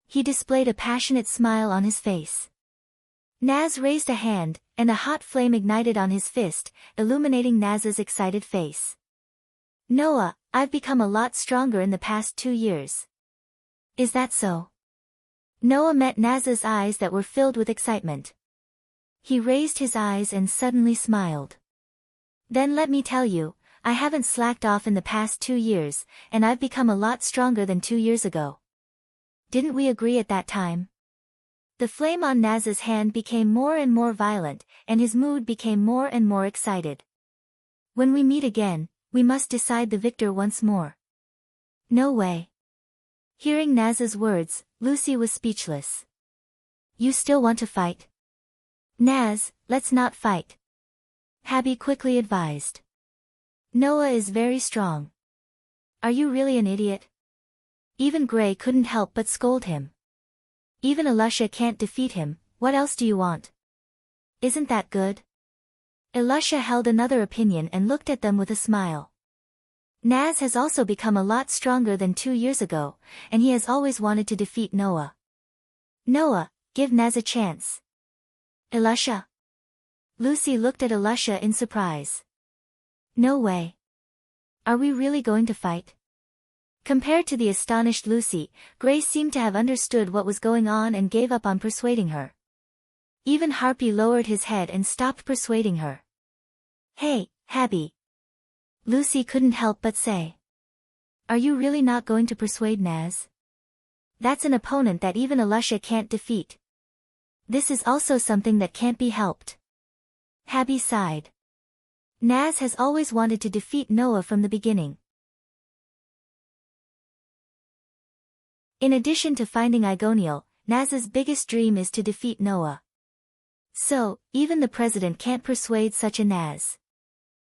He displayed a passionate smile on his face. Naz raised a hand, and a hot flame ignited on his fist, illuminating Naz's excited face. "Noah, I've become a lot stronger in the past 2 years." "Is that so?" Noah met Naz's eyes that were filled with excitement. He raised his eyes and suddenly smiled. "Then let me tell you, I haven't slacked off in the past 2 years, and I've become a lot stronger than 2 years ago. Didn't we agree at that time?" The flame on Naz's hand became more and more violent, and his mood became more and more excited. "When we meet again, we must decide the victor once more." No way. Hearing Naz's words, Lucy was speechless. You still want to fight? Naz, let's not fight. Abby quickly advised. Noah is very strong. Are you really an idiot? Even Gray couldn't help but scold him. Even Elisha can't defeat him, what else do you want? Isn't that good? Elisha held another opinion and looked at them with a smile. Naz has also become a lot stronger than 2 years ago, and he has always wanted to defeat Noah. Noah, give Naz a chance. Elisha. Lucy looked at Elisha in surprise. No way. Are we really going to fight? Compared to the astonished Lucy, Gray seemed to have understood what was going on and gave up on persuading her. Even Harpy lowered his head and stopped persuading her. Hey, Abby. Lucy couldn't help but say. Are you really not going to persuade Naz? That's an opponent that even Elisha can't defeat. This is also something that can't be helped. Abby sighed. Naz has always wanted to defeat Noah from the beginning. In addition to finding Igoniel, Naz's biggest dream is to defeat Noah. So, even the president can't persuade such a Naz.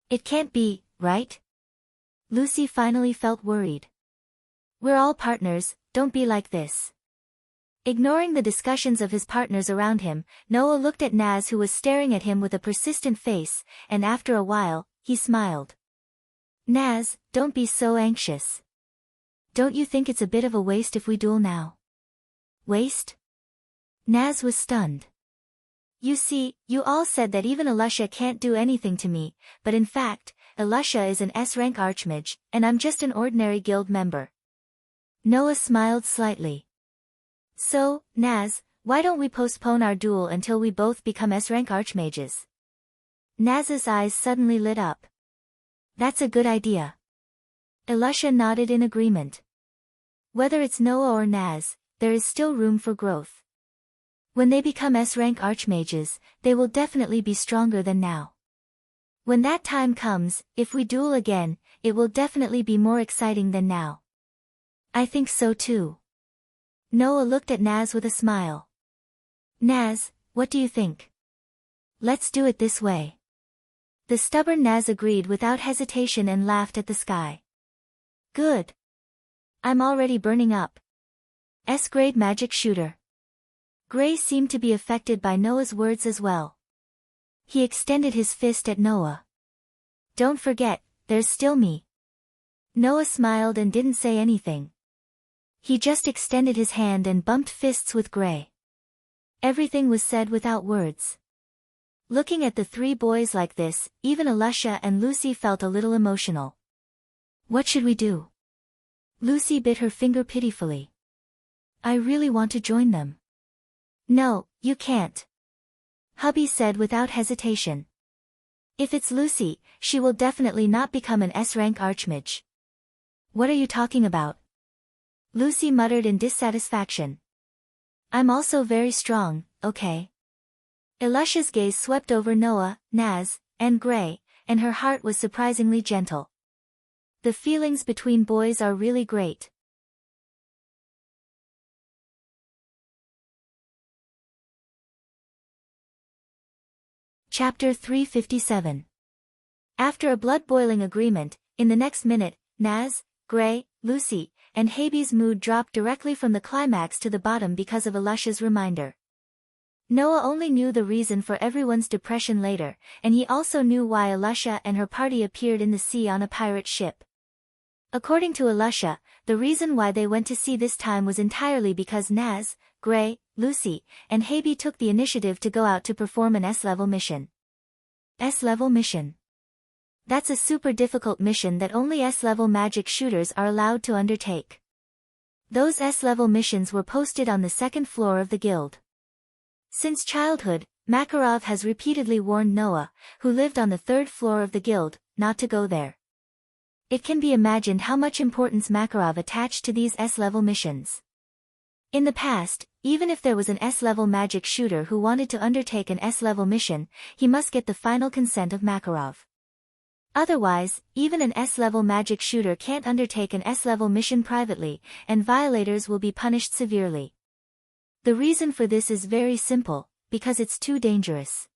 It can't be, right? Lucy finally felt worried. We're all partners, don't be like this. Ignoring the discussions of his partners around him, Noah looked at Naz, who was staring at him with a persistent face, and after a while, he smiled. Naz, don't be so anxious. Don't you think it's a bit of a waste if we duel now? Waste? Naz was stunned. You see, you all said that even Elisha can't do anything to me, but in fact, Elisha is an S-rank archmage, and I'm just an ordinary guild member. Noah smiled slightly. So, Naz, why don't we postpone our duel until we both become S-rank archmages? Naz's eyes suddenly lit up. That's a good idea. Elisha nodded in agreement. Whether it's Noah or Naz, there is still room for growth. When they become S-rank archmages, they will definitely be stronger than now. When that time comes, if we duel again, it will definitely be more exciting than now. I think so too. Noah looked at Naz with a smile. Naz, what do you think? Let's do it this way. The stubborn Naz agreed without hesitation and laughed at the sky. Good. I'm already burning up. S-grade magic shooter. Gray seemed to be affected by Noah's words as well. He extended his fist at Noah. Don't forget, there's still me. Noah smiled and didn't say anything. He just extended his hand and bumped fists with Gray. Everything was said without words. Looking at the three boys like this, even Elisha and Lucy felt a little emotional. What should we do? Lucy bit her finger pitifully. I really want to join them. No, you can't. Hubby said without hesitation. If it's Lucy, she will definitely not become an S-rank archmage. What are you talking about? Lucy muttered in dissatisfaction. I'm also very strong, okay? Elisha's gaze swept over Noah, Naz, and Gray, and her heart was surprisingly gentle. The feelings between boys are really great. Chapter 357. After a blood-boiling agreement, in the next minute, Naz, Gray, Lucy, and Habi's mood dropped directly from the climax to the bottom because of Elisha's reminder. Noah only knew the reason for everyone's depression later, and he also knew why Elisha and her party appeared in the sea on a pirate ship. According to Elisha, the reason why they went to sea this time was entirely because Naz, Gray, Lucy, and Habi took the initiative to go out to perform an S-level mission. S-level mission. That's a super difficult mission that only S-level magic shooters are allowed to undertake. Those S-level missions were posted on the second floor of the guild. Since childhood, Makarov has repeatedly warned Noah, who lived on the third floor of the guild, not to go there. It can be imagined how much importance Makarov attached to these S-level missions. In the past, even if there was an S-level magic shooter who wanted to undertake an S-level mission, he must get the final consent of Makarov. Otherwise, even an S-level magic shooter can't undertake an S-level mission privately, and violators will be punished severely. The reason for this is very simple, because it's too dangerous.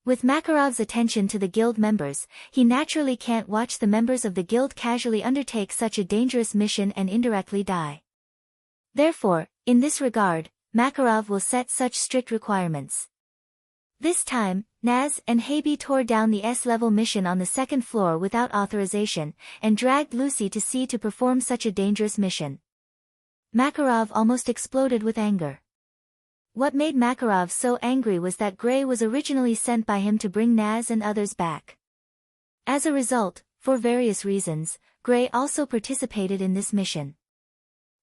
With Makarov's attention to the guild members, he naturally can't watch the members of the guild casually undertake such a dangerous mission and indirectly die. Therefore, in this regard, Makarov will set such strict requirements. This time, Naz and Habi tore down the S-level mission on the second floor without authorization, and dragged Lucy to sea to perform such a dangerous mission. Makarov almost exploded with anger. What made Makarov so angry was that Gray was originally sent by him to bring Naz and others back. As a result, for various reasons, Gray also participated in this mission.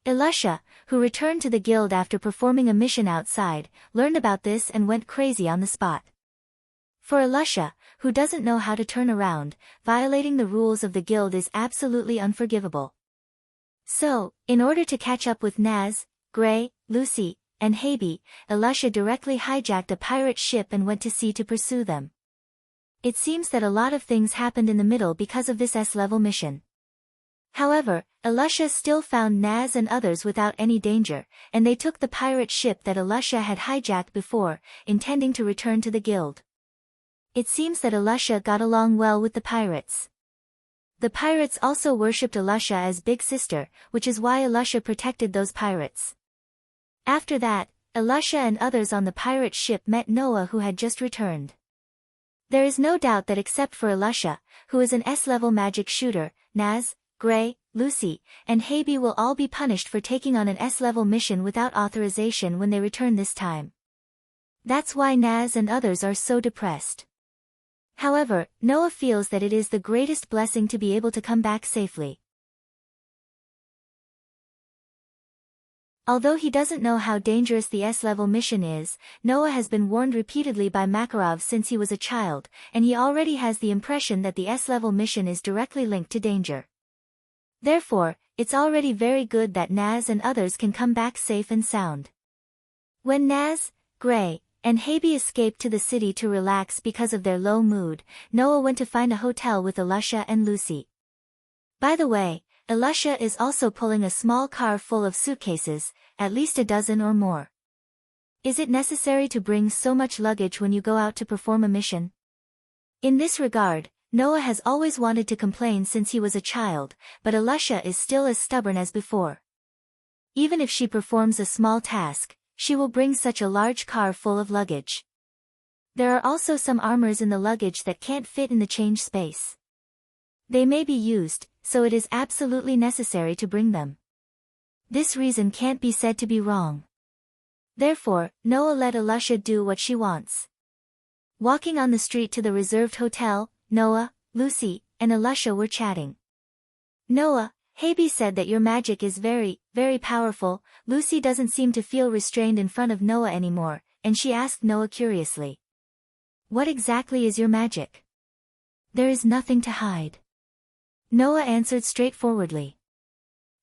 Elusha, who returned to the guild after performing a mission outside, learned about this and went crazy on the spot. For Elusha, who doesn't know how to turn around, violating the rules of the guild is absolutely unforgivable. So, in order to catch up with Naz, Gray, Lucy, and Habi, Elusha directly hijacked a pirate ship and went to sea to pursue them. It seems that a lot of things happened in the middle because of this S-level mission. However, Elusha still found Naz and others without any danger, and they took the pirate ship that Elusha had hijacked before, intending to return to the guild. It seems that Elusha got along well with the pirates. The pirates also worshipped Elusha as Big Sister, which is why Elusha protected those pirates. After that, Elusha and others on the pirate ship met Noah, who had just returned. There is no doubt that except for Elusha, who is an S-level magic shooter, Naz, Gray, Lucy, and Habi will all be punished for taking on an S-level mission without authorization when they return this time. That's why Naz and others are so depressed. However, Noah feels that it is the greatest blessing to be able to come back safely. Although he doesn't know how dangerous the S-level mission is, Noah has been warned repeatedly by Makarov since he was a child, and he already has the impression that the S-level mission is directly linked to danger. Therefore, it's already very good that Naz and others can come back safe and sound. When Naz, Gray, and Habi escaped to the city to relax because of their low mood, Noah went to find a hotel with Elusha and Lucy. By the way, Elusha is also pulling a small car full of suitcases, at least a dozen or more. Is it necessary to bring so much luggage when you go out to perform a mission? In this regard, Noah has always wanted to complain since he was a child, but Elusha is still as stubborn as before. Even if she performs a small task, she will bring such a large car full of luggage. There are also some armors in the luggage that can't fit in the change space. They may be used, so it is absolutely necessary to bring them. This reason can't be said to be wrong. Therefore, Noah let Elusha do what she wants. Walking on the street to the reserved hotel, Noah, Lucy, and Elusha were chatting. Noah, Habi said that your magic is very, very powerful. Lucy doesn't seem to feel restrained in front of Noah anymore, and she asked Noah curiously. What exactly is your magic? There is nothing to hide. Noah answered straightforwardly.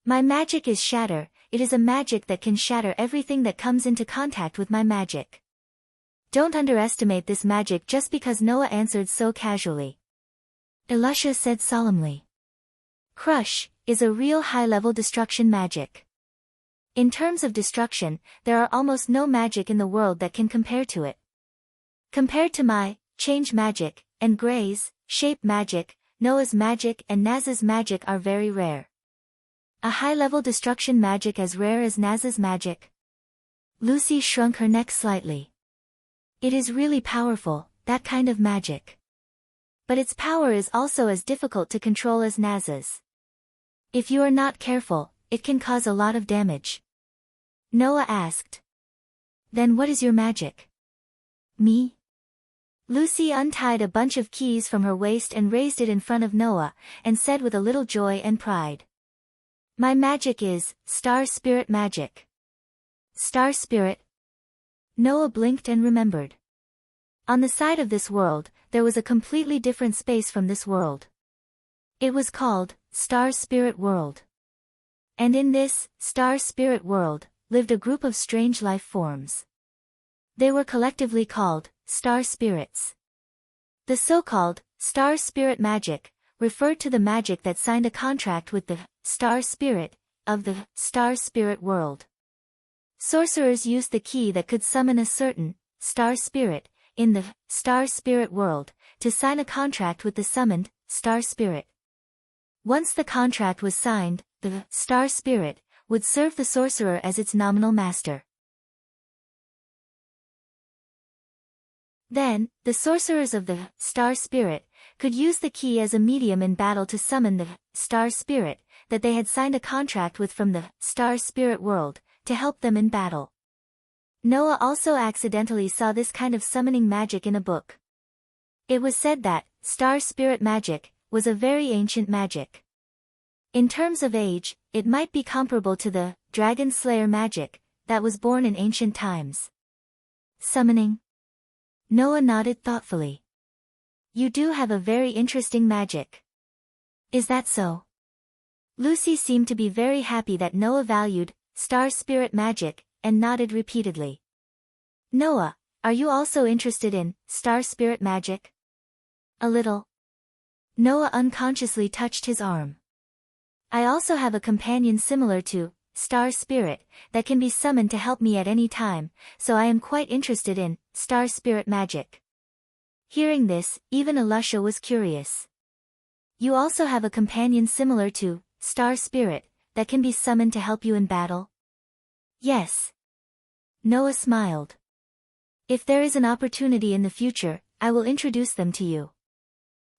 My magic is shatter, it is a magic that can shatter everything that comes into contact with my magic. Don't underestimate this magic just because Noah answered so casually. Elusha said solemnly. Crush is a real high-level destruction magic. In terms of destruction, there are almost no magic in the world that can compare to it. Compared to my change magic, and Gray's shape magic, Noah's magic and Naz's magic are very rare. A high-level destruction magic as rare as Naz's magic? Lucy shrunk her neck slightly. It is really powerful, that kind of magic. But its power is also as difficult to control as Naz's. If you are not careful, it can cause a lot of damage. Noah asked. Then what is your magic? Me? Lucy untied a bunch of keys from her waist and raised it in front of Noah, and said with a little joy and pride. My magic is Star Spirit magic. Star Spirit? Noah blinked and remembered. On the side of this world, there was a completely different space from this world. It was called Star Spirit World. And in this Star Spirit World lived a group of strange life forms. They were collectively called Star Spirits. The so-called Star spirit magic referred to the magic that signed a contract with the star spirit of the star spirit world. Sorcerers used the key that could summon a certain star spirit in the star spirit world to sign a contract with the summoned star spirit. Once the contract was signed, the star spirit would serve the sorcerer as its nominal master. Then, the sorcerers of the star spirit could use the key as a medium in battle to summon the star spirit that they had signed a contract with from the star spirit world to help them in battle. Noah also accidentally saw this kind of summoning magic in a book. It was said that star spirit magic was a very ancient magic. In terms of age, it might be comparable to the dragon slayer magic that was born in ancient times. Summoning? Noah nodded thoughtfully. You do have a very interesting magic. Is that so? Lucy seemed to be very happy that Noah valued star spirit magic and nodded repeatedly. Noah, are you also interested in star spirit magic? A little. Noah unconsciously touched his arm. I also have a companion similar to star spirit that can be summoned to help me at any time, so I am quite interested in star spirit magic. Hearing this, even Elisha was curious. You also have a companion similar to star spirit that can be summoned to help you in battle? Yes. Noah smiled. If there is an opportunity in the future, I will introduce them to you.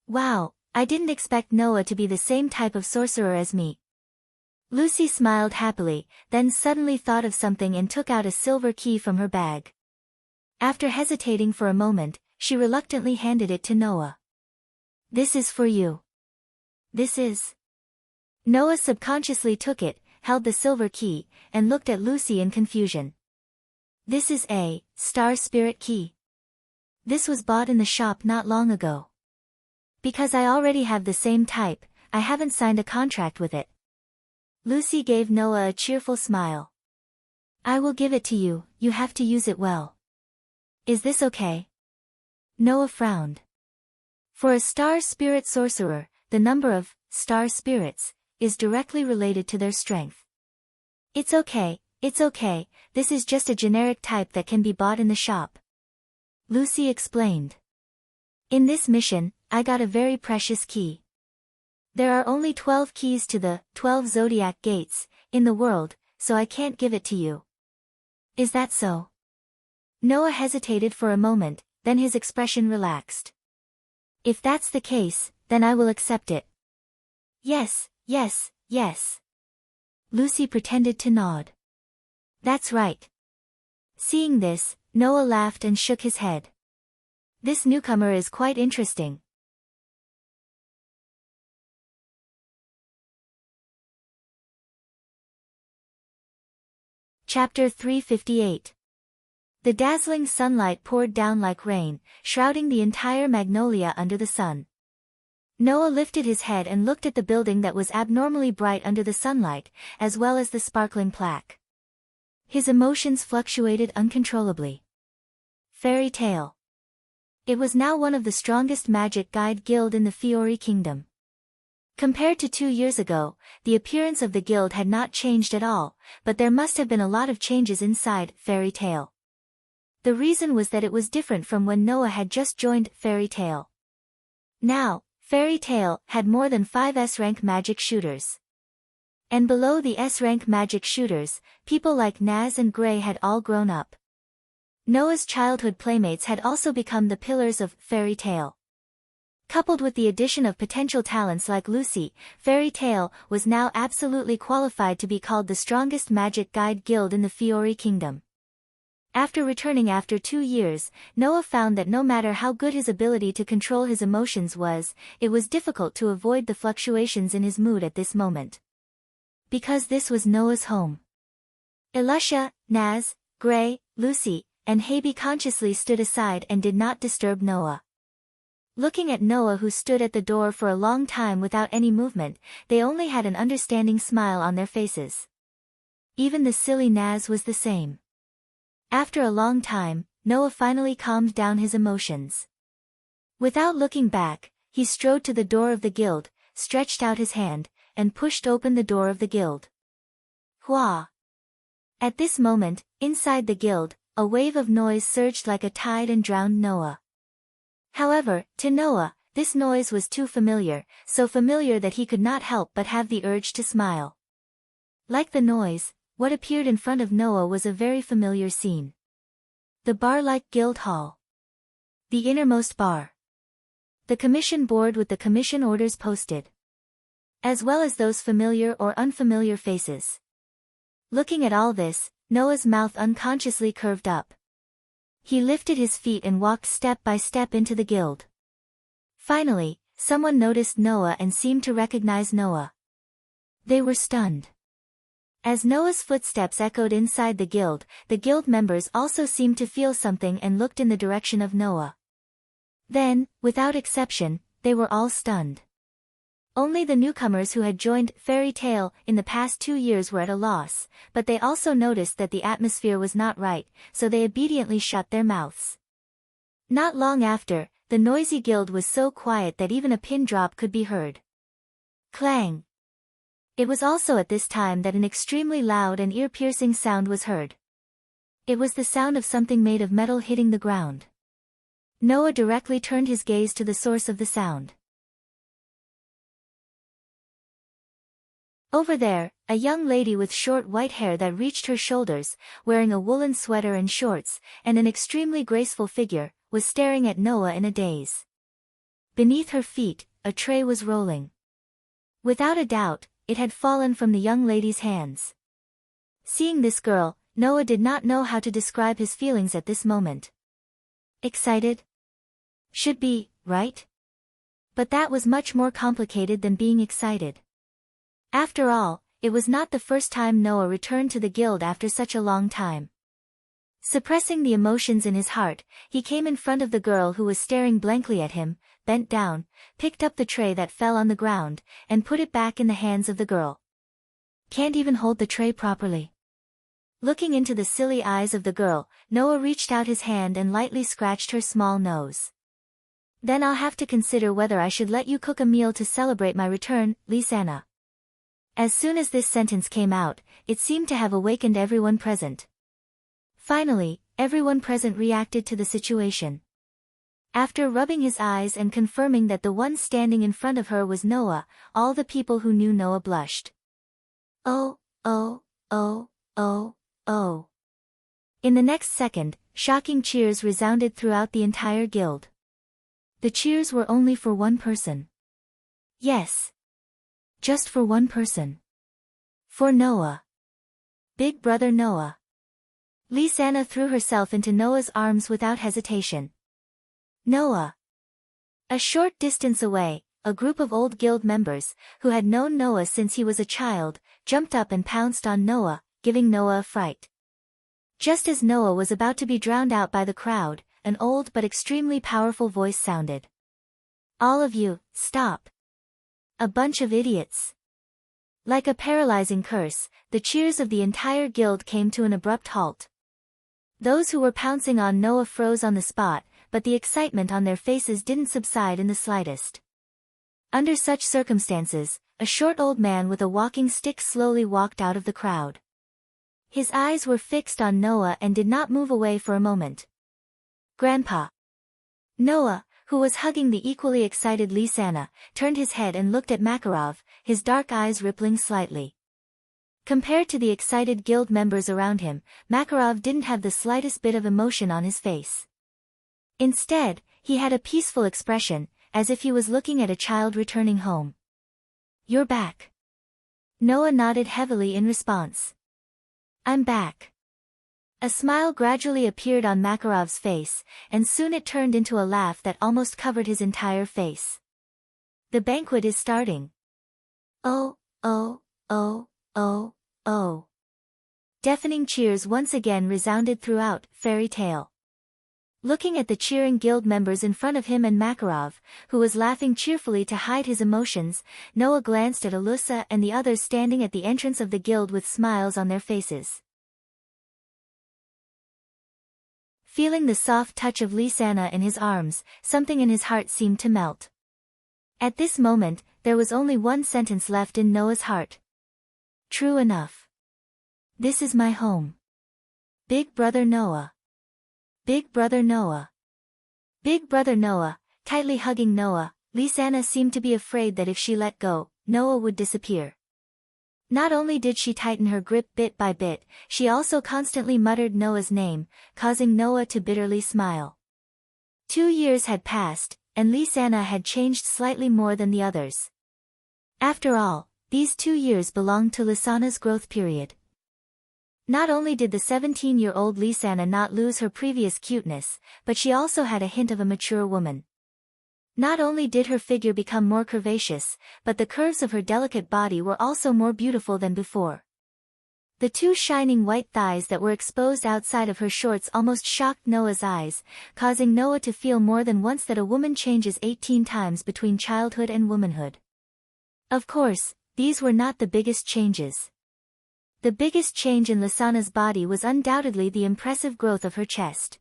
Wow, I didn't expect Noah to be the same type of sorcerer as me. Lucy smiled happily, then suddenly thought of something and took out a silver key from her bag. After hesitating for a moment, she reluctantly handed it to Noah. This is for you. This is. Noah subconsciously took it, held the silver key, and looked at Lucy in confusion. This is a star spirit key. This was bought in the shop not long ago. Because I already have the same type, I haven't signed a contract with it. Lucy gave Noah a cheerful smile. I will give it to you, you have to use it well. Is this okay? Noah frowned. For a star spirit sorcerer, the number of star spirits is directly related to their strength. It's okay, this is just a generic type that can be bought in the shop. Lucy explained. In this mission, I got a very precious key. There are only 12 keys to the 12 zodiac gates in the world, so I can't give it to you. Is that so? Noah hesitated for a moment, then his expression relaxed. If that's the case, then I will accept it. Yes. Lucy pretended to nod. That's right. Seeing this, Noah laughed and shook his head. This newcomer is quite interesting. Chapter 358. The dazzling sunlight poured down like rain, shrouding the entire magnolia under the sun. Noah lifted his head and looked at the building that was abnormally bright under the sunlight, as well as the sparkling plaque. His emotions fluctuated uncontrollably. Fairy tale. It was now one of the strongest magic guide guild in the Fiori Kingdom. Compared to 2 years ago, the appearance of the guild had not changed at all, but there must have been a lot of changes inside Fairy Tale. The reason was that it was different from when Noah had just joined Fairy Tale. Now, Fairy Tale had more than 5 S-rank magic shooters. And below the S-rank magic shooters, people like Naz and Gray had all grown up. Noah's childhood playmates had also become the pillars of Fairy Tale. Coupled with the addition of potential talents like Lucy, Fairy Tale was now absolutely qualified to be called the strongest magic guide guild in the Fiori Kingdom. After returning after 2 years, Noah found that no matter how good his ability to control his emotions was, it was difficult to avoid the fluctuations in his mood at this moment. Because this was Noah's home. Elisha, Naz, Gray, Lucy, and Habi consciously stood aside and did not disturb Noah. Looking at Noah, who stood at the door for a long time without any movement, they only had an understanding smile on their faces. Even the silly Naz was the same. After a long time, Noah finally calmed down his emotions. Without looking back, he strode to the door of the guild, stretched out his hand, and pushed open the door of the guild. Hua! At this moment, inside the guild, a wave of noise surged like a tide and drowned Noah. However, to Noah, this noise was too familiar, so familiar that he could not help but have the urge to smile. Like the noise, what appeared in front of Noah was a very familiar scene. The bar-like guild hall. The innermost bar. The commission board with the commission orders posted. As well as those familiar or unfamiliar faces. Looking at all this, Noah's mouth unconsciously curved up. He lifted his feet and walked step by step into the guild. Finally, someone noticed Noah and seemed to recognize Noah. They were stunned. As Noah's footsteps echoed inside the guild members also seemed to feel something and looked in the direction of Noah. Then, without exception, they were all stunned. Only the newcomers who had joined Fairy Tale in the past 2 years were at a loss, but they also noticed that the atmosphere was not right, so they obediently shut their mouths. Not long after, the noisy guild was so quiet that even a pin drop could be heard. Clang! It was also at this time that an extremely loud and ear-piercing sound was heard. It was the sound of something made of metal hitting the ground. Noah directly turned his gaze to the source of the sound. Over there, a young lady with short white hair that reached her shoulders, wearing a woolen sweater and shorts, and an extremely graceful figure, was staring at Noah in a daze. Beneath her feet, a tray was rolling. Without a doubt, it had fallen from the young lady's hands. Seeing this girl, Noah did not know how to describe his feelings at this moment. Excited? Should be, right? But that was much more complicated than being excited. After all, it was not the first time Noah returned to the guild after such a long time. Suppressing the emotions in his heart, he came in front of the girl who was staring blankly at him, bent down, picked up the tray that fell on the ground, and put it back in the hands of the girl. Can't even hold the tray properly. Looking into the silly eyes of the girl, Noah reached out his hand and lightly scratched her small nose. Then I'll have to consider whether I should let you cook a meal to celebrate my return, Lisanna. As soon as this sentence came out, it seemed to have awakened everyone present. Finally, everyone present reacted to the situation. After rubbing his eyes and confirming that the one standing in front of her was Noah, all the people who knew Noah blushed. Oh, oh, oh, oh, oh. In the next second, shocking cheers resounded throughout the entire guild. The cheers were only for one person. Yes. Just for one person. For Noah. Big brother Noah. Lisanna threw herself into Noah's arms without hesitation. Noah. A short distance away, a group of old guild members, who had known Noah since he was a child, jumped up and pounced on Noah, giving Noah a fright. Just as Noah was about to be drowned out by the crowd, an old but extremely powerful voice sounded. All of you, stop. A bunch of idiots. Like a paralyzing curse, the cheers of the entire guild came to an abrupt halt. Those who were pouncing on Noah froze on the spot, but the excitement on their faces didn't subside in the slightest. Under such circumstances, a short old man with a walking stick slowly walked out of the crowd. His eyes were fixed on Noah and did not move away for a moment. Grandpa. Noah, who was hugging the equally excited Lisanna, turned his head and looked at Makarov, his dark eyes rippling slightly. Compared to the excited guild members around him, Makarov didn't have the slightest bit of emotion on his face. Instead, he had a peaceful expression, as if he was looking at a child returning home. You're back. Noah nodded heavily in response. I'm back. A smile gradually appeared on Makarov's face, and soon it turned into a laugh that almost covered his entire face. The banquet is starting. Oh, oh, oh, oh, oh. Deafening cheers once again resounded throughout Fairy Tale. Looking at the cheering guild members in front of him and Makarov, who was laughing cheerfully to hide his emotions, Noah glanced at Alyssa and the others standing at the entrance of the guild with smiles on their faces. Feeling the soft touch of Lisanna in his arms, something in his heart seemed to melt. At this moment, there was only one sentence left in Noah's heart. True enough. This is my home. Big Brother Noah. Big Brother Noah. Big Brother Noah, tightly hugging Noah, Lisanna seemed to be afraid that if she let go, Noah would disappear. Not only did she tighten her grip bit by bit, she also constantly muttered Noah's name, causing Noah to bitterly smile. 2 years had passed, and Lisanna had changed slightly more than the others. After all, these 2 years belonged to Lisanna's growth period. Not only did the 17-year-old Lisanna not lose her previous cuteness, but she also had a hint of a mature woman. Not only did her figure become more curvaceous, but the curves of her delicate body were also more beautiful than before. The 2 shining white thighs that were exposed outside of her shorts almost shocked Noah's eyes, causing Noah to feel more than once that a woman changes 18 times between childhood and womanhood. Of course, these were not the biggest changes. The biggest change in Lisanna's body was undoubtedly the impressive growth of her chest.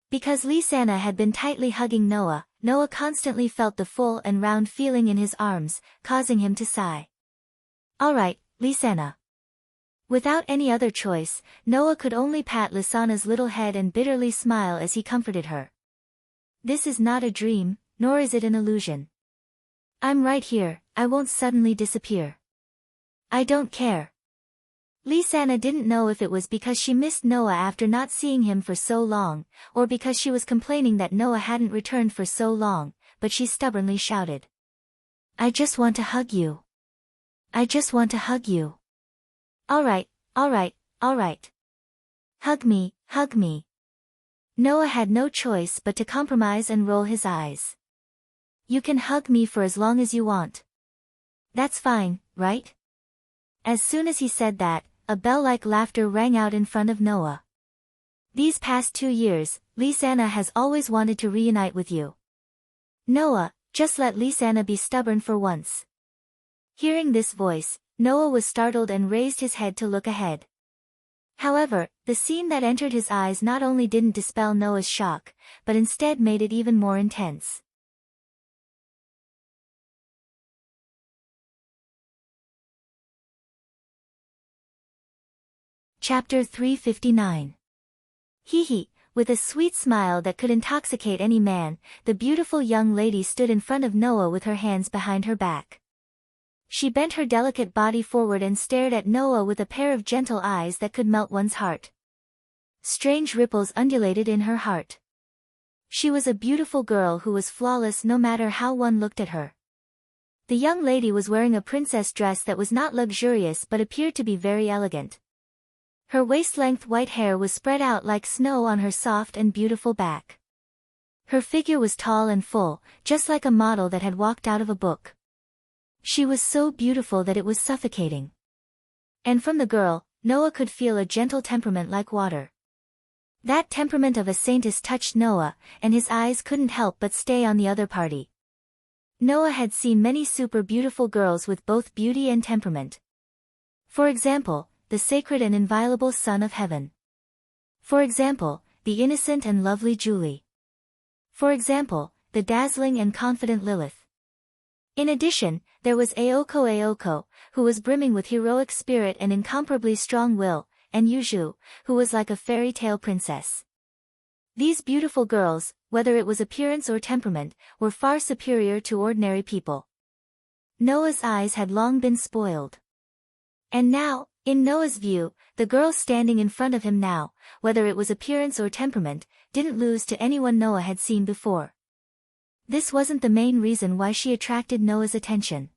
Because Lisanna had been tightly hugging Noah, Noah constantly felt the full and round feeling in his arms, causing him to sigh. Alright, Lisanna. Without any other choice, Noah could only pat Lisanna's little head and bitterly smile as he comforted her. This is not a dream, nor is it an illusion. I'm right here, I won't suddenly disappear. I don't care. Lisanna didn't know if it was because she missed Noah after not seeing him for so long, or because she was complaining that Noah hadn't returned for so long, but she stubbornly shouted. I just want to hug you. I just want to hug you. Alright, alright, alright. Hug me, hug me. Noah had no choice but to compromise and roll his eyes. You can hug me for as long as you want. That's fine, right? As soon as he said that, a bell-like laughter rang out in front of Noah. These past 2 years, Lisanna has always wanted to reunite with you. Noah, just let Lisanna be stubborn for once. Hearing this voice, Noah was startled and raised his head to look ahead. However, the scene that entered his eyes not only didn't dispel Noah's shock, but instead made it even more intense. Chapter 359. Hee. With a sweet smile that could intoxicate any man, the beautiful young lady stood in front of Noah with her hands behind her back. She bent her delicate body forward and stared at Noah with a pair of gentle eyes that could melt one's heart. Strange ripples undulated in her heart. She was a beautiful girl who was flawless no matter how one looked at her. The young lady was wearing a princess dress that was not luxurious but appeared to be very elegant. Her waist-length white hair was spread out like snow on her soft and beautiful back. Her figure was tall and full, just like a model that had walked out of a book. She was so beautiful that it was suffocating. And from the girl, Noah could feel a gentle temperament like water. That temperament of a saintess touched Noah, and his eyes couldn't help but stay on the other party. Noah had seen many super beautiful girls with both beauty and temperament. For example, the sacred and inviolable Son of Heaven. For example, the innocent and lovely Julie. For example, the dazzling and confident Lilith. In addition, there was Aoko, who was brimming with heroic spirit and incomparably strong will, and Yuju, who was like a fairy tale princess. These beautiful girls, whether it was appearance or temperament, were far superior to ordinary people. Noah's eyes had long been spoiled. And now, in Noah's view, the girl standing in front of him now, whether it was appearance or temperament, didn't lose to anyone Noah had seen before. This wasn't the main reason why she attracted Noah's attention.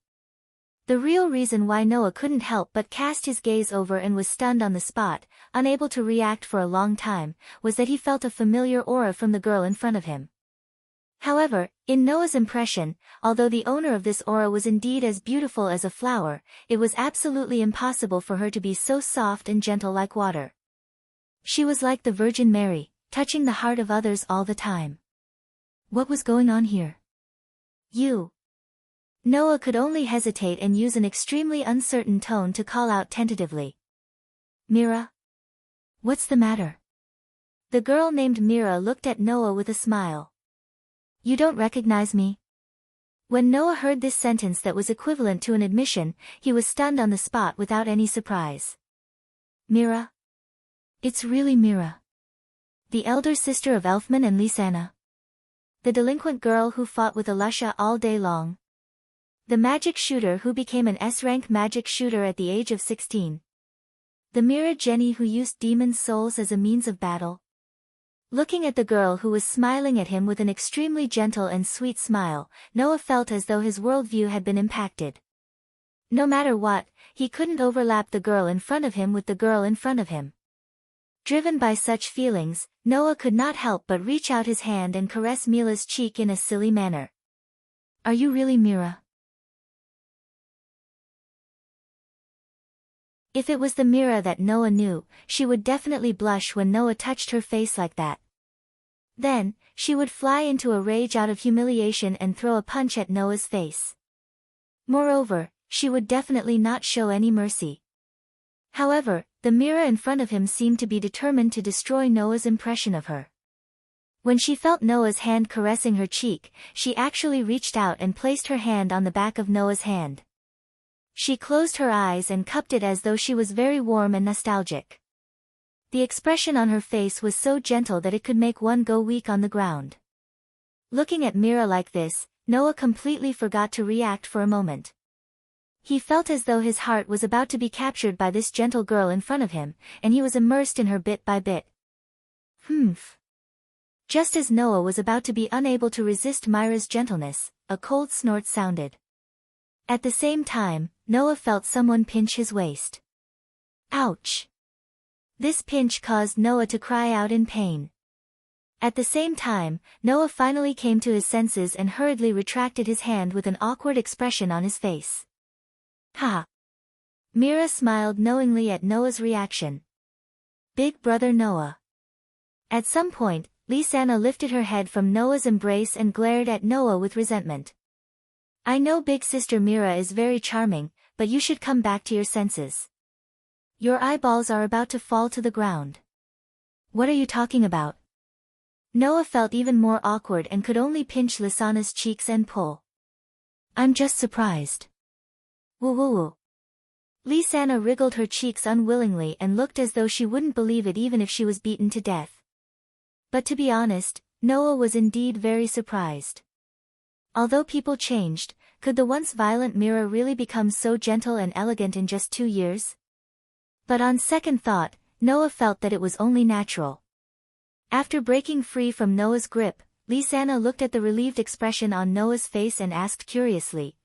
The real reason why Noah couldn't help but cast his gaze over and was stunned on the spot, unable to react for a long time, was that he felt a familiar aura from the girl in front of him. However, in Noah's impression, although the owner of this aura was indeed as beautiful as a flower, it was absolutely impossible for her to be so soft and gentle like water. She was like the Virgin Mary, touching the heart of others all the time. What was going on here? Noah could only hesitate and use an extremely uncertain tone to call out tentatively. Mira? What's the matter? The girl named Mira looked at Noah with a smile. You don't recognize me? When Noah heard this sentence that was equivalent to an admission, he was stunned on the spot without any surprise. Mira? It's really Mira. The elder sister of Elfman and Lisanna. The delinquent girl who fought with Alusha all day long. The magic shooter who became an S-rank magic shooter at the age of 16. The Mira Jenny who used demon souls as a means of battle. Looking at the girl who was smiling at him with an extremely gentle and sweet smile, Noah felt as though his worldview had been impacted. No matter what, he couldn't overlap the girl in front of him with the girl in front of him. Driven by such feelings, Noah could not help but reach out his hand and caress Mila's cheek in a silly manner. Are you really Mira? If it was the Mira that Noah knew, she would definitely blush when Noah touched her face like that. Then, she would fly into a rage out of humiliation and throw a punch at Noah's face. Moreover, she would definitely not show any mercy. However, the Mira in front of him seemed to be determined to destroy Noah's impression of her. When she felt Noah's hand caressing her cheek, she actually reached out and placed her hand on the back of Noah's hand. She closed her eyes and cupped it as though she was very warm and nostalgic. The expression on her face was so gentle that it could make one go weak on the ground. Looking at Mira like this, Noah completely forgot to react for a moment. He felt as though his heart was about to be captured by this gentle girl in front of him, and he was immersed in her bit by bit. Humph. Just as Noah was about to be unable to resist Mira's gentleness, a cold snort sounded. At the same time, Noah felt someone pinch his waist. Ouch! This pinch caused Noah to cry out in pain. At the same time, Noah finally came to his senses and hurriedly retracted his hand with an awkward expression on his face. Ha! Mira smiled knowingly at Noah's reaction. Big brother Noah. At some point, Lisanna lifted her head from Noah's embrace and glared at Noah with resentment. I know big sister Mira is very charming, but you should come back to your senses. Your eyeballs are about to fall to the ground. What are you talking about? Noah felt even more awkward and could only pinch Lisanna's cheeks and pull. I'm just surprised. Woo woo woo. Lisanna wriggled her cheeks unwillingly and looked as though she wouldn't believe it even if she was beaten to death. But to be honest, Noah was indeed very surprised. Although people changed, could the once violent Mira really become so gentle and elegant in just 2 years? But on second thought, Noah felt that it was only natural. After breaking free from Noah's grip, Lisanna looked at the relieved expression on Noah's face and asked curiously,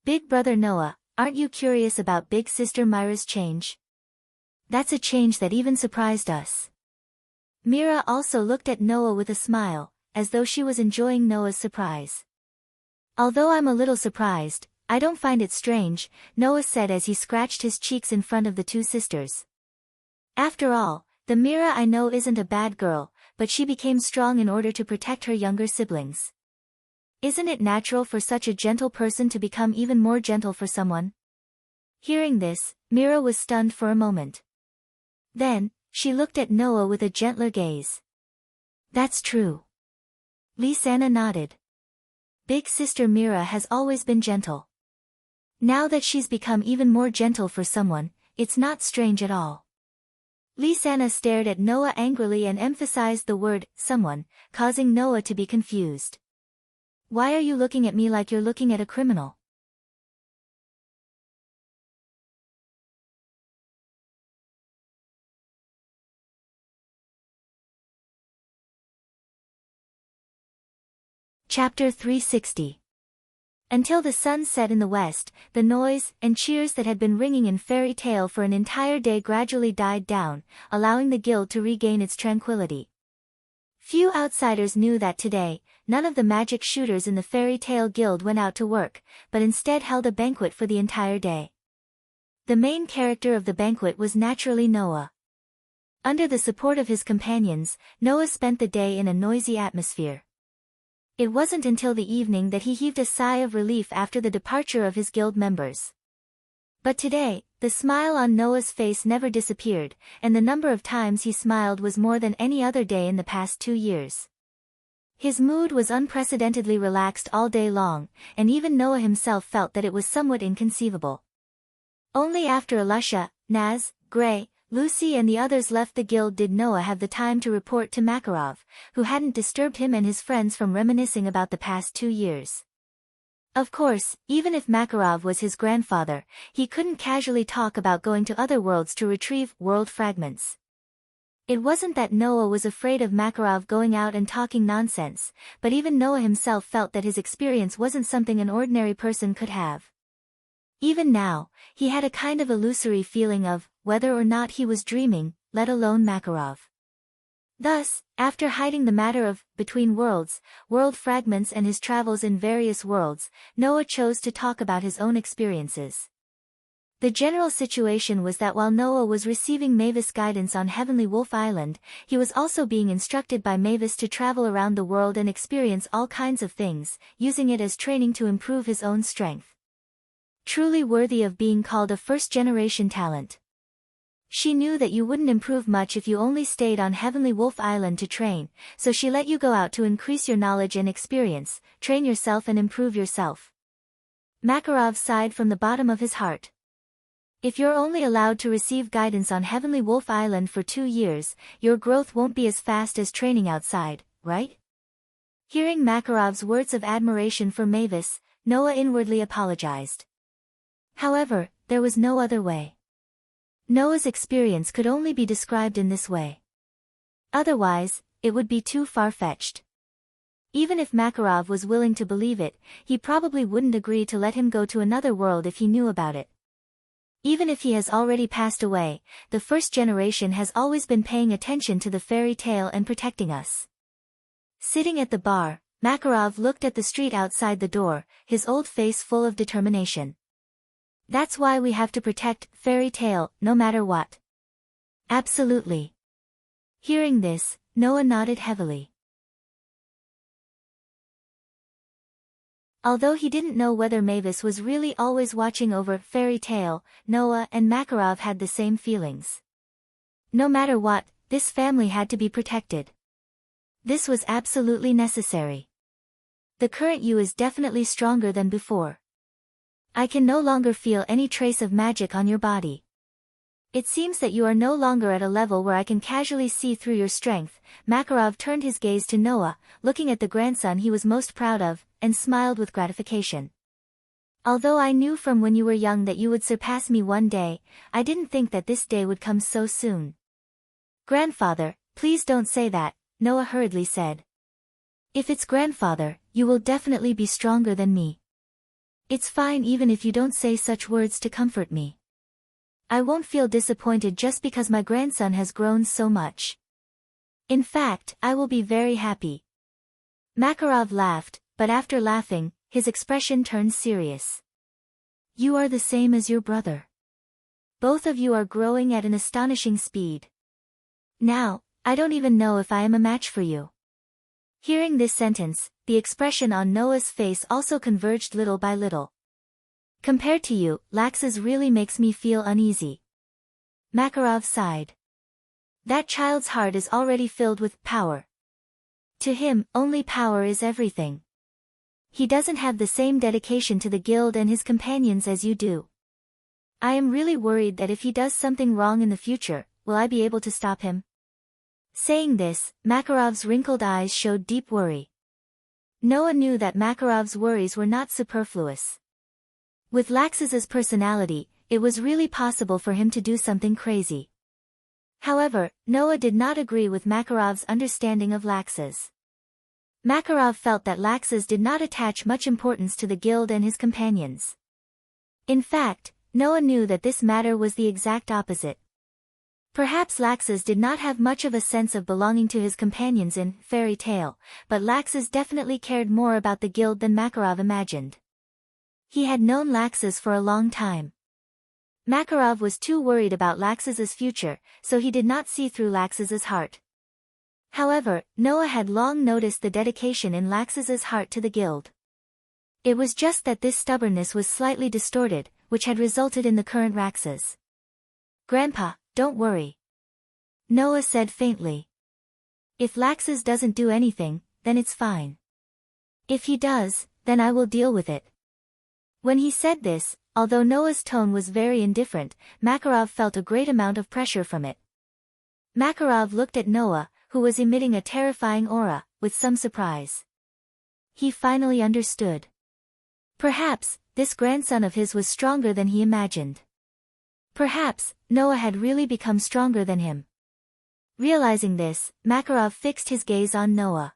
Big brother Noah, aren't you curious about big sister Mira's change? That's a change that even surprised us. Mira also looked at Noah with a smile, as though she was enjoying Noah's surprise. Although I'm a little surprised, I don't find it strange, Noah said as he scratched his cheeks in front of the two sisters. After all, the Mira I know isn't a bad girl, but she became strong in order to protect her younger siblings. Isn't it natural for such a gentle person to become even more gentle for someone? Hearing this, Mira was stunned for a moment. Then, she looked at Noah with a gentler gaze. That's true. Lisanna nodded. Big sister Mira has always been gentle. Now that she's become even more gentle for someone, it's not strange at all. Lisanna stared at Noah angrily and emphasized the word, someone, causing Noah to be confused. Why are you looking at me like you're looking at a criminal? Chapter 360. Until the sun set in the west, the noise and cheers that had been ringing in Fairy Tale for an entire day gradually died down, allowing the guild to regain its tranquility. Few outsiders knew that today, none of the magic shooters in the Fairy Tale Guild went out to work, but instead held a banquet for the entire day. The main character of the banquet was naturally Noah. Under the support of his companions, Noah spent the day in a noisy atmosphere. It wasn't until the evening that he heaved a sigh of relief after the departure of his guild members. But today, the smile on Noah's face never disappeared, and the number of times he smiled was more than any other day in the past 2 years. His mood was unprecedentedly relaxed all day long, and even Noah himself felt that it was somewhat inconceivable. Only after Alusha, Naz, Gray, Lucy and the others left the guild did Noah have the time to report to Makarov, who hadn't disturbed him and his friends from reminiscing about the past 2 years. Of course, even if Makarov was his grandfather, he couldn't casually talk about going to other worlds to retrieve world fragments. It wasn't that Noah was afraid of Makarov going out and talking nonsense, but even Noah himself felt that his experience wasn't something an ordinary person could have. Even now, he had a kind of illusory feeling of whether or not he was dreaming, let alone Makarov. Thus, after hiding the matter of between worlds, world fragments and his travels in various worlds, Noah chose to talk about his own experiences. The general situation was that while Noah was receiving Mavis guidance on Heavenly Wolf Island, he was also being instructed by Mavis to travel around the world and experience all kinds of things, using it as training to improve his own strength. Truly worthy of being called a first-generation talent. She knew that you wouldn't improve much if you only stayed on Heavenly Wolf Island to train, so she let you go out to increase your knowledge and experience, train yourself and improve yourself. Makarov sighed from the bottom of his heart. If you're only allowed to receive guidance on Heavenly Wolf Island for 2 years, your growth won't be as fast as training outside, right? Hearing Makarov's words of admiration for Mavis, Noah inwardly apologized. However, there was no other way. Noah's experience could only be described in this way. Otherwise, it would be too far-fetched. Even if Makarov was willing to believe it, he probably wouldn't agree to let him go to another world if he knew about it. Even if he has already passed away, the first generation has always been paying attention to the fairy tale and protecting us. Sitting at the bar, Makarov looked at the street outside the door, his old face full of determination. That's why we have to protect fairy tale, no matter what. Absolutely. Hearing this, Noah nodded heavily. Although he didn't know whether Mavis was really always watching over fairy tale, Noah and Makarov had the same feelings. No matter what, this family had to be protected. This was absolutely necessary. The current you is definitely stronger than before. I can no longer feel any trace of magic on your body. It seems that you are no longer at a level where I can casually see through your strength. Makarov turned his gaze to Noah, looking at the grandson he was most proud of, and smiled with gratification. Although I knew from when you were young that you would surpass me one day, I didn't think that this day would come so soon. Grandfather, please don't say that, Noah hurriedly said. If it's grandfather, you will definitely be stronger than me. It's fine even if you don't say such words to comfort me. I won't feel disappointed just because my grandson has grown so much. In fact, I will be very happy. Makarov laughed, but after laughing, his expression turned serious. You are the same as your brother. Both of you are growing at an astonishing speed. Now, I don't even know if I am a match for you. Hearing this sentence, the expression on Noah's face also converged little by little. Compared to you, Laxus really makes me feel uneasy. Makarov sighed. That child's heart is already filled with power. To him, only power is everything. He doesn't have the same dedication to the guild and his companions as you do. I am really worried that if he does something wrong in the future, will I be able to stop him? Saying this, Makarov's wrinkled eyes showed deep worry. Noah knew that Makarov's worries were not superfluous. With Laxus's personality, it was really possible for him to do something crazy. However, Noah did not agree with Makarov's understanding of Laxus. Makarov felt that Laxus did not attach much importance to the guild and his companions. In fact, Noah knew that this matter was the exact opposite. Perhaps Laxus did not have much of a sense of belonging to his companions in fairy tale, but Laxus definitely cared more about the guild than Makarov imagined. He had known Laxus for a long time. Makarov was too worried about Laxus's future, so he did not see through Laxus's heart. However, Noah had long noticed the dedication in Laxus's heart to the guild. It was just that this stubbornness was slightly distorted, which had resulted in the current Laxus. Grandpa, don't worry. Noah said faintly. If Laxus doesn't do anything, then it's fine. If he does, then I will deal with it. When he said this, although Noah's tone was very indifferent, Makarov felt a great amount of pressure from it. Makarov looked at Noah, who was emitting a terrifying aura, with some surprise. He finally understood. Perhaps, this grandson of his was stronger than he imagined. Perhaps, Noah had really become stronger than him. Realizing this, Makarov fixed his gaze on Noah.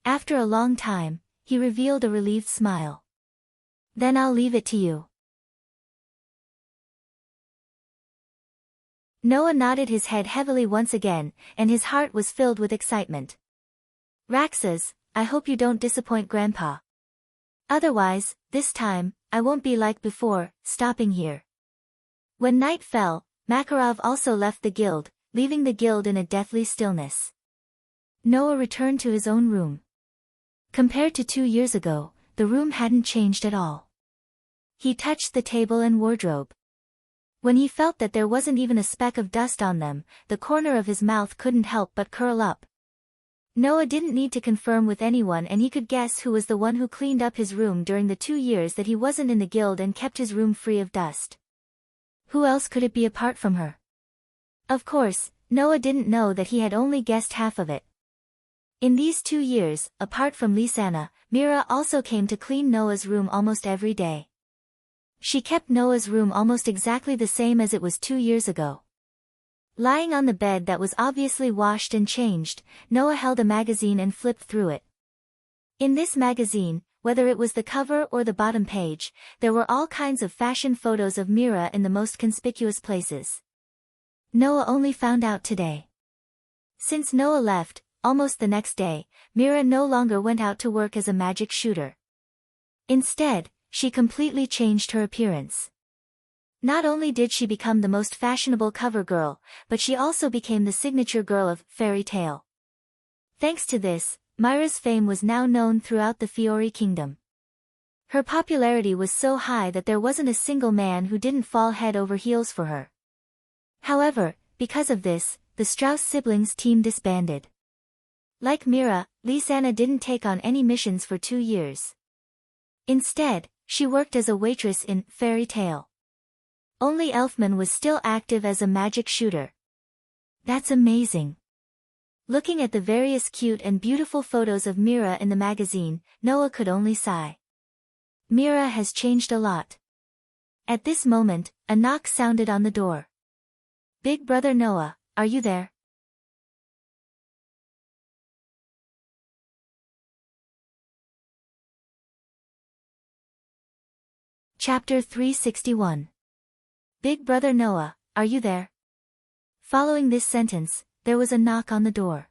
After a long time, he revealed a relieved smile. Then I'll leave it to you. Noah nodded his head heavily once again, and his heart was filled with excitement. Raxas, I hope you don't disappoint Grandpa. Otherwise, this time, I won't be like before, stopping here. When night fell, Makarov also left the guild, leaving the guild in a deathly stillness. Noah returned to his own room. Compared to 2 years ago, the room hadn't changed at all. He touched the table and wardrobe. When he felt that there wasn't even a speck of dust on them, the corner of his mouth couldn't help but curl up. Noah didn't need to confirm with anyone, and he could guess who was the one who cleaned up his room during the 2 years that he wasn't in the guild and kept his room free of dust. Who else could it be apart from her? Of course, Noah didn't know that he had only guessed half of it. In these 2 years, apart from Lisanna, Mira also came to clean Noah's room almost every day. She kept Noah's room almost exactly the same as it was 2 years ago. Lying on the bed that was obviously washed and changed, Noah held a magazine and flipped through it. In this magazine, whether it was the cover or the bottom page, there were all kinds of fashion photos of Mira in the most conspicuous places. Noah only found out today. Since Noah left, almost the next day, Mira no longer went out to work as a magic shooter. Instead, she completely changed her appearance. Not only did she become the most fashionable cover girl, but she also became the signature girl of Fairy Tale. Thanks to this, Mira's fame was now known throughout the Fiori Kingdom. Her popularity was so high that there wasn't a single man who didn't fall head over heels for her. However, because of this, the Strauss siblings' team disbanded. Like Mira, Lisanna didn't take on any missions for 2 years. Instead, she worked as a waitress in Fairy Tale. Only Elfman was still active as a magic shooter. That's amazing. Looking at the various cute and beautiful photos of Mira in the magazine, Noah could only sigh. Mira has changed a lot. At this moment, a knock sounded on the door. Big brother Noah, are you there? Chapter 361. Big brother Noah, are you there? Following this sentence, there was a knock on the door.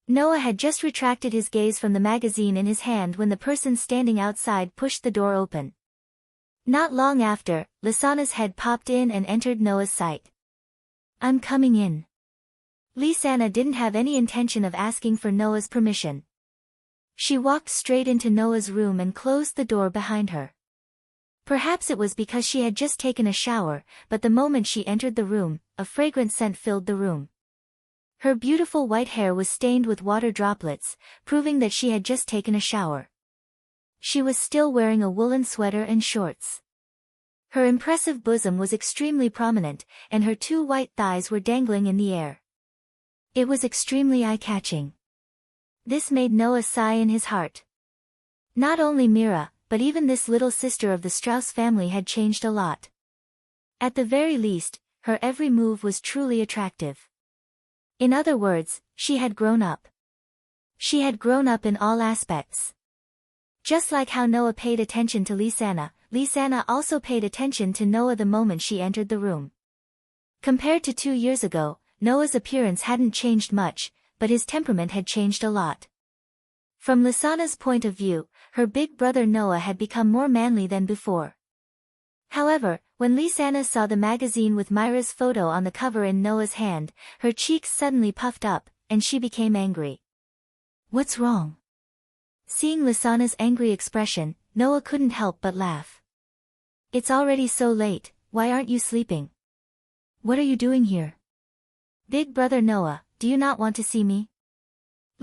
Noah had just retracted his gaze from the magazine in his hand when the person standing outside pushed the door open. Not long after, Lisanna's head popped in and entered Noah's sight. I'm coming in. Lisanna didn't have any intention of asking for Noah's permission. She walked straight into Noah's room and closed the door behind her. Perhaps it was because she had just taken a shower, but the moment she entered the room, a fragrant scent filled the room. Her beautiful white hair was stained with water droplets, proving that she had just taken a shower. She was still wearing a woolen sweater and shorts. Her impressive bosom was extremely prominent, and her 2 white thighs were dangling in the air. It was extremely eye-catching. This made Noah sigh in his heart. Not only Mira, but even this little sister of the Strauss family had changed a lot. At the very least, her every move was truly attractive. In other words, she had grown up. She had grown up in all aspects. Just like how Noah paid attention to Lisanna, Lisanna also paid attention to Noah the moment she entered the room. Compared to 2 years ago, Noah's appearance hadn't changed much, but his temperament had changed a lot. From Lisanna's point of view, her big brother Noah had become more manly than before. However, when Lisanna saw the magazine with Mira's photo on the cover in Noah's hand, her cheeks suddenly puffed up, and she became angry. What's wrong? Seeing Lisanna's angry expression, Noah couldn't help but laugh. It's already so late, why aren't you sleeping? What are you doing here? Big brother Noah, do you not want to see me?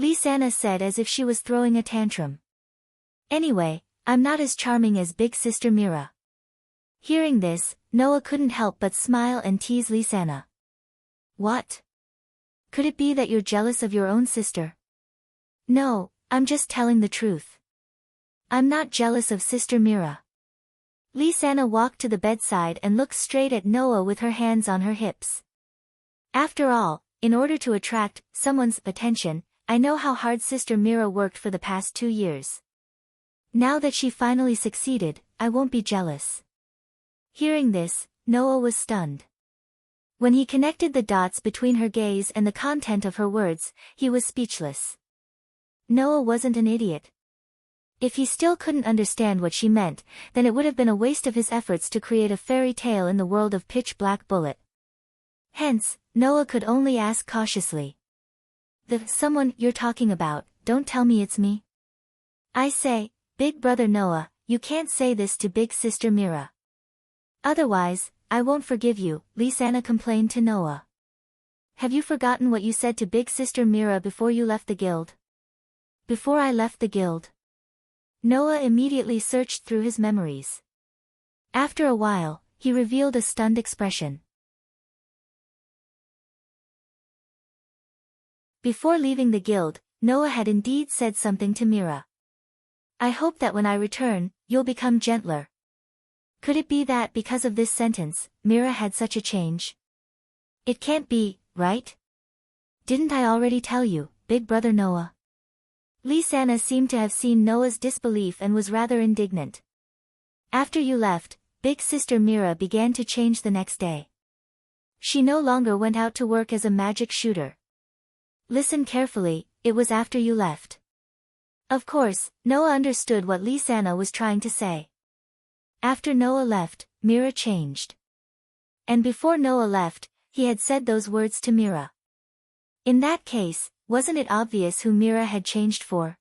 Lisanna said as if she was throwing a tantrum. Anyway, I'm not as charming as big sister Mira. Hearing this, Noah couldn't help but smile and tease Lisanna. What? Could it be that you're jealous of your own sister? No, I'm just telling the truth. I'm not jealous of Sister Mira. Lisanna walked to the bedside and looked straight at Noah with her hands on her hips. After all, in order to attract someone's attention, I know how hard Sister Mira worked for the past 2 years. Now that she finally succeeded, I won't be jealous. Hearing this, Noah was stunned. When he connected the dots between her gaze and the content of her words, he was speechless. Noah wasn't an idiot. If he still couldn't understand what she meant, then it would have been a waste of his efforts to create a fairy tale in the world of Pitch Black Bullet. Hence, Noah could only ask cautiously. The someone you're talking about, don't tell me it's me. I say, Big Brother Noah, you can't say this to Big Sister Mira. Otherwise, I won't forgive you, Lisanna complained to Noah. Have you forgotten what you said to Big Sister Mira before you left the guild? Before I left the guild? Noah immediately searched through his memories. After a while, he revealed a stunned expression. Before leaving the guild, Noah had indeed said something to Mira. I hope that when I return, you'll become gentler. Could it be that because of this sentence, Mira had such a change? It can't be, right? Didn't I already tell you, Big Brother Noah? Lisanna seemed to have seen Noah's disbelief and was rather indignant. After you left, Big Sister Mira began to change the next day. She no longer went out to work as a magic shooter. Listen carefully, it was after you left. Of course, Noah understood what Lisanna was trying to say. After Noah left, Mira changed. And before Noah left, he had said those words to Mira. In that case, wasn't it obvious who Mira had changed for?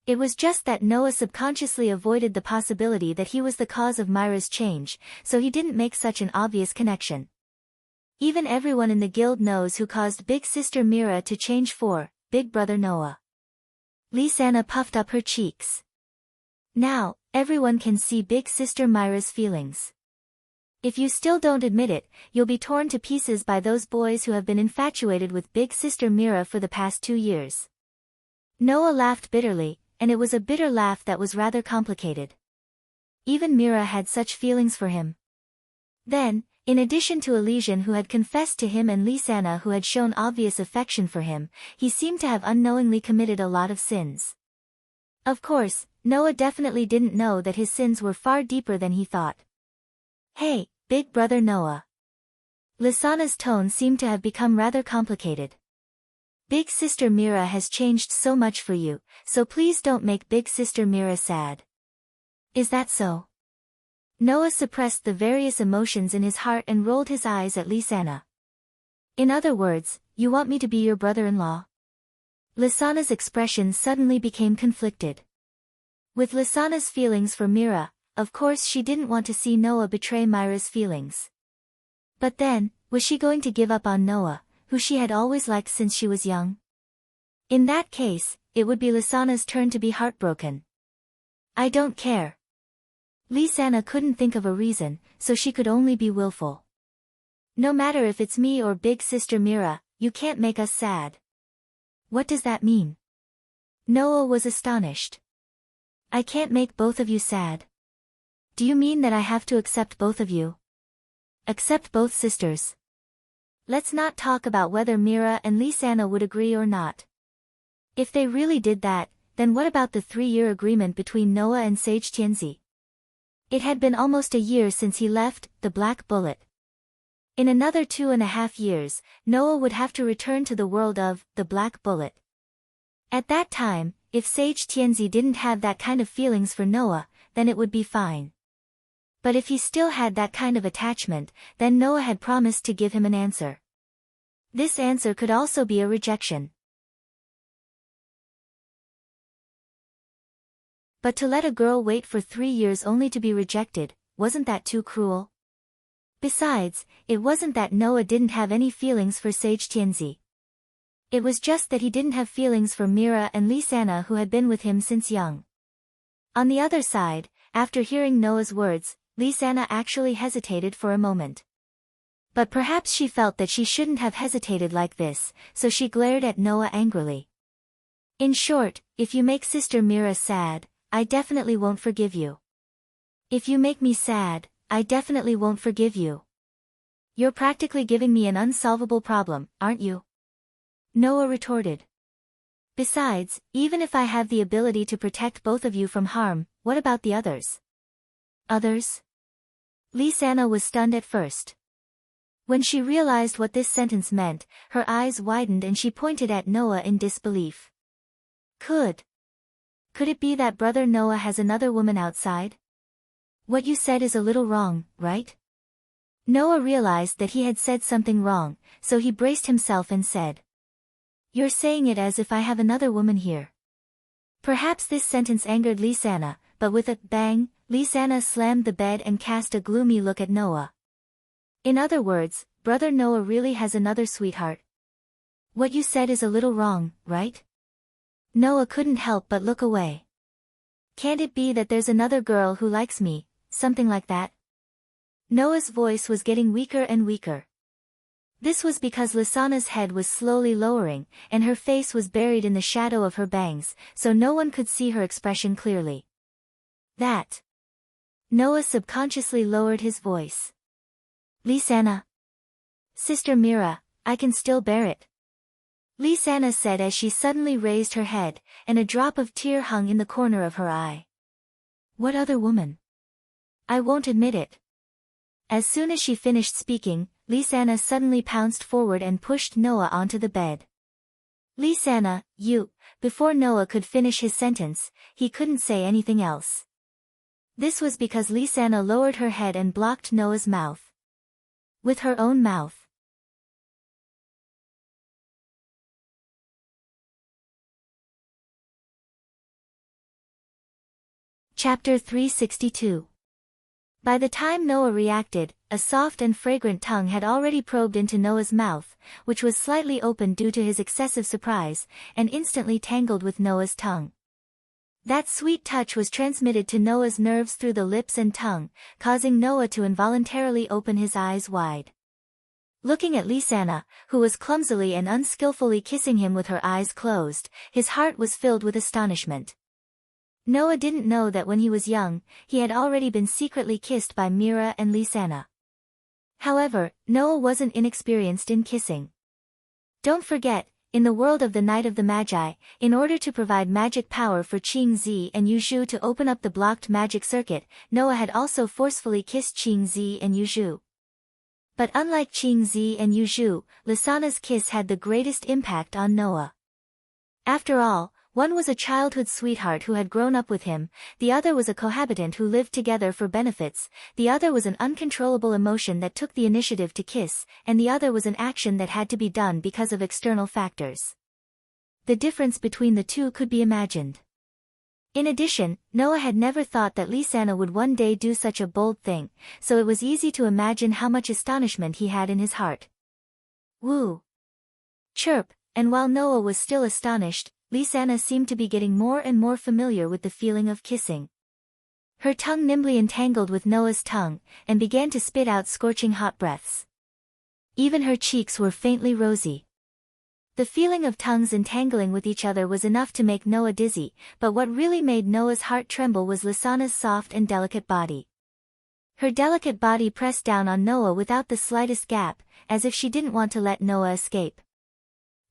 It was just that Noah subconsciously avoided the possibility that he was the cause of Mira's change, so he didn't make such an obvious connection. Even everyone in the guild knows who caused Big Sister Mira to change for Big Brother Noah. Lisanna puffed up her cheeks. Now, everyone can see Big Sister Mira's feelings. If you still don't admit it, you'll be torn to pieces by those boys who have been infatuated with Big Sister Mira for the past 2 years. Noah laughed bitterly, and it was a bitter laugh that was rather complicated. Even Mira had such feelings for him. Then, in addition to Elysian who had confessed to him and Lisanna who had shown obvious affection for him, he seemed to have unknowingly committed a lot of sins. Of course, Noah definitely didn't know that his sins were far deeper than he thought. Hey, Big Brother Noah. Lisanna's tone seemed to have become rather complicated. Big Sister Mira has changed so much for you, so please don't make Big Sister Mira sad. Is that so? Noah suppressed the various emotions in his heart and rolled his eyes at Lisanna. In other words, you want me to be your brother-in-law? Lisanna's expression suddenly became conflicted. With Lisanna's feelings for Mira, of course she didn't want to see Noah betray Mira's feelings. But then, was she going to give up on Noah, who she had always liked since she was young? In that case, it would be Lisanna's turn to be heartbroken. I don't care. Lisanna couldn't think of a reason, so she could only be willful. No matter if it's me or Big Sister Mira, you can't make us sad. What does that mean? Noah was astonished. I can't make both of you sad. Do you mean that I have to accept both of you? Accept both sisters? Let's not talk about whether Mira and Lisanna would agree or not. If they really did that, then what about the 3-year agreement between Noah and Sage Tianzi? It had been almost a year since he left the Black Bullet. In another 2.5 years, Noah would have to return to the world of the Black Bullet. At that time, if Sage Tianzi didn't have that kind of feelings for Noah, then it would be fine. But if he still had that kind of attachment, then Noah had promised to give him an answer. This answer could also be a rejection. But to let a girl wait for 3 years only to be rejected, wasn't that too cruel? Besides, it wasn't that Noah didn't have any feelings for Sage Tianzi. It was just that he didn't have feelings for Mira and Lisanna, who had been with him since young. On the other side, after hearing Noah's words, Lisanna actually hesitated for a moment. But perhaps she felt that she shouldn't have hesitated like this, so she glared at Noah angrily. In short, if you make Sister Mira sad, I definitely won't forgive you. If you make me sad, I definitely won't forgive you. You're practically giving me an unsolvable problem, aren't you? Noah retorted. Besides, even if I have the ability to protect both of you from harm, what about the others? Others? Lisanna was stunned at first. When she realized what this sentence meant, her eyes widened and she pointed at Noah in disbelief. Could it be that Brother Noah has another woman outside? What you said is a little wrong, right? Noah realized that he had said something wrong, so he braced himself and said, You're saying it as if I have another woman here. Perhaps this sentence angered Lisanna, but with a bang, Lisanna slammed the bed and cast a gloomy look at Noah. In other words, Brother Noah really has another sweetheart. What you said is a little wrong, right? Noah couldn't help but look away. Can't it be that there's another girl who likes me, something like that? Noah's voice was getting weaker and weaker. This was because Lisanna's head was slowly lowering, and her face was buried in the shadow of her bangs, so no one could see her expression clearly. That. Noah subconsciously lowered his voice. Lisanna. Sister Mira, I can still bear it. Lisanna said as she suddenly raised her head, and a drop of tear hung in the corner of her eye. What other woman? I won't admit it. As soon as she finished speaking, Lisanna suddenly pounced forward and pushed Noah onto the bed. Lisanna, you. Before Noah could finish his sentence, he couldn't say anything else. This was because Lisanna lowered her head and blocked Noah's mouth. With her own mouth. Chapter 362. By the time Noah reacted, a soft and fragrant tongue had already probed into Noah's mouth, which was slightly open due to his excessive surprise, and instantly tangled with Noah's tongue. That sweet touch was transmitted to Noah's nerves through the lips and tongue, causing Noah to involuntarily open his eyes wide. Looking at Lisanna, who was clumsily and unskillfully kissing him with her eyes closed, his heart was filled with astonishment. Noah didn't know that when he was young, he had already been secretly kissed by Mira and Lisanna. However, Noah wasn't inexperienced in kissing. Don't forget, in the world of the Night of the Magi, in order to provide magic power for Qingzi and Yuzhu to open up the blocked magic circuit, Noah had also forcefully kissed Qingzi and Yuzhu. But unlike Qingzi and Yuzhu, Lisanna's kiss had the greatest impact on Noah. After all, one was a childhood sweetheart who had grown up with him, the other was a cohabitant who lived together for benefits, the other was an uncontrollable emotion that took the initiative to kiss, and the other was an action that had to be done because of external factors. The difference between the two could be imagined. In addition, Noah had never thought that Lisanna would one day do such a bold thing, so it was easy to imagine how much astonishment he had in his heart. Woo! Chirp, and while Noah was still astonished, Lisanna seemed to be getting more and more familiar with the feeling of kissing. Her tongue nimbly entangled with Noah's tongue, and began to spit out scorching hot breaths. Even her cheeks were faintly rosy. The feeling of tongues entangling with each other was enough to make Noah dizzy, but what really made Noah's heart tremble was Lisanna's soft and delicate body. Her delicate body pressed down on Noah without the slightest gap, as if she didn't want to let Noah escape.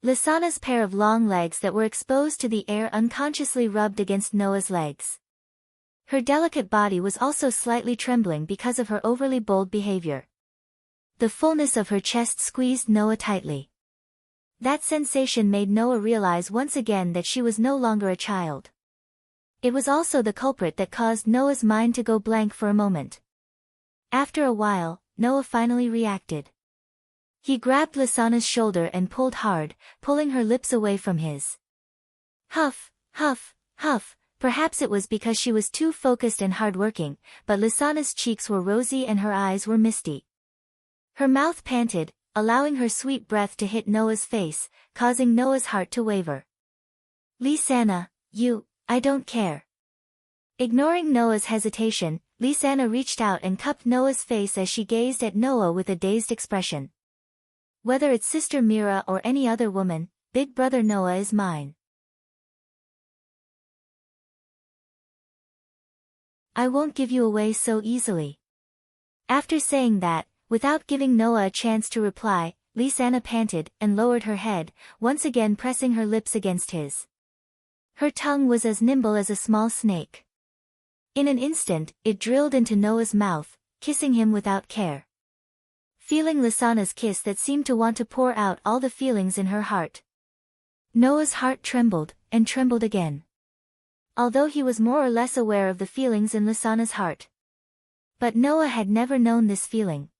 Lisanna's pair of long legs that were exposed to the air unconsciously rubbed against Noah's legs. Her delicate body was also slightly trembling because of her overly bold behavior. The fullness of her chest squeezed Noah tightly. That sensation made Noah realize once again that she was no longer a child. It was also the culprit that caused Noah's mind to go blank for a moment. After a while, Noah finally reacted. He grabbed Lisanna's shoulder and pulled hard, pulling her lips away from his. Huff, huff, huff. Perhaps it was because she was too focused and hard-working, but Lisanna's cheeks were rosy and her eyes were misty. Her mouth panted, allowing her sweet breath to hit Noah's face, causing Noah's heart to waver. "Lisanna, I don't care." Ignoring Noah's hesitation, Lisanna reached out and cupped Noah's face as she gazed at Noah with a dazed expression. "Whether it's Sister Mira or any other woman, Big Brother Noah is mine. I won't give you away so easily." After saying that, without giving Noah a chance to reply, Lisanna panted and lowered her head, once again pressing her lips against his. Her tongue was as nimble as a small snake. In an instant, it drilled into Noah's mouth, kissing him without care. Feeling Lisanna's kiss that seemed to want to pour out all the feelings in her heart, Noah's heart trembled, and trembled again. Although he was more or less aware of the feelings in Lisanna's heart. But Noah had never known this feeling.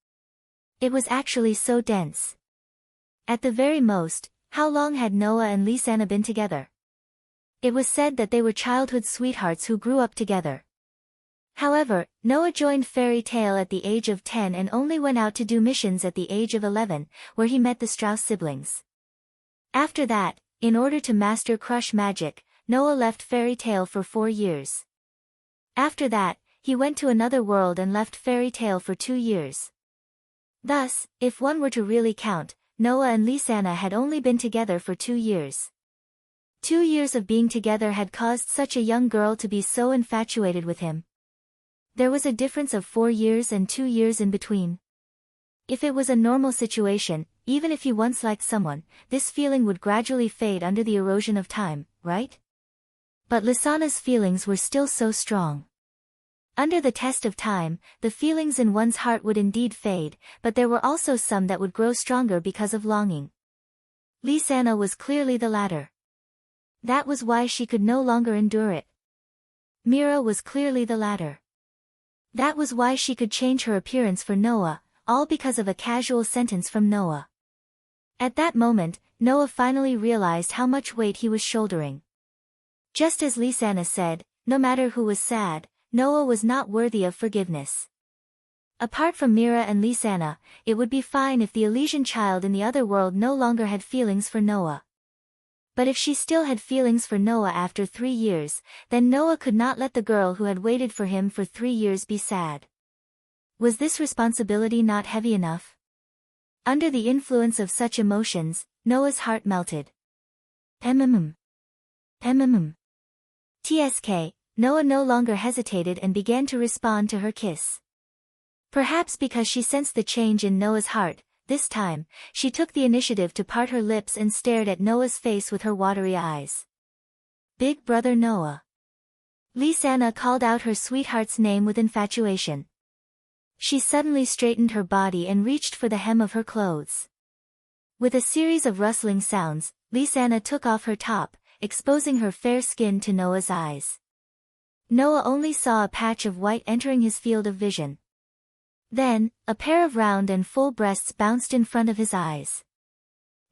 It was actually so dense. At the very most, how long had Noah and Lisanna been together? It was said that they were childhood sweethearts who grew up together. However, Noah joined Fairy Tale at the age of 10 and only went out to do missions at the age of 11, where he met the Strauss siblings. After that, in order to master crush magic, Noah left Fairy Tale for 4 years. After that, he went to another world and left Fairy Tale for 2 years. Thus, if one were to really count, Noah and Lisanna had only been together for 2 years. 2 years of being together had caused such a young girl to be so infatuated with him. There was a difference of 4 years and 2 years in between. If it was a normal situation, even if he once liked someone, this feeling would gradually fade under the erosion of time, right? But Lisanna's feelings were still so strong. Under the test of time, the feelings in one's heart would indeed fade, but there were also some that would grow stronger because of longing. Lisanna was clearly the latter. That was why she could no longer endure it. Mira was clearly the latter. That was why she could change her appearance for Noah, all because of a casual sentence from Noah. At that moment, Noah finally realized how much weight he was shouldering. Just as Lisanna said, no matter who was sad, Noah was not worthy of forgiveness. Apart from Mira and Lisanna, it would be fine if the Elysian child in the other world no longer had feelings for Noah. But if she still had feelings for Noah after 3 years, then Noah could not let the girl who had waited for him for 3 years be sad. Was this responsibility not heavy enough? Under the influence of such emotions, Noah's heart melted. TSK, Noah no longer hesitated and began to respond to her kiss. Perhaps because she sensed the change in Noah's heart, this time, she took the initiative to part her lips and stared at Noah's face with her watery eyes. "Big Brother Noah." Lisanna called out her sweetheart's name with infatuation. She suddenly straightened her body and reached for the hem of her clothes. With a series of rustling sounds, Lisanna took off her top, exposing her fair skin to Noah's eyes. Noah only saw a patch of white entering his field of vision. Then, a pair of round and full breasts bounced in front of his eyes.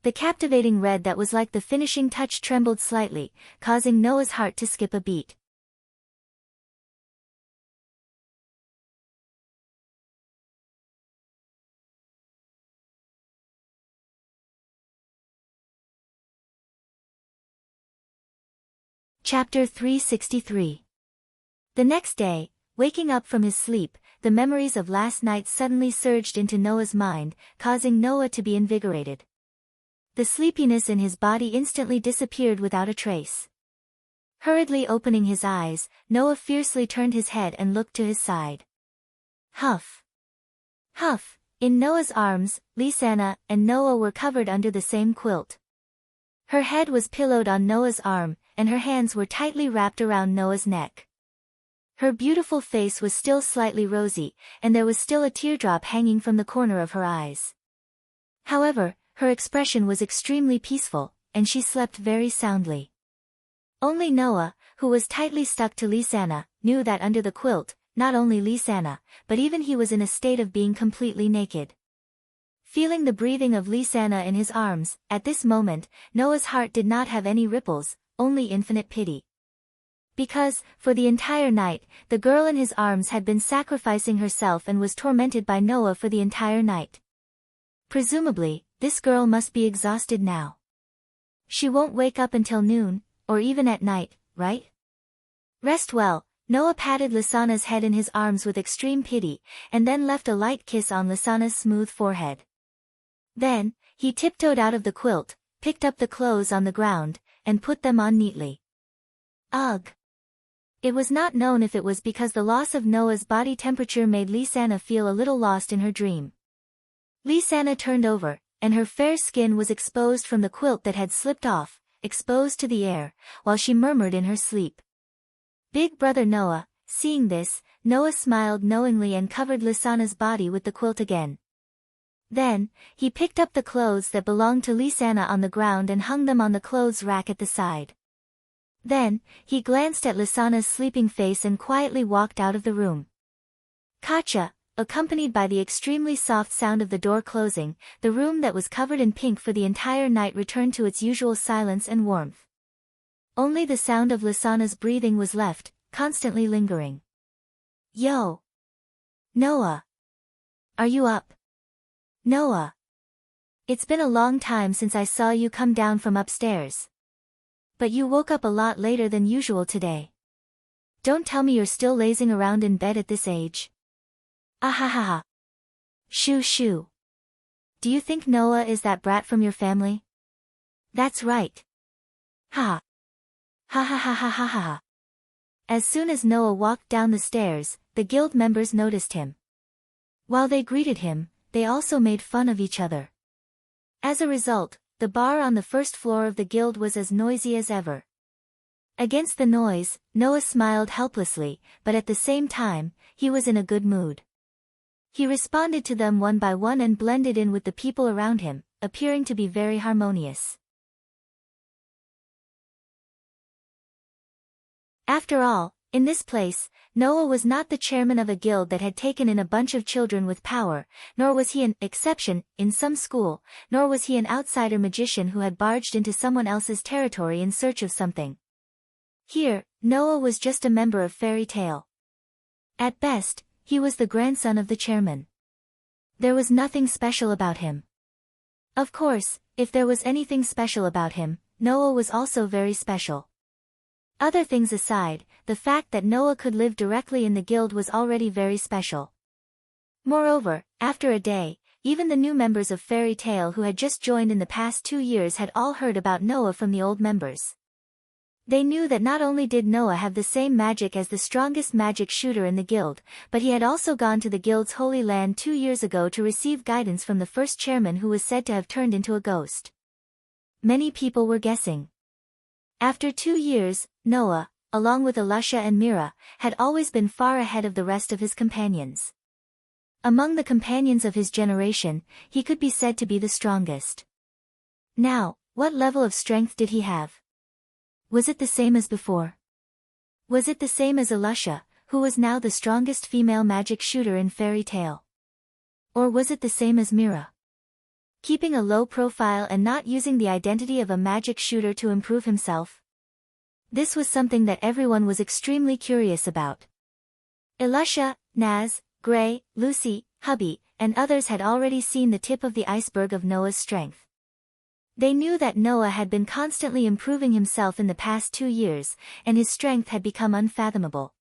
The captivating red that was like the finishing touch trembled slightly, causing Noah's heart to skip a beat. Chapter 363. The next day, waking up from his sleep, the memories of last night suddenly surged into Noah's mind, causing Noah to be invigorated. The sleepiness in his body instantly disappeared without a trace. Hurriedly opening his eyes, Noah fiercely turned his head and looked to his side. Huff! Huff! In Noah's arms, Lisanna and Noah were covered under the same quilt. Her head was pillowed on Noah's arm, and her hands were tightly wrapped around Noah's neck. Her beautiful face was still slightly rosy, and there was still a teardrop hanging from the corner of her eyes. However, her expression was extremely peaceful, and she slept very soundly. Only Noah, who was tightly stuck to Lisanna, knew that under the quilt, not only Lisanna, but even he was in a state of being completely naked. Feeling the breathing of Lisanna in his arms, at this moment, Noah's heart did not have any ripples, only infinite pity. Because, for the entire night, the girl in his arms had been sacrificing herself and was tormented by Noah for the entire night. Presumably, this girl must be exhausted now. She won't wake up until noon, or even at night, right? Rest well. Noah patted Lisana's head in his arms with extreme pity, and then left a light kiss on Lisana's smooth forehead. Then, he tiptoed out of the quilt, picked up the clothes on the ground, and put them on neatly. Ugh! It was not known if it was because the loss of Noah's body temperature made Lisana feel a little lost in her dream. Lisana turned over, and her fair skin was exposed from the quilt that had slipped off, exposed to the air, while she murmured in her sleep. Big brother Noah, seeing this, Noah smiled knowingly and covered Lisana's body with the quilt again. Then, he picked up the clothes that belonged to Lisana on the ground and hung them on the clothes rack at the side. Then, he glanced at Lisana's sleeping face and quietly walked out of the room. Katja, accompanied by the extremely soft sound of the door closing, the room that was covered in pink for the entire night returned to its usual silence and warmth. Only the sound of Lisana's breathing was left, constantly lingering. Yo! Noah! Are you up? Noah! It's been a long time since I saw you come down from upstairs. But you woke up a lot later than usual today. Don't tell me you're still lazing around in bed at this age. Ahahaha. Shoo shoo. Do you think Noah is that brat from your family? That's right. Ha. Ha ha ha ha ha ha. As soon as Noah walked down the stairs, the guild members noticed him. While they greeted him, they also made fun of each other. As a result, the bar on the first floor of the guild was as noisy as ever. Against the noise, Noah smiled helplessly, but at the same time, he was in a good mood. He responded to them one by one and blended in with the people around him, appearing to be very harmonious. After all, in this place, Noah was not the chairman of a guild that had taken in a bunch of children with power, nor was he an exception in some school, nor was he an outsider magician who had barged into someone else's territory in search of something. Here, Noah was just a member of Fairy Tale. At best, he was the grandson of the chairman. There was nothing special about him. Of course, if there was anything special about him, Noah was also very special. Other things aside, the fact that Noah could live directly in the guild was already very special. Moreover, after a day, even the new members of Fairy Tale who had just joined in the past 2 years had all heard about Noah from the old members. They knew that not only did Noah have the same magic as the strongest magic shooter in the guild, but he had also gone to the guild's holy land 2 years ago to receive guidance from the first chairman who was said to have turned into a ghost. Many people were guessing. After 2 years, Noah, along with Elisha and Mira, had always been far ahead of the rest of his companions. Among the companions of his generation, he could be said to be the strongest. Now, what level of strength did he have? Was it the same as before? Was it the same as Elisha, who was now the strongest female magic shooter in Fairy Tale? Or was it the same as Mira? Keeping a low profile and not using the identity of a magic shooter to improve himself? This was something that everyone was extremely curious about. Elisha, Naz, Gray, Lucy, Hubby, and others had already seen the tip of the iceberg of Noah's strength. They knew that Noah had been constantly improving himself in the past 2 years, and his strength had become unfathomable.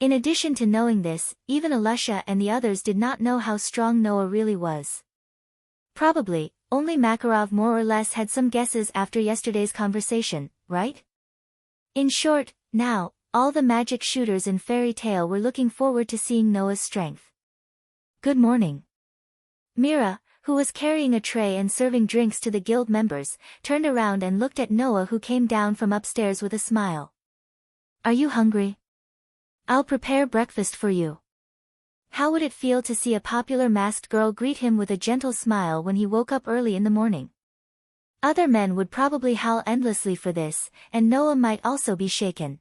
In addition to knowing this, even Elisha and the others did not know how strong Noah really was. Probably, only Makarov more or less had some guesses after yesterday's conversation, right? In short, now, all the magic shooters in Fairy Tale were looking forward to seeing Noah's strength. Good morning. Mira, who was carrying a tray and serving drinks to the guild members, turned around and looked at Noah, who came down from upstairs with a smile. Are you hungry? I'll prepare breakfast for you. How would it feel to see a popular masked girl greet him with a gentle smile when he woke up early in the morning? Other men would probably howl endlessly for this, and Noah might also be shaken.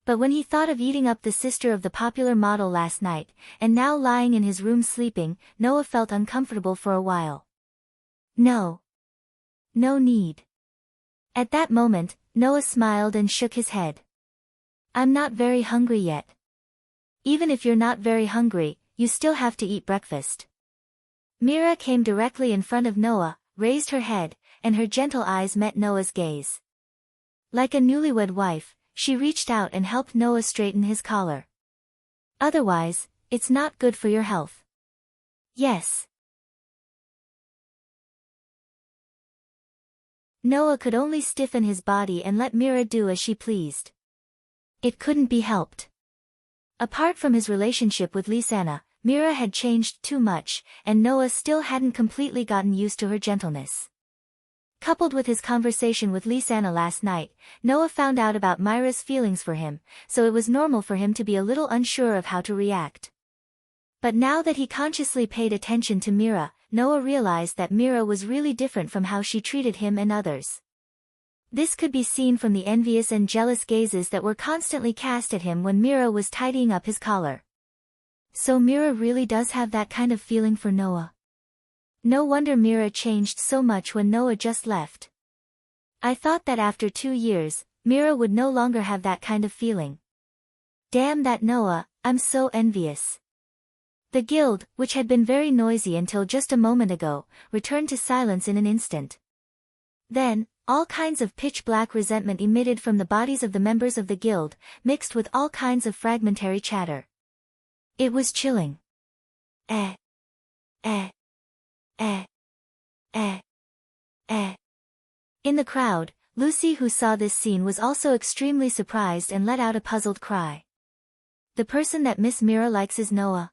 But when he thought of eating up the sister of the popular model last night, and now lying in his room sleeping, Noah felt uncomfortable for a while. No. No need. At that moment, Noah smiled and shook his head. I'm not very hungry yet. Even if you're not very hungry, you still have to eat breakfast. Mira came directly in front of Noah, raised her head, and her gentle eyes met Noah's gaze. Like a newlywed wife, she reached out and helped Noah straighten his collar. Otherwise, it's not good for your health. Yes. Noah could only stiffen his body and let Mira do as she pleased. It couldn't be helped. Apart from his relationship with Lisanna, Mira had changed too much, and Noah still hadn't completely gotten used to her gentleness. Coupled with his conversation with Lisanna last night, Noah found out about Myra's feelings for him, so it was normal for him to be a little unsure of how to react. But now that he consciously paid attention to Mira, Noah realized that Mira was really different from how she treated him and others. This could be seen from the envious and jealous gazes that were constantly cast at him when Mira was tidying up his collar. So Mira really does have that kind of feeling for Noah. No wonder Mira changed so much when Noah just left. I thought that after 2 years, Mira would no longer have that kind of feeling. Damn that Noah, I'm so envious. The guild, which had been very noisy until just a moment ago, returned to silence in an instant. Then, all kinds of pitch-black resentment emitted from the bodies of the members of the guild, mixed with all kinds of fragmentary chatter. It was chilling. In the crowd, Lucy, who saw this scene, was also extremely surprised and let out a puzzled cry. The person that Miss Mira likes is Noah.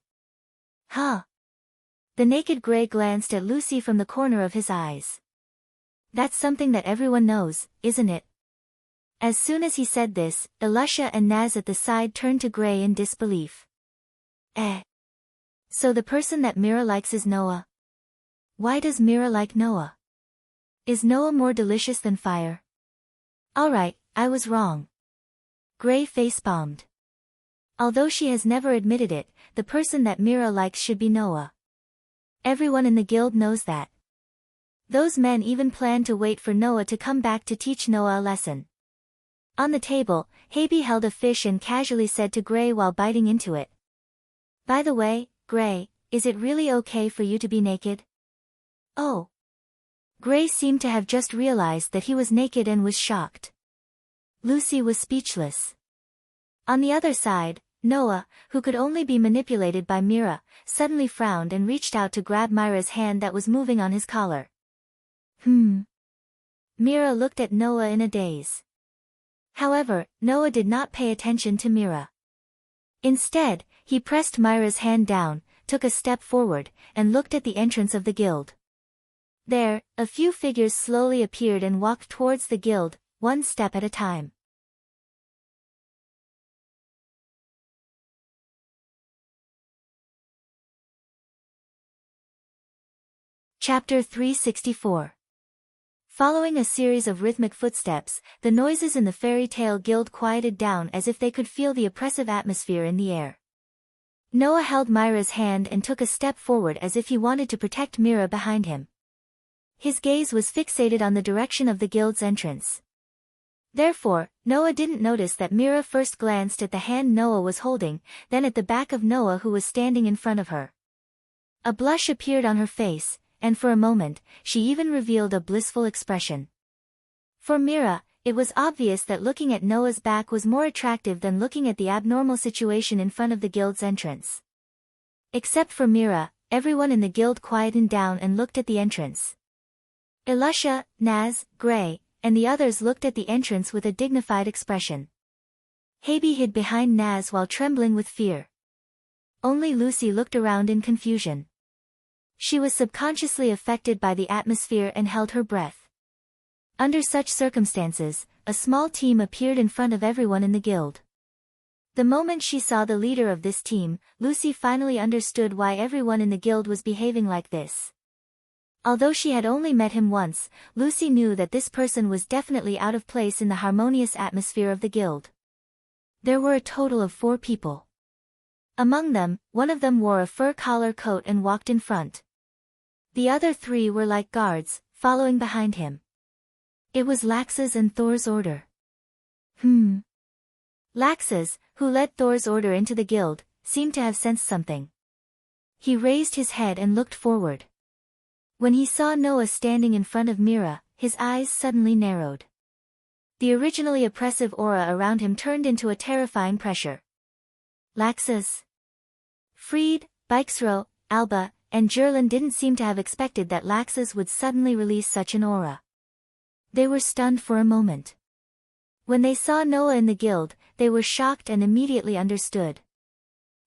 Huh? The naked Gray glanced at Lucy from the corner of his eyes. That's something that everyone knows, isn't it? As soon as he said this, Elisha and Naz at the side turned to Gray in disbelief. So the person that Mira likes is Noah? Why does Mira like Noah? Is Noah more delicious than fire? Alright, I was wrong. Gray face-palmed. Although she has never admitted it, the person that Mira likes should be Noah. Everyone in the guild knows that. Those men even plan to wait for Noah to come back to teach Noah a lesson. On the table, Habe held a fish and casually said to Gray while biting into it. By the way, Gray, is it really okay for you to be naked? Oh. Gray seemed to have just realized that he was naked and was shocked. Lucy was speechless. On the other side, Noah, who could only be manipulated by Mira, suddenly frowned and reached out to grab Myra's hand that was moving on his collar. Mira looked at Noah in a daze. However, Noah did not pay attention to Mira. Instead, he pressed Myra's hand down, took a step forward, and looked at the entrance of the guild. There, a few figures slowly appeared and walked towards the guild, one step at a time. Chapter 364. Following a series of rhythmic footsteps, the noises in the fairy tale guild quieted down as if they could feel the oppressive atmosphere in the air. Noah held Myra's hand and took a step forward as if he wanted to protect Mira behind him. His gaze was fixated on the direction of the guild's entrance. Therefore, Noah didn't notice that Mira first glanced at the hand Noah was holding, then at the back of Noah who was standing in front of her. A blush appeared on her face, and for a moment, she even revealed a blissful expression. For Mira, it was obvious that looking at Noah's back was more attractive than looking at the abnormal situation in front of the guild's entrance. Except for Mira, everyone in the guild quietened down and looked at the entrance. Elisha, Naz, Gray, and the others looked at the entrance with a dignified expression. Habe hid behind Naz while trembling with fear. Only Lucy looked around in confusion. She was subconsciously affected by the atmosphere and held her breath. Under such circumstances, a small team appeared in front of everyone in the guild. The moment she saw the leader of this team, Lucy finally understood why everyone in the guild was behaving like this. Although she had only met him once, Lucy knew that this person was definitely out of place in the harmonious atmosphere of the guild. There were a total of 4 people. Among them, one of them wore a fur collar coat and walked in front. The other 3 were like guards, following behind him. It was Lax's and Thor's order. Lax's, who led Thor's order into the guild, seemed to have sensed something. He raised his head and looked forward. When he saw Noah standing in front of Mira, his eyes suddenly narrowed. The originally oppressive aura around him turned into a terrifying pressure. Laxus. Fried, Bixro, Alba, and Jerlin didn't seem to have expected that Laxus would suddenly release such an aura. They were stunned for a moment. When they saw Noah in the guild, they were shocked and immediately understood.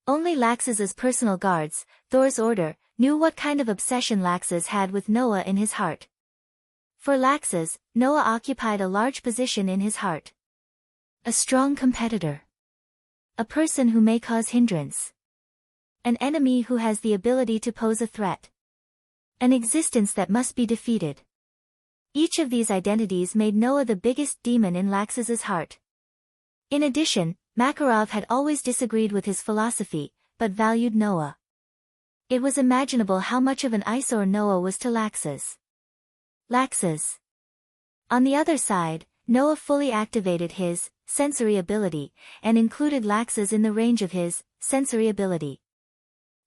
Only Laxus's personal guards, Thor's order, knew what kind of obsession Laxus had with Noah in his heart. For Laxus, Noah occupied a large position in his heart. A strong competitor. A person who may cause hindrance. An enemy who has the ability to pose a threat. An existence that must be defeated. Each of these identities made Noah the biggest demon in Laxus's heart. In addition, Makarov had always disagreed with his philosophy, but valued Noah. It was imaginable how much of an eyesore Noah was to Laxus. Laxus. On the other side, Noah fully activated his sensory ability, and included Laxus in the range of his sensory ability.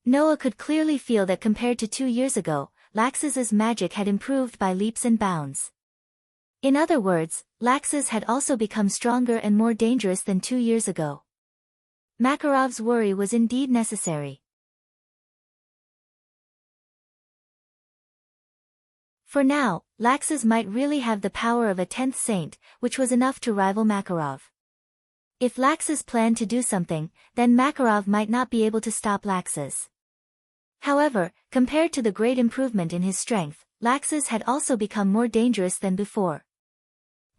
Noah could clearly feel that compared to 2 years ago, Laxus's magic had improved by leaps and bounds. In other words, Laxus had also become stronger and more dangerous than 2 years ago. Makarov's worry was indeed necessary. For now, Laxus might really have the power of a 10th saint, which was enough to rival Makarov. If Laxus planned to do something, then Makarov might not be able to stop Laxus. However, compared to the great improvement in his strength, Laxus had also become more dangerous than before.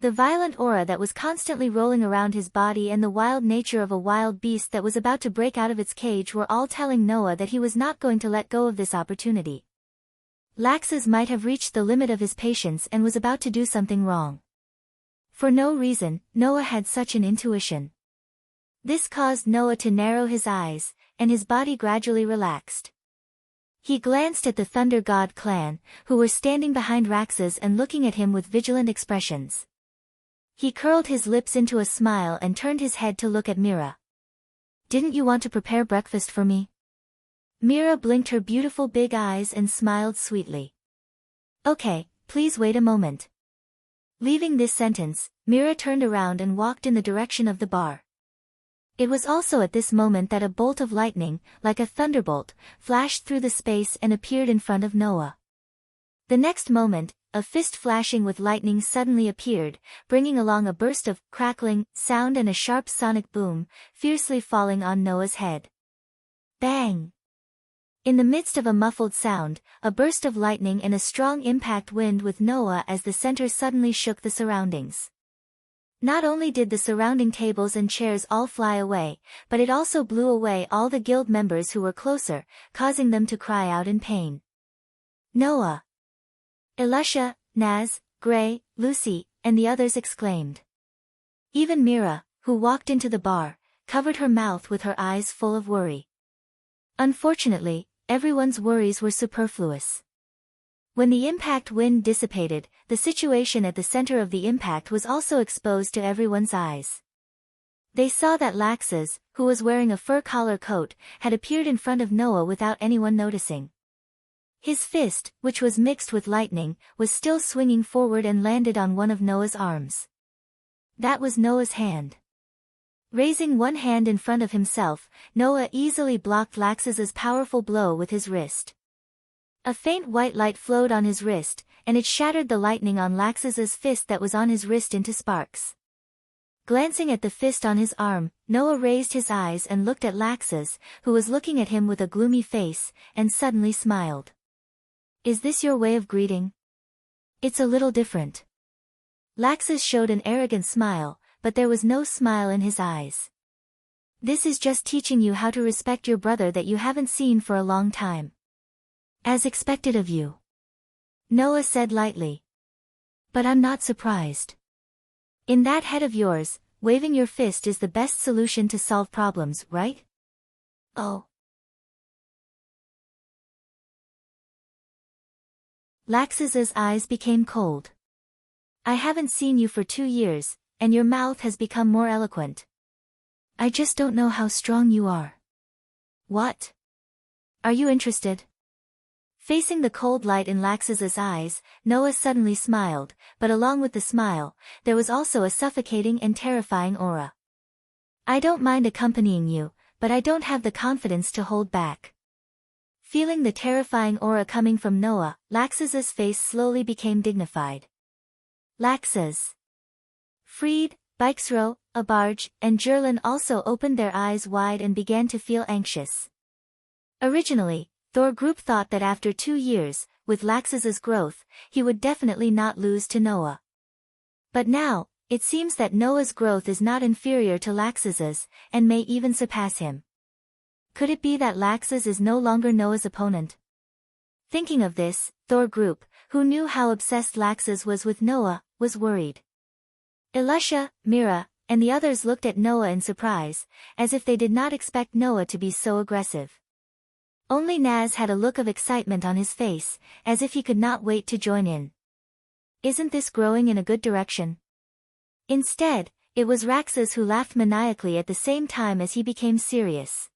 The violent aura that was constantly rolling around his body and the wild nature of a wild beast that was about to break out of its cage were all telling Noah that he was not going to let go of this opportunity. Laxus might have reached the limit of his patience and was about to do something wrong. For no reason, Noah had such an intuition. This caused Noah to narrow his eyes, and his body gradually relaxed. He glanced at the Thunder God clan, who were standing behind Laxus and looking at him with vigilant expressions. He curled his lips into a smile and turned his head to look at Mira. "Didn't you want to prepare breakfast for me?" Mira blinked her beautiful big eyes and smiled sweetly. "Okay, please wait a moment." Leaving this sentence, Mira turned around and walked in the direction of the bar. It was also at this moment that a bolt of lightning, like a thunderbolt, flashed through the space and appeared in front of Noah. The next moment, a fist flashing with lightning suddenly appeared, bringing along a burst of crackling sound and a sharp sonic boom, fiercely falling on Noah's head. Bang! In the midst of a muffled sound, a burst of lightning and a strong impact wind with Noah as the center suddenly shook the surroundings. Not only did the surrounding tables and chairs all fly away, but it also blew away all the guild members who were closer, causing them to cry out in pain. "Noah!" Elisha, Naz, Gray, Lucy, and the others exclaimed. Even Mira, who walked into the bar, covered her mouth with her eyes full of worry. Unfortunately, everyone's worries were superfluous. When the impact wind dissipated, the situation at the center of the impact was also exposed to everyone's eyes. They saw that Laxus, who was wearing a fur collar coat, had appeared in front of Noah without anyone noticing. His fist, which was mixed with lightning, was still swinging forward and landed on one of Noah's arms. That was Noah's hand. Raising one hand in front of himself, Noah easily blocked Laxus's powerful blow with his wrist. A faint white light flowed on his wrist, and it shattered the lightning on Laxus's fist that was on his wrist into sparks. Glancing at the fist on his arm, Noah raised his eyes and looked at Laxus, who was looking at him with a gloomy face, and suddenly smiled. "Is this your way of greeting?" "It's a little different." Laxus showed an arrogant smile, but there was no smile in his eyes. "This is just teaching you how to respect your brother that you haven't seen for a long time." "As expected of you," Noah said lightly. "But I'm not surprised. In that head of yours, waving your fist is the best solution to solve problems, right?" "Oh." Laxus's eyes became cold. "I haven't seen you for 2 years, and your mouth has become more eloquent. I just don't know how strong you are." "What? Are you interested?" Facing the cold light in Laxus's eyes, Noah suddenly smiled, but along with the smile, there was also a suffocating and terrifying aura. I don't mind accompanying you, but I don't have the confidence to hold back. Feeling the terrifying aura coming from Noah, Laxus's face slowly became dignified. Laxus. Freed, Bikesro, Abarj, and Jerlin also opened their eyes wide and began to feel anxious. Originally, Thor Group thought that after 2 years, with Laxus's growth, he would definitely not lose to Noah. But now, it seems that Noah's growth is not inferior to Laxus's, and may even surpass him. Could it be that Laxus is no longer Noah's opponent? Thinking of this, Thor Group, who knew how obsessed Laxus was with Noah, was worried. Elisha, Mira, and the others looked at Noah in surprise, as if they did not expect Noah to be so aggressive. Only Naz had a look of excitement on his face, as if he could not wait to join in. Isn't this growing in a good direction? Instead, it was Raxus who laughed maniacally at the same time as he became serious.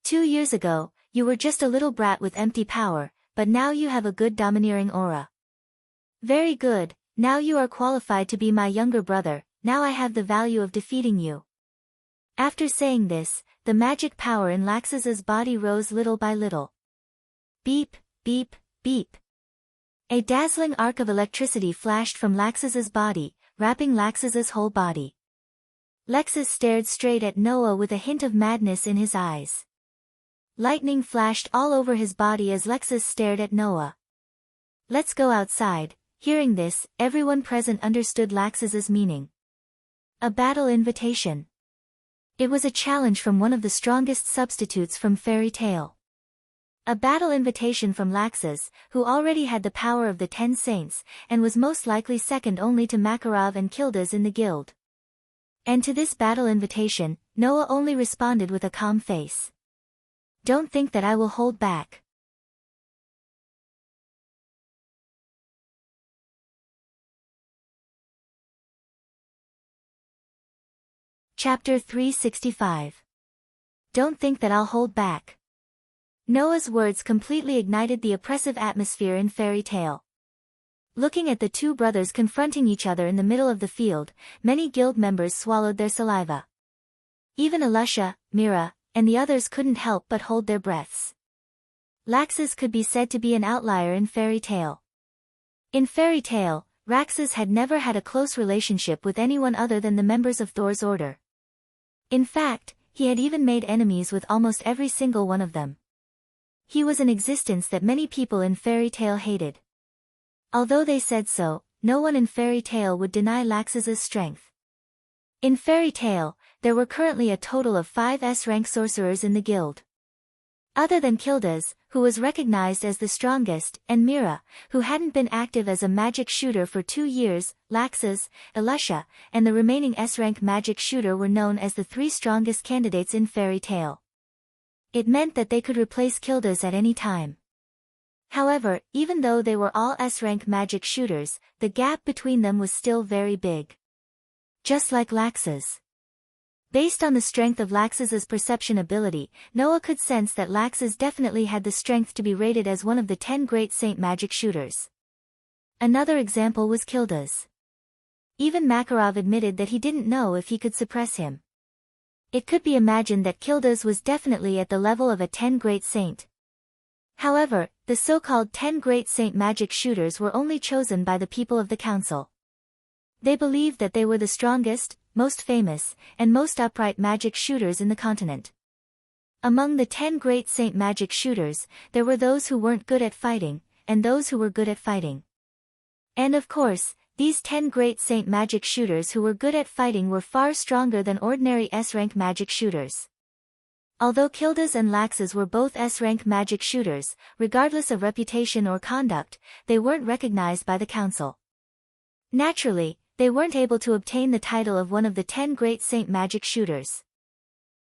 2 years ago, you were just a little brat with empty power, but now you have a good domineering aura. Very good, now you are qualified to be my younger brother, now I have the value of defeating you. After saying this, the magic power in Laxus's body rose little by little. Beep, beep, beep. A dazzling arc of electricity flashed from Laxus's body, wrapping Laxus's whole body. Laxus stared straight at Noah with a hint of madness in his eyes. Lightning flashed all over his body as Laxus stared at Noah. Let's go outside. Hearing this, everyone present understood Laxus's meaning. A battle invitation. It was a challenge from one of the strongest substitutes from Fairy Tale. A battle invitation from Laxus, who already had the power of the 10 saints, and was most likely second only to Makarov and Kildas in the guild. And to this battle invitation, Noah only responded with a calm face. Don't think that I will hold back. Chapter 365. Don't think that I'll hold back. Noah's words completely ignited the oppressive atmosphere in Fairy Tale. Looking at the two brothers confronting each other in the middle of the field, many guild members swallowed their saliva. Even Elisha, Mira, and the others couldn't help but hold their breaths. Laxus could be said to be an outlier in Fairy Tale. In Fairy Tale, Raxus had never had a close relationship with anyone other than the members of Thor's order. In fact, he had even made enemies with almost every single one of them. He was an existence that many people in Fairy Tale hated. Although they said so, no one in Fairy Tale would deny Laxus's strength. In Fairy Tale, there were currently a total of 5 S-rank sorcerers in the guild. Other than Kildas, who was recognized as the strongest, and Mira, who hadn't been active as a magic shooter for 2 years, Laxus, Elisha, and the remaining S-rank magic shooter were known as the 3 strongest candidates in Fairy Tale. It meant that they could replace Kildas at any time. However, even though they were all S-rank magic shooters, the gap between them was still very big. Just like Laxus. Based on the strength of Laxus's perception ability, Noah could sense that Laxus definitely had the strength to be rated as one of the 10 great saint magic shooters. Another example was Kildas. Even Makarov admitted that he didn't know if he could suppress him. It could be imagined that Kildas was definitely at the level of a 10 great saint. However, the so-called 10 great saint magic shooters were only chosen by the people of the council. They believed that they were the strongest, most famous, and most upright magic shooters in the continent. Among the 10 great saint magic shooters, there were those who weren't good at fighting, and those who were good at fighting. And of course, these 10 great saint magic shooters who were good at fighting were far stronger than ordinary S-rank magic shooters. Although Kildas and Laxus were both S-rank magic shooters, regardless of reputation or conduct, they weren't recognized by the council. Naturally, they weren't able to obtain the title of one of the 10 great saint magic shooters.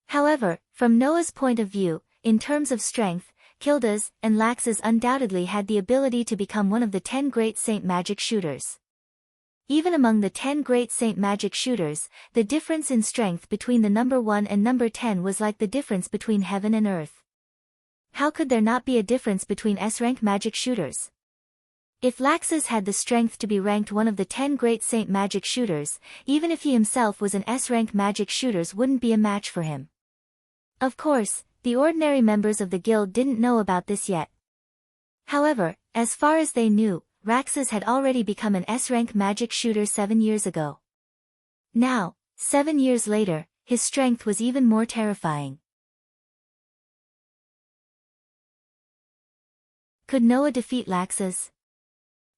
However, from Noah's point of view, in terms of strength, Kildas and Laxus undoubtedly had the ability to become one of the 10 great saint magic shooters. Even among the 10 great saint magic shooters, the difference in strength between the number 1 and number 10 was like the difference between heaven and earth. How could there not be a difference between S-rank magic shooters? If Laxus had the strength to be ranked one of the 10 great saint magic shooters, even if he himself was an S-rank magic shooters wouldn't be a match for him. Of course, the ordinary members of the guild didn't know about this yet. However, as far as they knew, Laxus had already become an S-rank magic shooter 7 years ago. Now, 7 years later, his strength was even more terrifying. Could Noah defeat Laxus?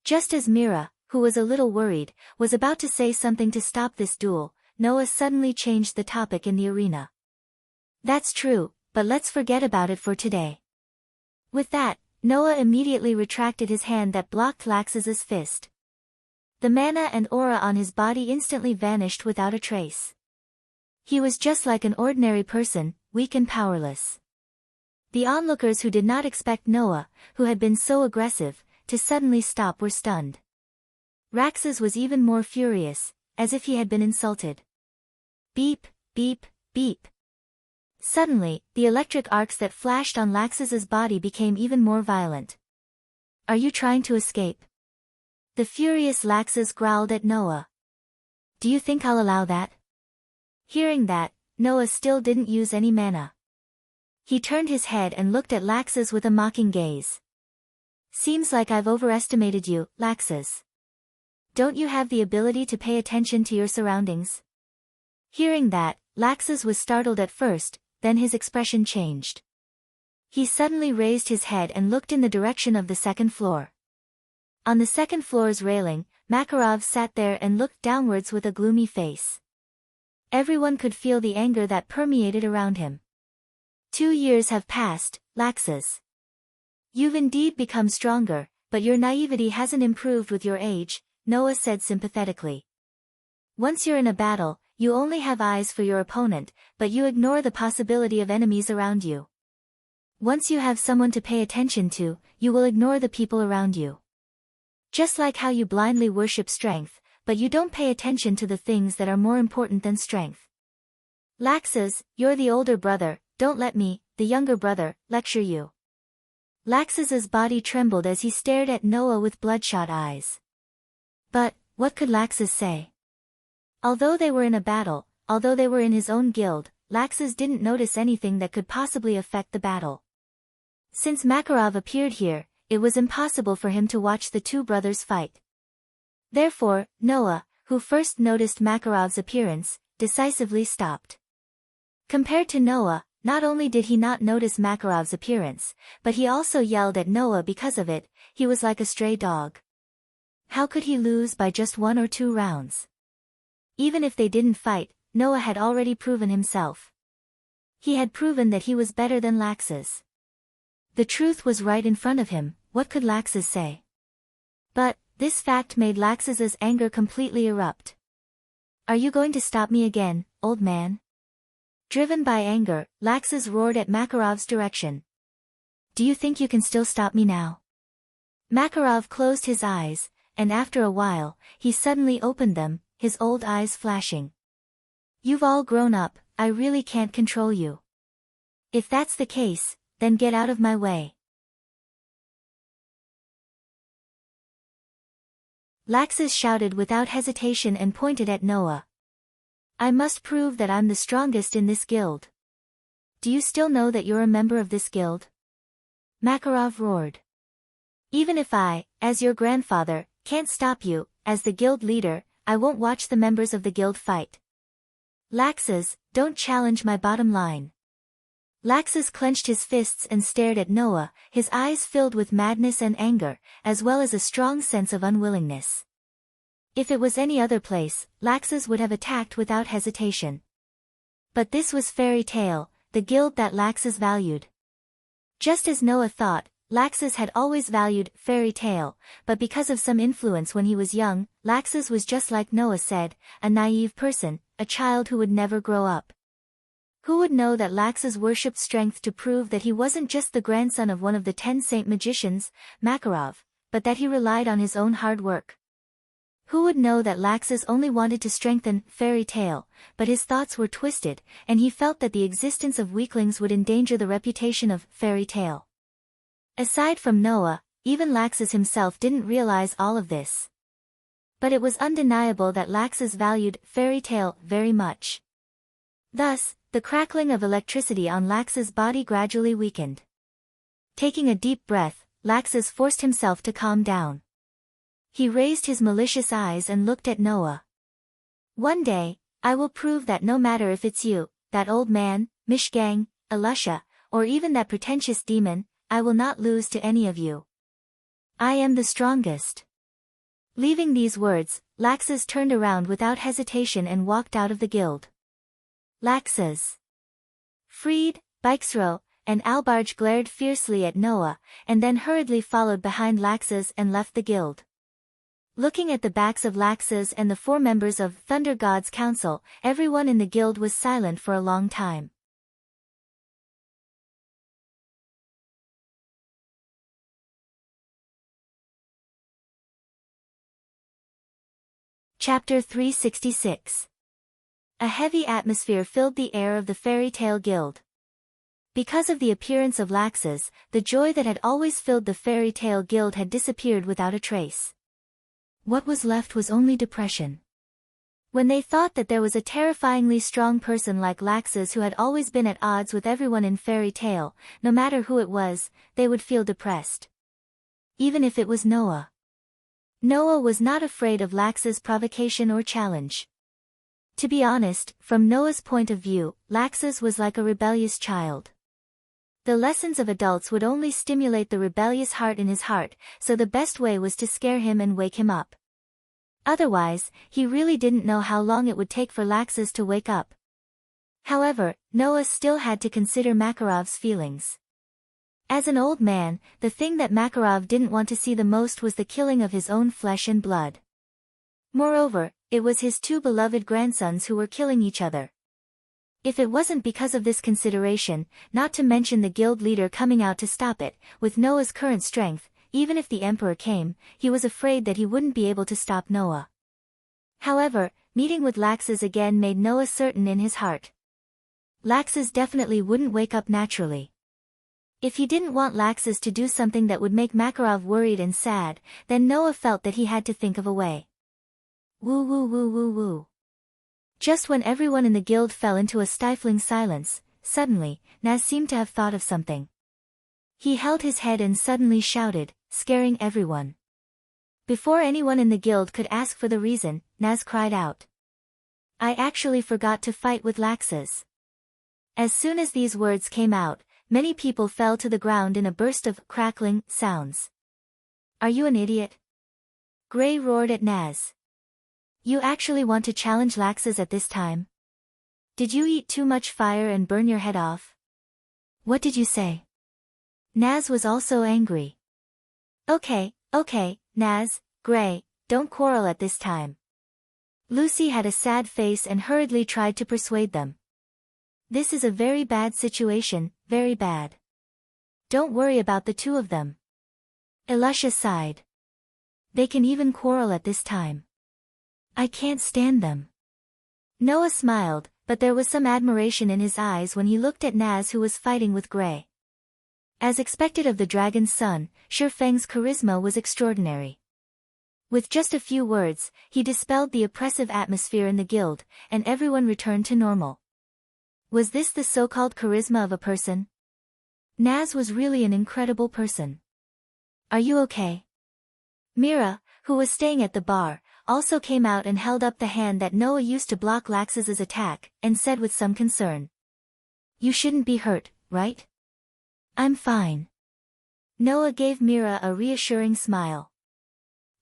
Just as Mira, who was a little worried, was about to say something to stop this duel, Noah suddenly changed the topic in the arena. That's true, but let's forget about it for today. With that, Noah immediately retracted his hand that blocked Laxus's fist. The mana and aura on his body instantly vanished without a trace. He was just like an ordinary person, weak and powerless. The onlookers who did not expect Noah, who had been so aggressive, to suddenly stop were stunned. Laxus was even more furious, as if he had been insulted. Beep, beep, beep. Suddenly, the electric arcs that flashed on Laxus's body became even more violent. Are you trying to escape? The furious Laxus growled at Noah. Do you think I'll allow that? Hearing that, Noah still didn't use any mana. He turned his head and looked at Laxus with a mocking gaze. Seems like I've overestimated you, Laxus. Don't you have the ability to pay attention to your surroundings? Hearing that, Laxus was startled at first, then his expression changed. He suddenly raised his head and looked in the direction of the second floor. On the second floor's railing, Makarov sat there and looked downwards with a gloomy face. Everyone could feel the anger that permeated around him. 2 years have passed, Laxus. You've indeed become stronger, but your naivety hasn't improved with your age, Noah said sympathetically. Once you're in a battle, you only have eyes for your opponent, but you ignore the possibility of enemies around you. Once you have someone to pay attention to, you will ignore the people around you. Just like how you blindly worship strength, but you don't pay attention to the things that are more important than strength. Laxus, you're the older brother, don't let me, the younger brother, lecture you. Laxus's body trembled as he stared at Noah with bloodshot eyes. But, what could Laxus say? Although they were in a battle, although they were in his own guild, Laxus didn't notice anything that could possibly affect the battle. Since Makarov appeared here, it was impossible for him to watch the two brothers fight. Therefore, Noah, who first noticed Makarov's appearance, decisively stopped. Compared to Noah, not only did he not notice Makarov's appearance, but he also yelled at Noah because of it. He was like a stray dog. How could he lose by just 1 or 2 rounds? Even if they didn't fight, Noah had already proven himself. He had proven that he was better than Laxus. The truth was right in front of him. What could Laxus say? But, this fact made Laxus's anger completely erupt. Are you going to stop me again, old man? Driven by anger, Laxus roared at Makarov's direction. Do you think you can still stop me now? Makarov closed his eyes, and after a while, he suddenly opened them, his old eyes flashing. You've all grown up, I really can't control you. If that's the case, then get out of my way. Laxus shouted without hesitation and pointed at Noah. I must prove that I'm the strongest in this guild. Do you still know that you're a member of this guild? Makarov roared. Even if I, as your grandfather, can't stop you, as the guild leader, I won't watch the members of the guild fight. Laxus, don't challenge my bottom line. Laxus clenched his fists and stared at Noah, his eyes filled with madness and anger, as well as a strong sense of unwillingness. If it was any other place, Laxus would have attacked without hesitation. But this was Fairy Tale, the guild that Laxus valued. Just as Noah thought, Laxus had always valued Fairy Tale, but because of some influence when he was young, Laxus was just like Noah said, a naive person, a child who would never grow up. Who would know that Laxus worshipped strength to prove that he wasn't just the grandson of one of the 10 saint magicians, Makarov, but that he relied on his own hard work? Who would know that Laxus only wanted to strengthen Fairy Tale, but his thoughts were twisted, and he felt that the existence of weaklings would endanger the reputation of Fairy Tale. Aside from Noah, even Laxus himself didn't realize all of this. But it was undeniable that Laxus valued fairy tale very much. Thus, the crackling of electricity on Laxus' body gradually weakened. Taking a deep breath, Laxus forced himself to calm down. He raised his malicious eyes and looked at Noah. One day, I will prove that no matter if it's you, that old man, Mishgang, Elisha, or even that pretentious demon, I will not lose to any of you. I am the strongest. Leaving these words, Laxus turned around without hesitation and walked out of the guild. Laxus, Freed, Bikesro, and Albarge glared fiercely at Noah, and then hurriedly followed behind Laxus and left the guild. Looking at the backs of Laxus and the 4 members of Thunder God's Council, everyone in the guild was silent for a long time. Chapter 366. A heavy atmosphere filled the air of the fairy tale guild. Because of the appearance of Laxus, the joy that had always filled the fairy tale guild had disappeared without a trace. What was left was only depression. When they thought that there was a terrifyingly strong person like Laxus who had always been at odds with everyone in fairy tale, no matter who it was, they would feel depressed. Even if it was Noah. Noah was not afraid of Laxus' provocation or challenge. To be honest, from Noah's point of view, Laxus was like a rebellious child. The lessons of adults would only stimulate the rebellious heart in his heart, so the best way was to scare him and wake him up. Otherwise, he really didn't know how long it would take for Laxus to wake up. However, Noah still had to consider Makarov's feelings. As an old man, the thing that Makarov didn't want to see the most was the killing of his own flesh and blood. Moreover, it was his 2 beloved grandsons who were killing each other. If it wasn't because of this consideration, not to mention the guild leader coming out to stop it, with Noah's current strength, even if the emperor came, he was afraid that he wouldn't be able to stop Noah. However, meeting with Laxus again made Noah certain in his heart. Laxus definitely wouldn't wake up naturally. If he didn't want Laxus to do something that would make Makarov worried and sad, then Noah felt that he had to think of a way. Woo woo woo woo woo. Just when everyone in the guild fell into a stifling silence, suddenly, Naz seemed to have thought of something. He held his head and suddenly shouted, scaring everyone. Before anyone in the guild could ask for the reason, Naz cried out. I actually forgot to fight with Laxus. As soon as these words came out, many people fell to the ground in a burst of crackling sounds. Are you an idiot? Gray roared at Naz. You actually want to challenge Laxus at this time? Did you eat too much fire and burn your head off? What did you say? Naz was also angry. Okay, Naz, Gray, don't quarrel at this time. Lucy had a sad face and hurriedly tried to persuade them. This is a very bad situation, very bad. Don't worry about the 2 of them. Elisha sighed. They can even quarrel at this time. I can't stand them. Noah smiled, but there was some admiration in his eyes when he looked at Naz who was fighting with Gray. As expected of the dragon's son, Shifeng's charisma was extraordinary. With just a few words, he dispelled the oppressive atmosphere in the guild, and everyone returned to normal. Was this the so-called charisma of a person? Naz was really an incredible person. Are you okay? Mira, who was staying at the bar, also came out and held up the hand that Noah used to block Laxus's attack, and said with some concern. You shouldn't be hurt, right? I'm fine. Noah gave Mira a reassuring smile.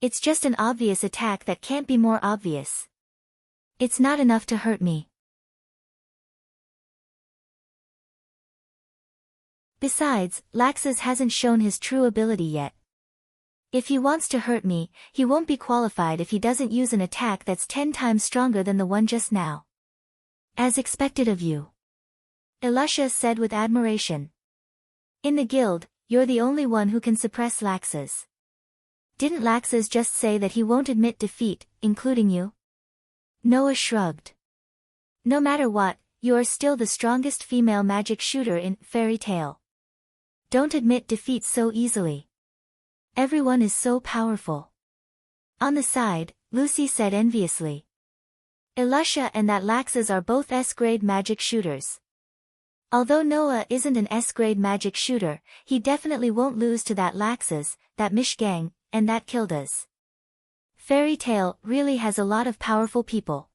It's just an obvious attack that can't be more obvious. It's not enough to hurt me. Besides, Laxus hasn't shown his true ability yet. If he wants to hurt me, he won't be qualified if he doesn't use an attack that's 10 times stronger than the one just now. As expected of you. Elisha said with admiration. In the guild, you're the only one who can suppress Laxus. Didn't Laxus just say that he won't admit defeat, including you? Noah shrugged. No matter what, you are still the strongest female magic shooter in fairy tale. Don't admit defeat so easily. Everyone is so powerful. On the side, Lucy said enviously. Elisha and that Laxus are both S-grade magic shooters. Although Noah isn't an S-grade magic shooter, he definitely won't lose to that Laxus, that Mishgang, and that Kildas. Fairy Tale really has a lot of powerful people.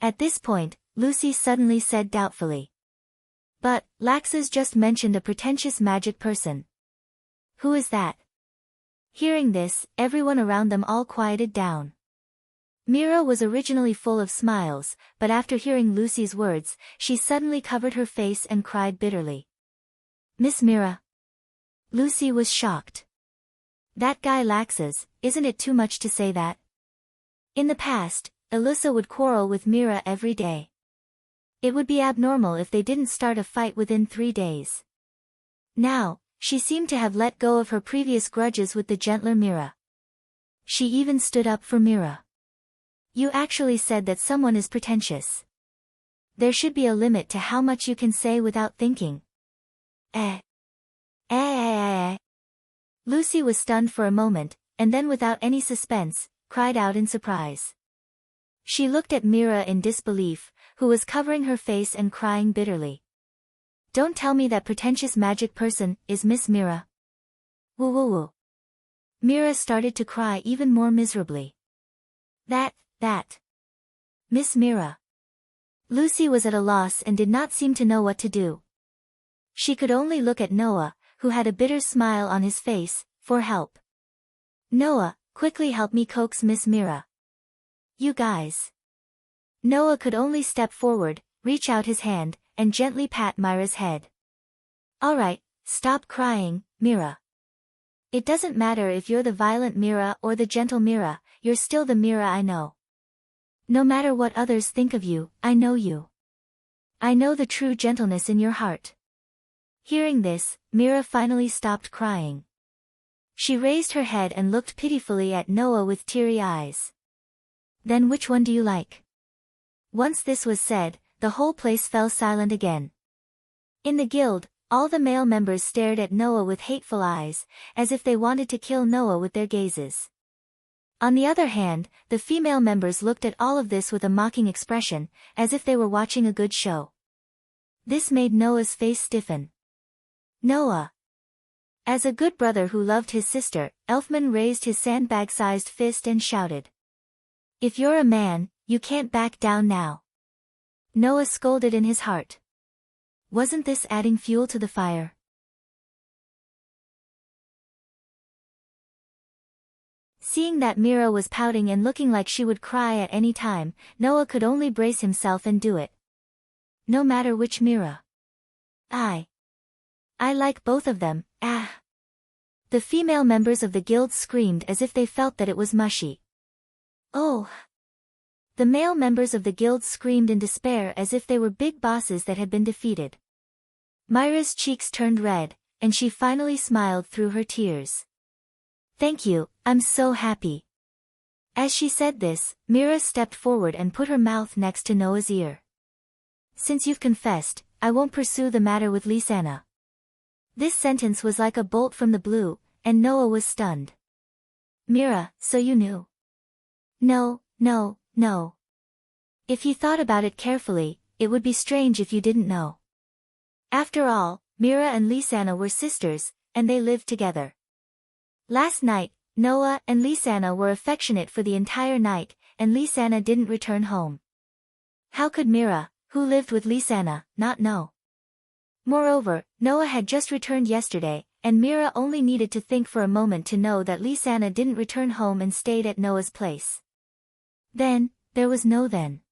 At this point, Lucy suddenly said doubtfully. But, Laxus just mentioned a pretentious magic person. Who is that? Hearing this, everyone around them all quieted down. Mira was originally full of smiles, but after hearing Lucy's words, she suddenly covered her face and cried bitterly. Miss Mira. Lucy was shocked. That guy Laxus, isn't it too much to say that? In the past, Alyssa would quarrel with Mira every day. It would be abnormal if they didn't start a fight within 3 days. Now, she seemed to have let go of her previous grudges with the gentler Mira. She even stood up for Mira. You actually said that someone is pretentious. There should be a limit to how much you can say without thinking. Lucy was stunned for a moment, and then without any suspense, cried out in surprise. She looked at Mira in disbelief, who was covering her face and crying bitterly. Don't tell me that pretentious magic person is Miss Mira. Woo woo woo. Mira started to cry even more miserably. That. Miss Mira. Lucy was at a loss and did not seem to know what to do. She could only look at Noah, who had a bitter smile on his face, for help. Noah, quickly help me coax Miss Mira. You guys. Noah could only step forward, reach out his hand, and gently pat Mira's head. Alright, stop crying, Mira. It doesn't matter if you're the violent Mira or the gentle Mira, you're still the Mira I know. No matter what others think of you, I know you. I know the true gentleness in your heart. Hearing this, Mira finally stopped crying. She raised her head and looked pitifully at Noah with teary eyes. Then which one do you like? Once this was said, the whole place fell silent again. In the guild, all the male members stared at Noah with hateful eyes, as if they wanted to kill Noah with their gazes. On the other hand, the female members looked at all of this with a mocking expression, as if they were watching a good show. This made Noah's face stiffen. Noah. As a good brother who loved his sister, Elfman raised his sandbag-sized fist and shouted. If you're a man, you can't back down now. Noah scolded in his heart. Wasn't this adding fuel to the fire? Seeing that Mira was pouting and looking like she would cry at any time, Noah could only brace himself and do it. No matter which Mira. I like both of them, ah. The female members of the guild screamed as if they felt that it was mushy. Oh. The male members of the guild screamed in despair as if they were big bosses that had been defeated. Myra's cheeks turned red, and she finally smiled through her tears. Thank you, I'm so happy. As she said this, Mira stepped forward and put her mouth next to Noah's ear. Since you've confessed, I won't pursue the matter with Lysana. This sentence was like a bolt from the blue, and Noah was stunned. Mira, so you knew? No. If you thought about it carefully, it would be strange if you didn't know. After all, Mira and Lysana were sisters, and they lived together. Last night, Noah and Lysana were affectionate for the entire night, and Lysana didn't return home. How could Mira, who lived with Lysana, not know? Moreover, Noah had just returned yesterday, and Mira only needed to think for a moment to know that Lysana didn't return home and stayed at Noah's place. Then, there was no then.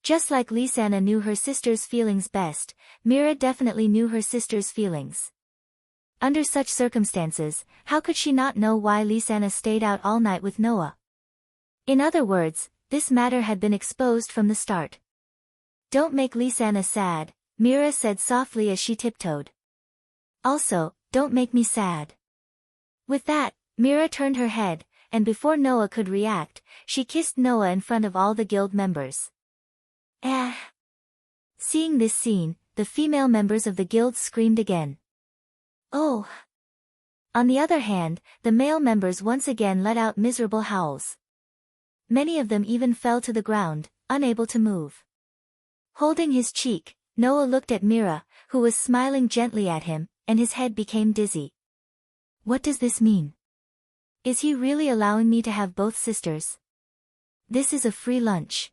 Just like Lysana knew her sister's feelings best, Mira definitely knew her sister's feelings. Under such circumstances, how could she not know why Lysana stayed out all night with Noah? In other words, this matter had been exposed from the start. Don't make Lysana sad, Mira said softly as she tiptoed. Also, don't make me sad. With that, Mira turned her head, and before Noah could react, she kissed Noah in front of all the guild members. Seeing this scene, the female members of the guild screamed again. Oh! On the other hand, the male members once again let out miserable howls. Many of them even fell to the ground, unable to move. Holding his cheek, Noah looked at Mira, who was smiling gently at him, and his head became dizzy. What does this mean? Is he really allowing me to have both sisters? This is a free lunch.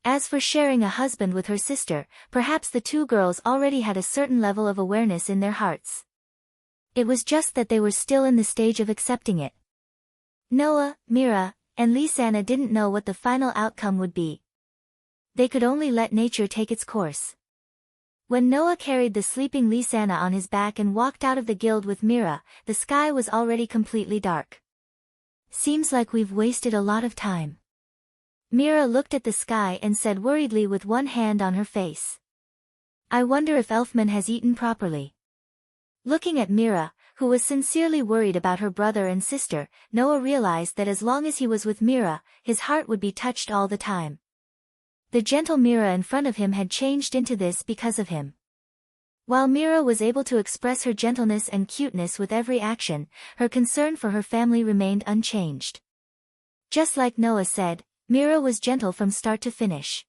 As for sharing a husband with her sister, perhaps the two girls already had a certain level of awareness in their hearts. It was just that they were still in the stage of accepting it. Noah, Mira, and Lisanna didn't know what the final outcome would be. They could only let nature take its course. When Noah carried the sleeping Lisanna on his back and walked out of the guild with Mira, the sky was already completely dark. Seems like we've wasted a lot of time. Mira looked at the sky and said worriedly with one hand on her face. I wonder if Elfman has eaten properly. Looking at Mira, who was sincerely worried about her brother and sister, Noah realized that as long as he was with Mira, his heart would be touched all the time. The gentle Mira in front of him had changed into this because of him. While Mira was able to express her gentleness and cuteness with every action, her concern for her family remained unchanged. Just like Noah said, Mira was gentle from start to finish.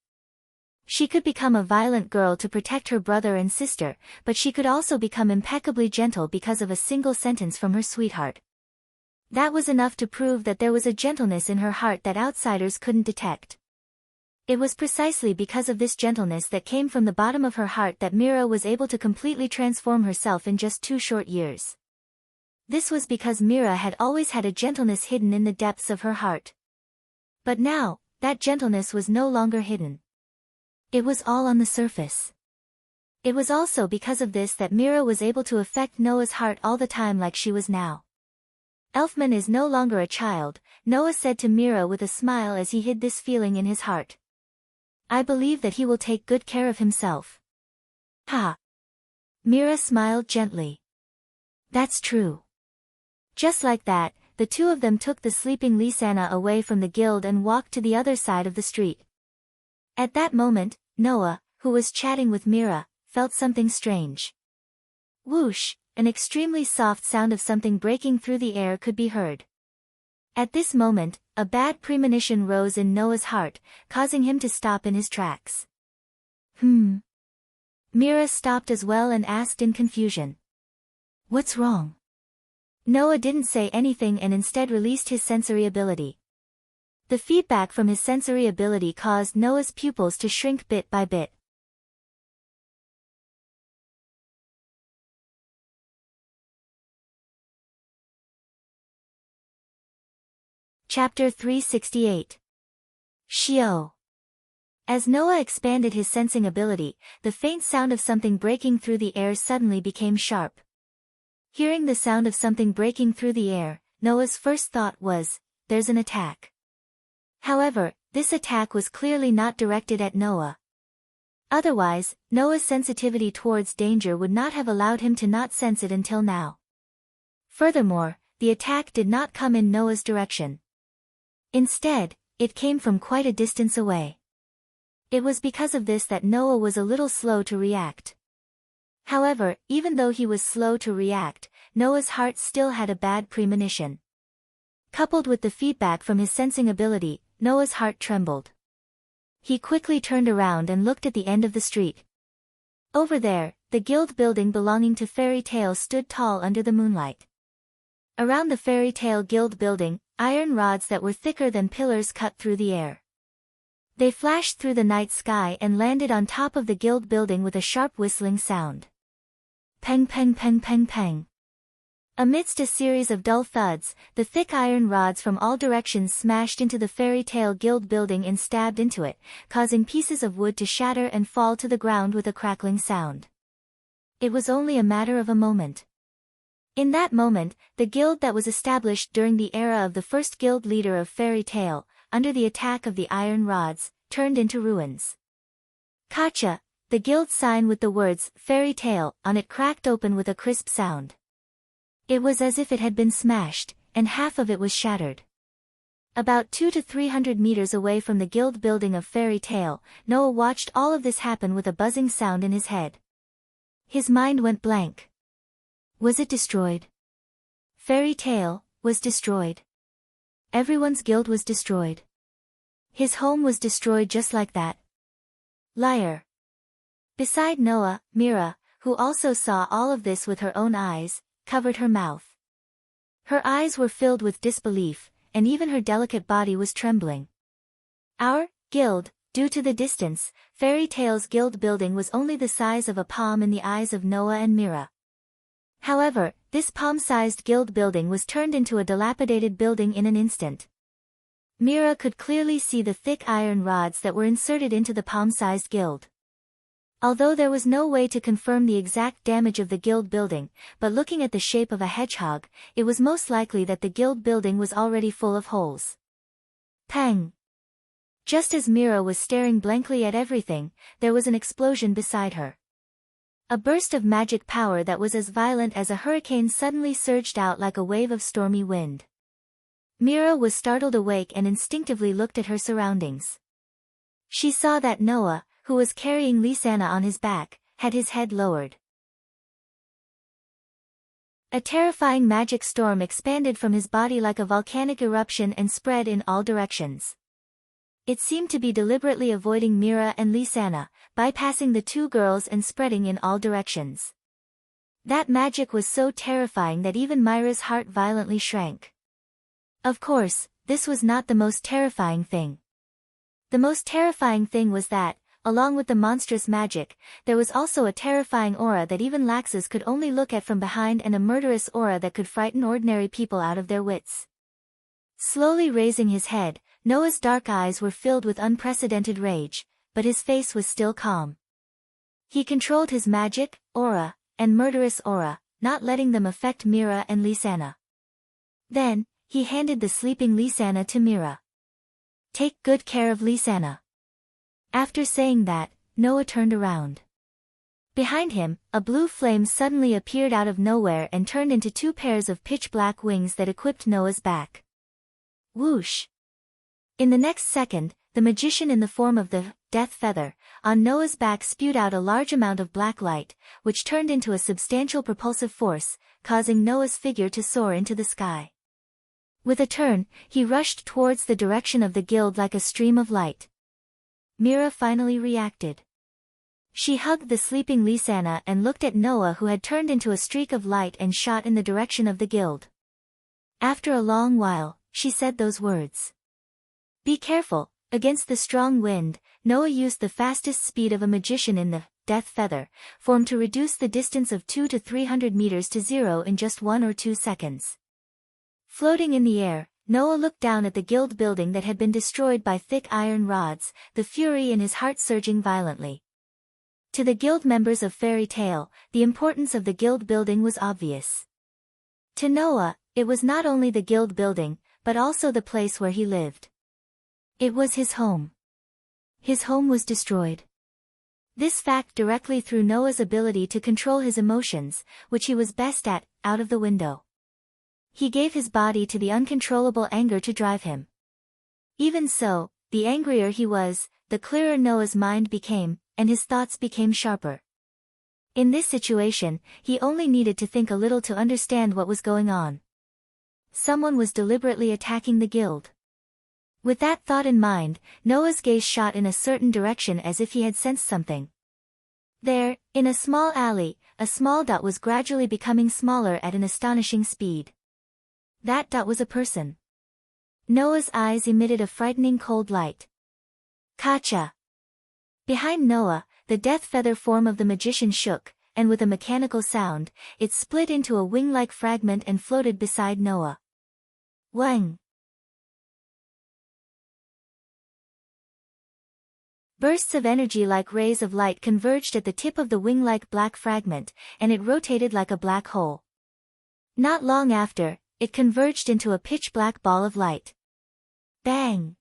She could become a violent girl to protect her brother and sister, but she could also become impeccably gentle because of a single sentence from her sweetheart. That was enough to prove that there was a gentleness in her heart that outsiders couldn't detect. It was precisely because of this gentleness that came from the bottom of her heart that Mira was able to completely transform herself in just 2 short years. This was because Mira had always had a gentleness hidden in the depths of her heart. But now, that gentleness was no longer hidden. It was all on the surface. It was also because of this that Mira was able to affect Noah's heart all the time like she was now. Elfman is no longer a child, Noah said to Mira with a smile as he hid this feeling in his heart. I believe that he will take good care of himself. Ha! Mira smiled gently. That's true. Just like that, the two of them took the sleeping Lisanna away from the guild and walked to the other side of the street. At that moment, Noah, who was chatting with Mira, felt something strange. Whoosh, an extremely soft sound of something breaking through the air could be heard. At this moment, a bad premonition rose in Noah's heart, causing him to stop in his tracks. Mira stopped as well and asked in confusion. What's wrong? Noah didn't say anything and instead released his sensory ability. The feedback from his sensory ability caused Noah's pupils to shrink bit by bit. Chapter 368. Shio. As Noah expanded his sensing ability, the faint sound of something breaking through the air suddenly became sharp. Hearing the sound of something breaking through the air, Noah's first thought was, there's an attack. However, this attack was clearly not directed at Noah. Otherwise, Noah's sensitivity towards danger would not have allowed him to not sense it until now. Furthermore, the attack did not come in Noah's direction. Instead, it came from quite a distance away. It was because of this that Noah was a little slow to react. However, even though he was slow to react, Noah's heart still had a bad premonition. Coupled with the feedback from his sensing ability, Noah's heart trembled. He quickly turned around and looked at the end of the street. Over there, the guild building belonging to Fairy Tale stood tall under the moonlight. Around the Fairy Tale guild building, iron rods that were thicker than pillars cut through the air. They flashed through the night sky and landed on top of the guild building with a sharp whistling sound. Peng peng peng peng peng. Amidst a series of dull thuds, the thick iron rods from all directions smashed into the Fairy Tale guild building and stabbed into it, causing pieces of wood to shatter and fall to the ground with a crackling sound. It was only a matter of a moment. In that moment, the guild that was established during the era of the first guild leader of Fairy Tale, under the attack of the iron rods, turned into ruins. Kacha, The guild sign with the words, "Fairy Tale," on it cracked open with a crisp sound. It was as if it had been smashed, and half of it was shattered. About 200 to 300 meters away from the guild building of Fairy Tale, Noah watched all of this happen with a buzzing sound in his head. His mind went blank. Was it destroyed? Fairy Tale was destroyed. Everyone's guild was destroyed. His home was destroyed just like that. Liar. Beside Noah, Mira, who also saw all of this with her own eyes, covered her mouth. Her eyes were filled with disbelief, and even her delicate body was trembling. Our guild, due to the distance, Fairy Tale's guild building was only the size of a palm in the eyes of Noah and Mira. However, this palm-sized guild building was turned into a dilapidated building in an instant. Mira could clearly see the thick iron rods that were inserted into the palm-sized guild. Although there was no way to confirm the exact damage of the guild building, but looking at the shape of a hedgehog, it was most likely that the guild building was already full of holes. Pang! Just as Mira was staring blankly at everything, there was an explosion beside her. A burst of magic power that was as violent as a hurricane suddenly surged out like a wave of stormy wind. Mira was startled awake and instinctively looked at her surroundings. She saw that Noah, who was carrying Lisanna on his back, had his head lowered. A terrifying magic storm expanded from his body like a volcanic eruption and spread in all directions. It seemed to be deliberately avoiding Mira and Lisanna, bypassing the two girls and spreading in all directions. That magic was so terrifying that even Myra's heart violently shrank. Of course, this was not the most terrifying thing. The most terrifying thing was that, along with the monstrous magic, there was also a terrifying aura that even Laxus could only look at from behind, and a murderous aura that could frighten ordinary people out of their wits. Slowly raising his head, Noah's dark eyes were filled with unprecedented rage, but his face was still calm. He controlled his magic, aura, and murderous aura, not letting them affect Mira and Lisanna. Then, he handed the sleeping Lisanna to Mira. "Take good care of Lisanna." After saying that, Noah turned around. Behind him, a blue flame suddenly appeared out of nowhere and turned into two pairs of pitch-black wings that equipped Noah's back. Whoosh! In the next second, the magician in the form of the Death Feather on Noah's back spewed out a large amount of black light, which turned into a substantial propulsive force, causing Noah's figure to soar into the sky. With a turn, he rushed towards the direction of the guild like a stream of light. Mira finally reacted. She hugged the sleeping Lisanna and looked at Noah, who had turned into a streak of light and shot in the direction of the guild. After a long while, she said those words. "Be careful." Against the strong wind, Noah used the fastest speed of a magician in the Death Feather form to reduce the distance of 200 to 300 meters to zero in just 1 or 2 seconds. Floating in the air, Noah looked down at the guild building that had been destroyed by thick iron rods, the fury in his heart surging violently. To the guild members of Fairy Tale, the importance of the guild building was obvious. To Noah, it was not only the guild building, but also the place where he lived. It was his home. His home was destroyed. This fact directly threw Noah's ability to control his emotions, which he was best at, out of the window. He gave his body to the uncontrollable anger to drive him. Even so, the angrier he was, the clearer Noah's mind became, and his thoughts became sharper. In this situation, he only needed to think a little to understand what was going on. Someone was deliberately attacking the guild. With that thought in mind, Noah's gaze shot in a certain direction as if he had sensed something. There, in a small alley, a small dot was gradually becoming smaller at an astonishing speed. That dot was a person. Noah's eyes emitted a frightening cold light. Kacha! Behind Noah, the Death Feather form of the magician shook, and with a mechanical sound, it split into a wing-like fragment and floated beside Noah. Wang! Bursts of energy like rays of light converged at the tip of the wing-like black fragment, and it rotated like a black hole. Not long after, it converged into a pitch-black ball of light. Bang!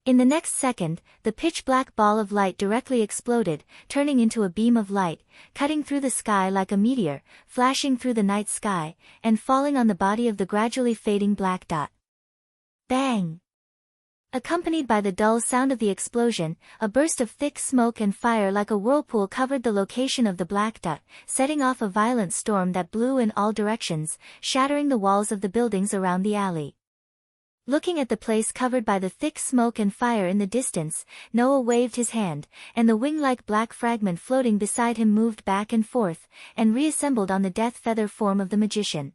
In the next second, the pitch-black ball of light directly exploded, turning into a beam of light, cutting through the sky like a meteor, flashing through the night sky, and falling on the body of the gradually fading black dot. Bang! Accompanied by the dull sound of the explosion, a burst of thick smoke and fire like a whirlpool covered the location of the black dot, setting off a violent storm that blew in all directions, shattering the walls of the buildings around the alley. Looking at the place covered by the thick smoke and fire in the distance, Noah waved his hand, and the wing-like black fragment floating beside him moved back and forth, and reassembled on the death feather form of the magician.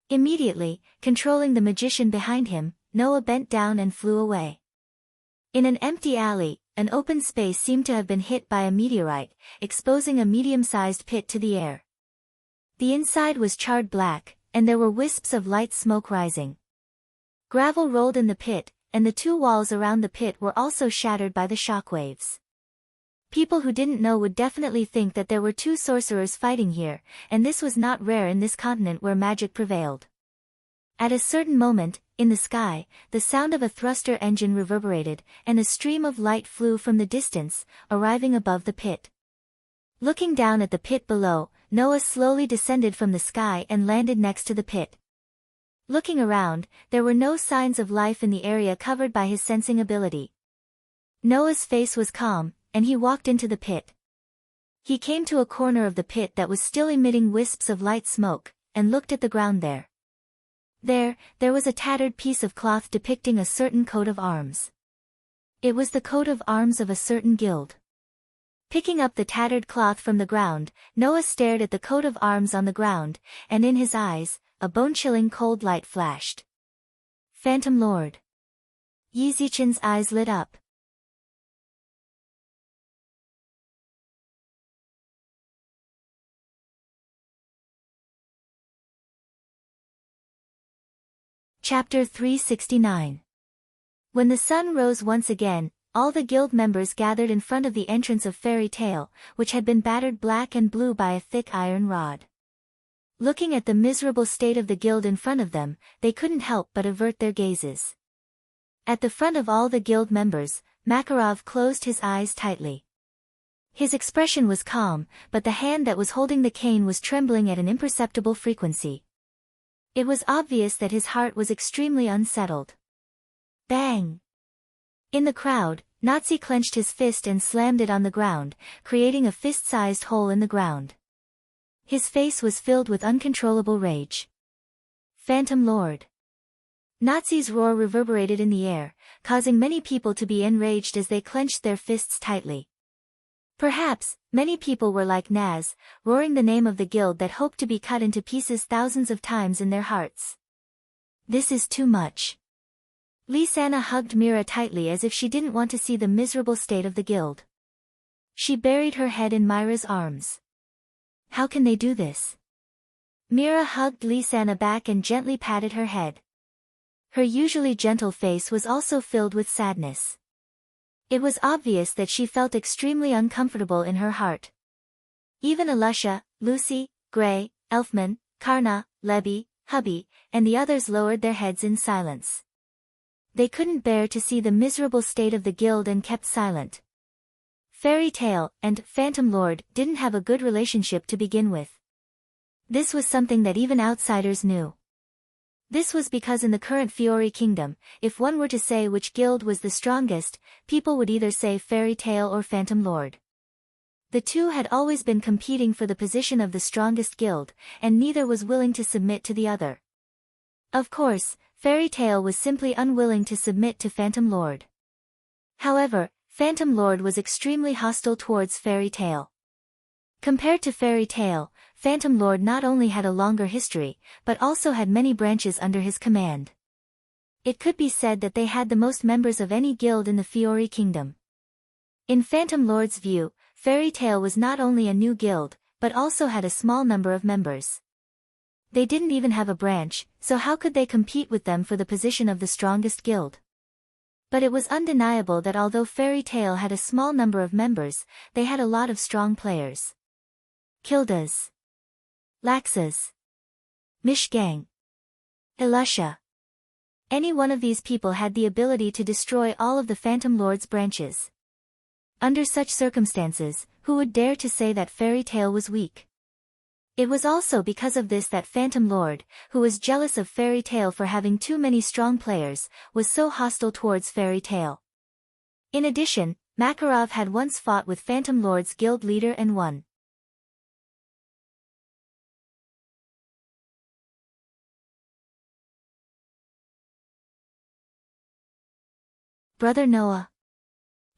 Immediately, controlling the magician behind him, Noah bent down and flew away. In an empty alley, an open space seemed to have been hit by a meteorite, exposing a medium-sized pit to the air. The inside was charred black, and there were wisps of light smoke rising. Gravel rolled in the pit, and the two walls around the pit were also shattered by the shockwaves. People who didn't know would definitely think that there were two sorcerers fighting here, and this was not rare in this continent where magic prevailed. At a certain moment, in the sky, the sound of a thruster engine reverberated, and a stream of light flew from the distance, arriving above the pit. Looking down at the pit below, Noah slowly descended from the sky and landed next to the pit. Looking around, there were no signs of life in the area covered by his sensing ability. Noah's face was calm, and he walked into the pit. He came to a corner of the pit that was still emitting wisps of light smoke, and looked at the ground there. There was a tattered piece of cloth depicting a certain coat of arms. It was the coat of arms of a certain guild. Picking up the tattered cloth from the ground, Noah stared at the coat of arms on the ground, and in his eyes, a bone-chilling cold light flashed. Phantom Lord. Yi Zichen's eyes lit up. Chapter 369. When the sun rose once again, all the guild members gathered in front of the entrance of Fairy Tale, which had been battered black and blue by a thick iron rod. Looking at the miserable state of the guild in front of them, they couldn't help but avert their gazes. At the front of all the guild members, Makarov closed his eyes tightly. His expression was calm, but the hand that was holding the cane was trembling at an imperceptible frequency. It was obvious that his heart was extremely unsettled. Bang! In the crowd, Nazi clenched his fist and slammed it on the ground, creating a fist-sized hole in the ground. His face was filled with uncontrollable rage. Phantom Lord. Nazi's roar reverberated in the air, causing many people to be enraged as they clenched their fists tightly. Perhaps, many people were like Naz, roaring the name of the guild that hoped to be cut into pieces thousands of times in their hearts. This is too much. Lisanna hugged Mira tightly as if she didn't want to see the miserable state of the guild. She buried her head in Myra's arms. How can they do this? Mira hugged Lisanna back and gently patted her head. Her usually gentle face was also filled with sadness. It was obvious that she felt extremely uncomfortable in her heart. Even Alusha, Lucy, Gray, Elfman, Karna, Lebby, Hubby, and the others lowered their heads in silence. They couldn't bear to see the miserable state of the guild and kept silent. Fairy Tale and Phantom Lord didn't have a good relationship to begin with. This was something that even outsiders knew. This was because in the current Fiori Kingdom, if one were to say which guild was the strongest, people would either say Fairy Tale or Phantom Lord. The two had always been competing for the position of the strongest guild, and neither was willing to submit to the other. Of course, Fairy Tale was simply unwilling to submit to Phantom Lord. However, Phantom Lord was extremely hostile towards Fairy Tale. Compared to Fairy Tale, Phantom Lord not only had a longer history, but also had many branches under his command. It could be said that they had the most members of any guild in the Fiori Kingdom. In Phantom Lord's view, Fairy Tale was not only a new guild, but also had a small number of members. They didn't even have a branch, so how could they compete with them for the position of the strongest guild? But it was undeniable that although Fairy Tale had a small number of members, they had a lot of strong players. Kildas, Laxas, Mishgang, Ilusha, Any one of these people had the ability to destroy all of the Phantom Lord's branches. Under such circumstances, who would dare to say that Fairy Tail was weak? It was also because of this that Phantom Lord, who was jealous of Fairy Tail for having too many strong players, was so hostile towards Fairy Tail. In addition, Makarov had once fought with Phantom Lord's guild leader and won. Brother Noah.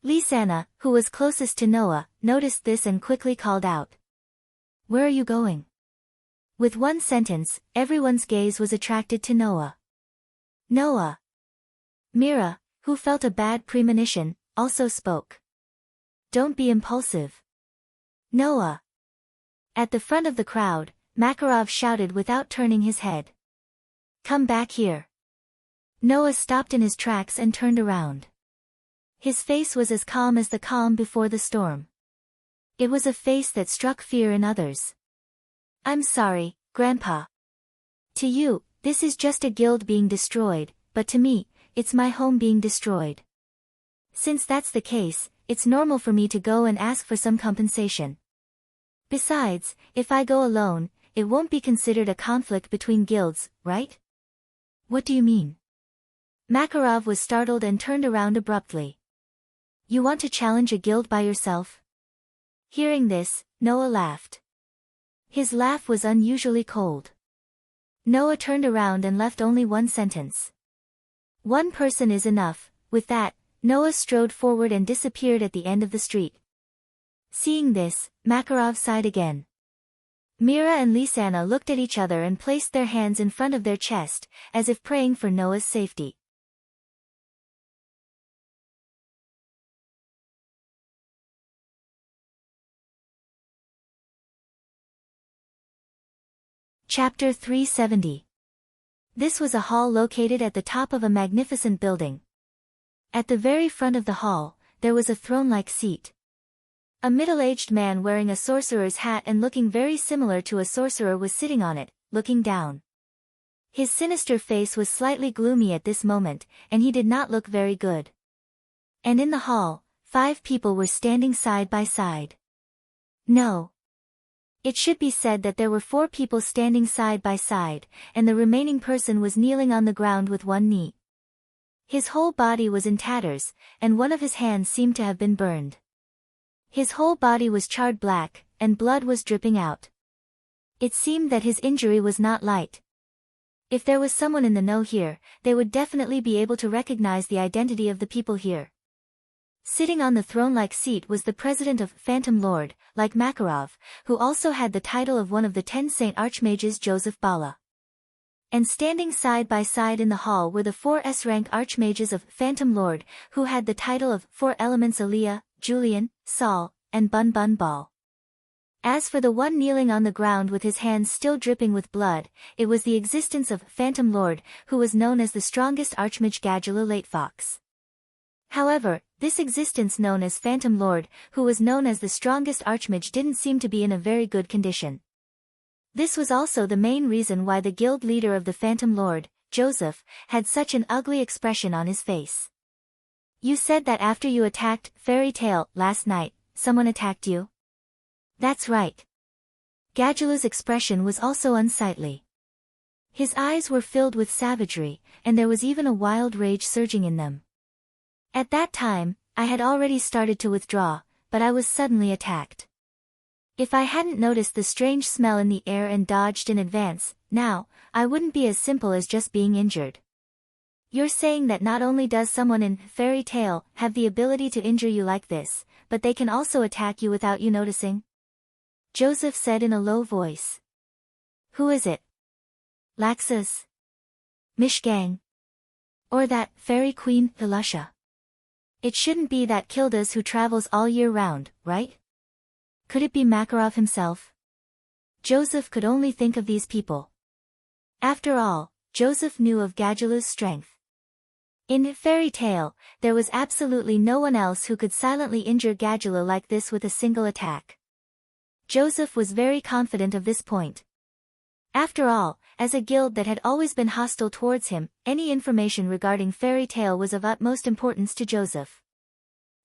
Lisanna, who was closest to Noah, noticed this and quickly called out. Where are you going? With one sentence, everyone's gaze was attracted to Noah. Noah. Mira, who felt a bad premonition, also spoke. Don't be impulsive. Noah. At the front of the crowd, Makarov shouted without turning his head. Come back here. Noah stopped in his tracks and turned around. His face was as calm as the calm before the storm. It was a face that struck fear in others. I'm sorry, Grandpa. To you, this is just a guild being destroyed, but to me, it's my home being destroyed. Since that's the case, it's normal for me to go and ask for some compensation. Besides, if I go alone, it won't be considered a conflict between guilds, right? What do you mean? Makarov was startled and turned around abruptly. You want to challenge a guild by yourself? Hearing this, Noah laughed. His laugh was unusually cold. Noah turned around and left only one sentence. One person is enough. With that, Noah strode forward and disappeared at the end of the street. Seeing this, Makarov sighed again. Mira and Lisanna looked at each other and placed their hands in front of their chest, as if praying for Noah's safety. Chapter 370. This was a hall located at the top of a magnificent building. At the very front of the hall, there was a throne-like seat. A middle-aged man wearing a sorcerer's hat and looking very similar to a sorcerer was sitting on it, looking down. His sinister face was slightly gloomy at this moment, and he did not look very good. And in the hall, 5 people were standing side by side. No. It should be said that there were 4 people standing side by side, and the remaining person was kneeling on the ground with one knee. His whole body was in tatters, and one of his hands seemed to have been burned. His whole body was charred black, and blood was dripping out. It seemed that his injury was not light. If there was someone in the know here, they would definitely be able to recognize the identity of the people here. Sitting on the throne-like seat was the president of Phantom Lord, like Makarov, who also had the title of one of the 10 Saint Archmages Joseph Bala. And standing side by side in the hall were the 4 S-rank Archmages of Phantom Lord, who had the title of 4 Elements Aliyah, Julian, Saul, and Bun Bun Ball. As for the one kneeling on the ground with his hands still dripping with blood, it was the existence of Phantom Lord, who was known as the strongest Archmage Gadula Late Fox. However, this existence known as Phantom Lord, who was known as the strongest Archmage, didn't seem to be in a very good condition. This was also the main reason why the guild leader of the Phantom Lord, Joseph, had such an ugly expression on his face. You said that after you attacked Fairy Tail last night, someone attacked you? That's right. Gadula's expression was also unsightly. His eyes were filled with savagery, and there was even a wild rage surging in them. At that time, I had already started to withdraw, but I was suddenly attacked. If I hadn't noticed the strange smell in the air and dodged in advance, now, I wouldn't be as simple as just being injured. You're saying that not only does someone in Fairy Tail have the ability to injure you like this, but they can also attack you without you noticing? Joseph said in a low voice. Who is it? Laxus? Mishgang? Or that Fairy Queen, Elusha? It shouldn't be that Kildas who travels all year round, right? Could it be Makarov himself? Joseph could only think of these people. After all, Joseph knew of Gadula's strength. In Fairy Tail, there was absolutely no one else who could silently injure Gadula like this with a single attack. Joseph was very confident of this point. After all, as a guild that had always been hostile towards him, any information regarding Fairy Tale was of utmost importance to Joseph.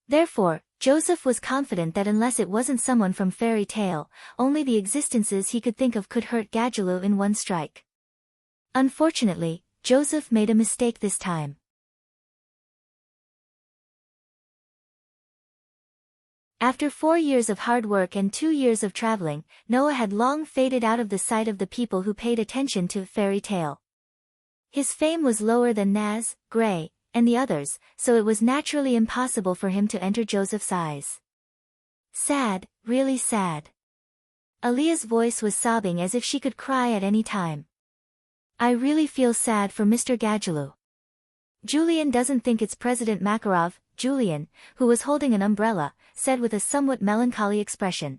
Therefore, Joseph was confident that unless it wasn't someone from Fairy Tale, only the existences he could think of could hurt Gadgeloo in one strike. Unfortunately, Joseph made a mistake this time. After 4 years of hard work and 2 years of traveling, Noah had long faded out of the sight of the people who paid attention to Fairy Tale. His fame was lower than Naz, Gray, and the others, so it was naturally impossible for him to enter Joseph's eyes. Sad, really sad. Aaliyah's voice was sobbing as if she could cry at any time. I really feel sad for Mr. Gadgeloo. Julian doesn't think it's President Makarov. Julian, who was holding an umbrella, said with a somewhat melancholy expression.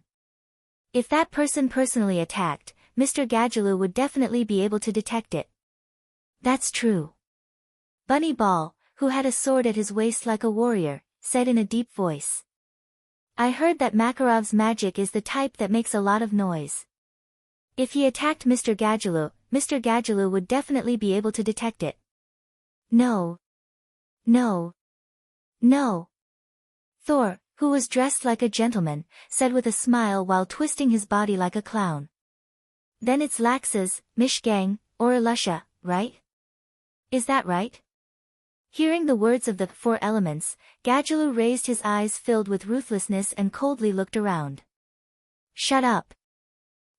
If that person personally attacked, Mr. Gadgeloo would definitely be able to detect it. That's true. Bunny Ball, who had a sword at his waist like a warrior, said in a deep voice. I heard that Makarov's magic is the type that makes a lot of noise. If he attacked Mr. Gadgeloo would definitely be able to detect it. No. No. No. Thor, who was dressed like a gentleman, said with a smile while twisting his body like a clown. Then it's Lax's, Mishgang, or Ilusha, right? Is that right? Hearing the words of the 4 elements, Gadgeloo raised his eyes filled with ruthlessness and coldly looked around. Shut up.